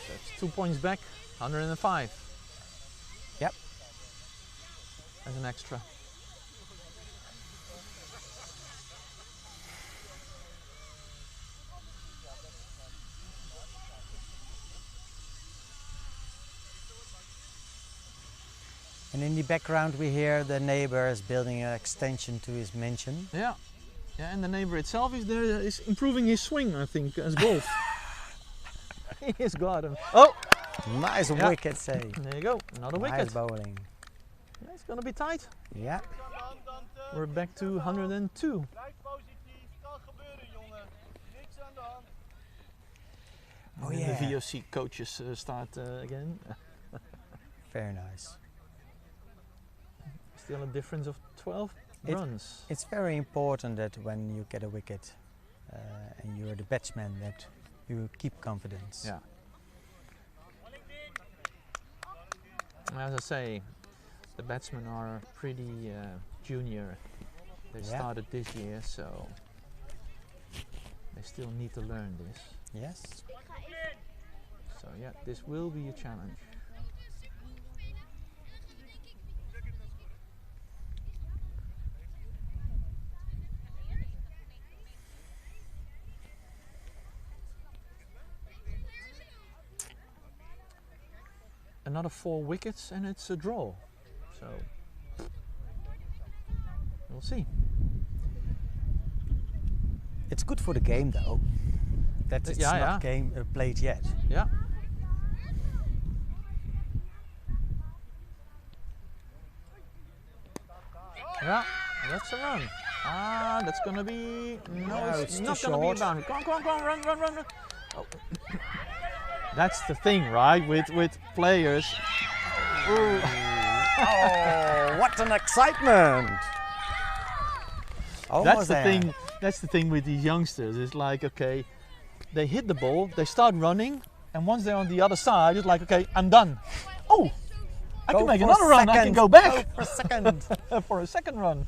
So it's 2 points back, 105. Yep. As an extra. And in the background, we hear the neighbors building an extension to his mansion. Yeah. Yeah, and the neighbor itself is there, is improving his swing, I think, as golf. He has got him. Oh! Nice Yeah. wicket save. There you go, another Nice wicket. bowling. Yeah, it's gonna be tight. Yeah. We're back to 102. Blijf positief, kan gebeuren jongen. Niks aan de hand. Oh And yeah. the VOC coaches start again. Very nice. Still a difference of 12 It- runs. It's very important that when you get a wicket and you're the batsman, that you keep confidence. Yeah. As I say, the batsmen are pretty junior. They Yeah. started this year, so they still need to learn this. Yes. So yeah, this will be a challenge. Another 4 wickets and it's a draw. So we'll see. It's good for the game though. That it's Yeah, not game played yet. Yeah. Yeah, that's a run. Ah, that's gonna be No, it's it's not too gonna be a short. boundary. Come on, run. Oh. That's the thing, right? With players. Oh, what an excitement! Almost That's the there. thing. That's the thing with these youngsters. It's like, okay, they hit the ball, they start running, and once they're on the other side, it's like, okay, I'm done. Oh, I Go can make for a another run. I can second. go back Go for a second. for a second run.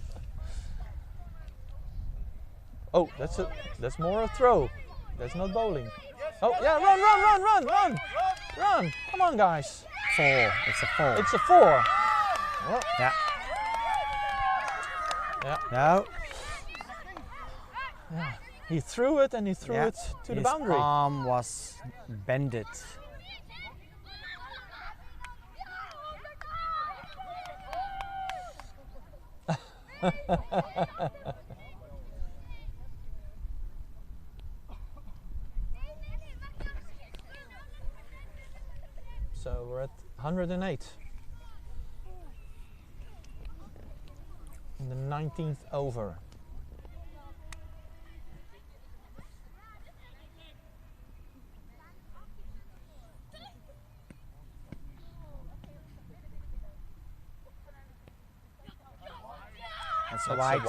Oh, that's more a throw. That's not bowling. Oh yeah, run! Come on, guys. 4. It's a 4. It's a 4. Yeah. Yeah. No. He threw it and he threw Yeah. it to the His boundary. arm was bended. So we're at 108. In the 19th over. That's a That's white. a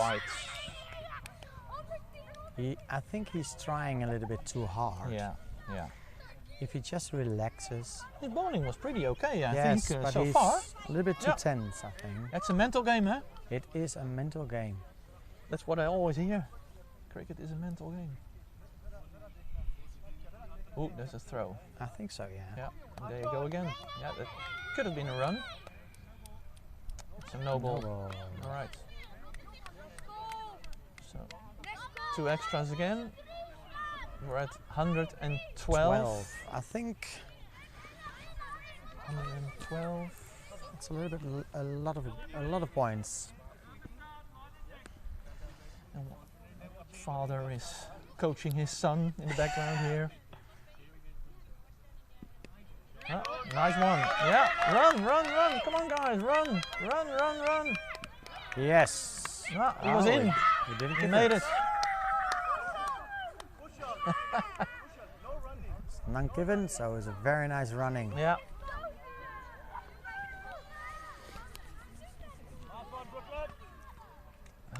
white. I think he's trying a little bit too hard. Yeah, yeah. If he just relaxes. His bowling was pretty okay, I Yes, think, but so he's far. a little bit too Yeah. tense, I think. That's a mental game, huh? It is a mental game. That's what I always hear. Cricket is a mental game. Ooh, there's a throw. I think so, yeah. Yeah, and there you go again. Yeah, that could have been a run. It's a no ball. All right. So 2 extras again. We're at 112. I think 112. it's a little bit, a lot of points. And father is coaching his son in the background here. Ah, nice one. Yeah, run, run, run. Come on, guys, run, run, run, run. Yes. Ah, he was in. He didn't He get made it. It's none given, so it's a very nice running. Yeah.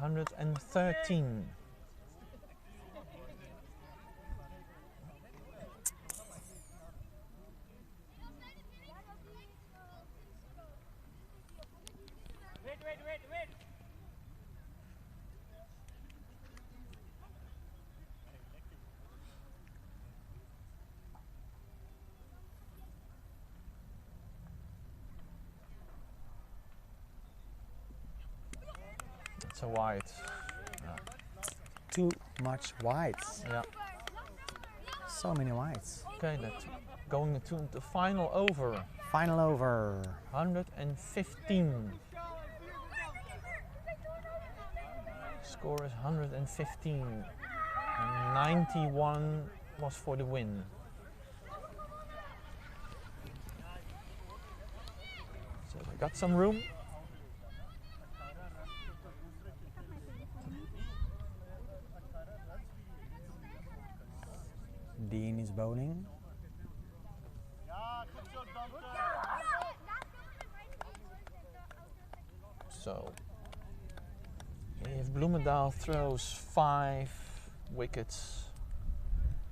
$113. It's a white. Too much whites. Yeah. So many whites. Okay, that's going into the final over. Final over. 115. Score is 115. And 91 was for the win. So we got some room. Dean is bowling. So if Bloemendaal throws 5 wickets,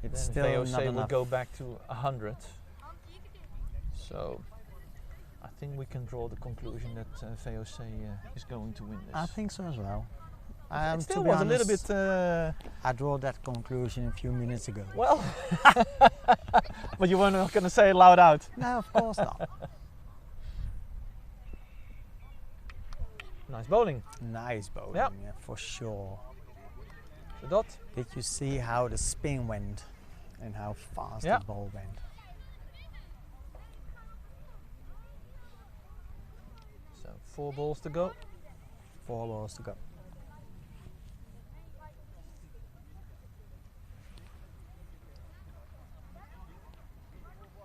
It's then still VOC not will enough. go back to 100. So I think we can draw the conclusion that VOC is going to win this. I think so as well. It To still be was a little honest, bit. I drew that conclusion a few minutes ago. Well, but you were not going to say it loud out. No, of course not. Nice bowling. Nice bowling, Yep. yeah, for sure. The dot. Did you see how the spin went and how fast Yeah. the ball went? So 4 balls to go. 4 balls to go.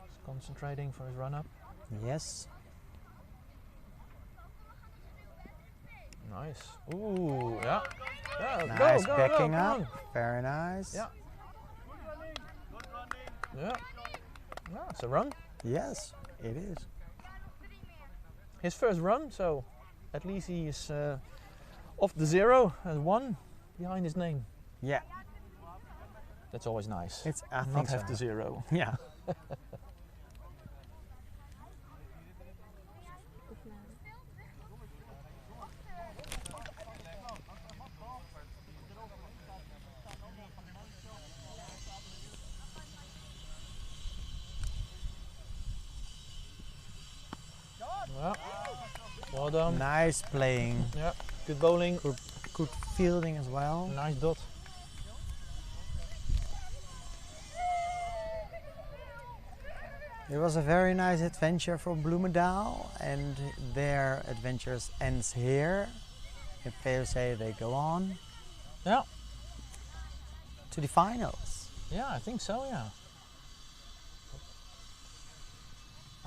He's concentrating for his run up. Yes. Nice. Ooh, yeah. Yeah, Nice go, backing come up. on. Very nice. Yeah. Yeah. Yeah, it's a run. Yes, it is. His first run, so at least he is off the 0 and 1 behind his name. Yeah, That's always nice. it's. I Not think have so. the 0. Yeah. Yeah. Well done. Nice playing. Yeah. Good bowling. Good fielding as well. Nice dot. It was a very nice adventure for Bloemendaal, and their adventures ends here. If VOC they go on Yeah. to the finals. Yeah, I think so, yeah.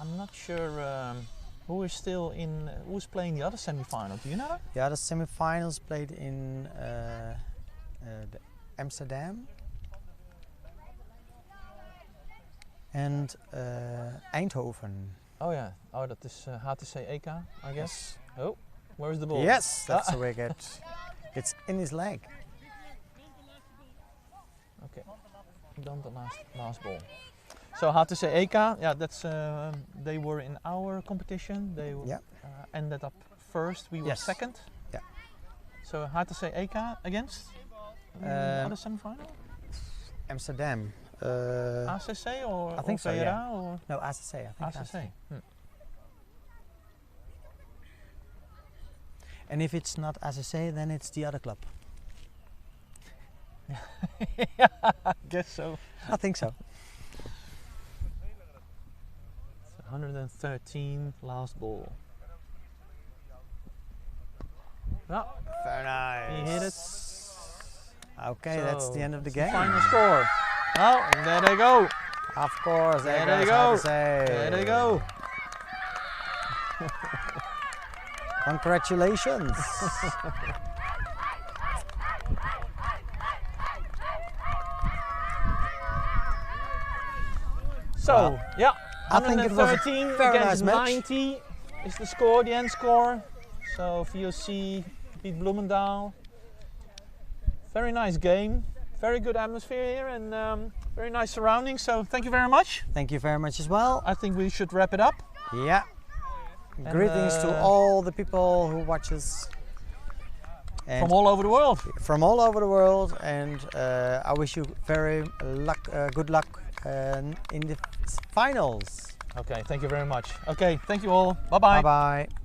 I'm not sure who is still in, who's playing the other semi-final. Do you know that? The other semi-finals played in Amsterdam and Eindhoven. Oh yeah. Oh, that is HTC EK, I guess. Oh, where's the ball? Yes, that's a wicket. It's in his leg. Okay, done the last ball. So how to say Eka? Yeah, that's they were in our competition. They Yeah. ended up first. We were Yes. second. Yeah. So how to say Eka against? Other semi-final? Amsterdam. ACC or I think so, VRA yeah. or No, ACC. I think ACC? And if it's not ACC, then it's the other club. I guess so. I think so. 113 last ball. Yeah, Very nice. he hit it. Okay, that's the end of the game. Final score. Oh, and there they go. Of course, There goes they go. ACC. There they go. Congratulations. So, Well, yeah, I think it was a 113 very against nice match. 90 is the score, the end score. So VOC beat Bloemendaal. Very nice game, very good atmosphere here, and very nice surroundings. So thank you very much. Thank you very much as well. I think we should wrap it up. Yeah. Greetings to all the people who watch us. And From all over the world. from all over the world, and I wish you very good luck in the finals. Okay, thank you very much. Okay, thank you all. Bye-bye. Bye bye.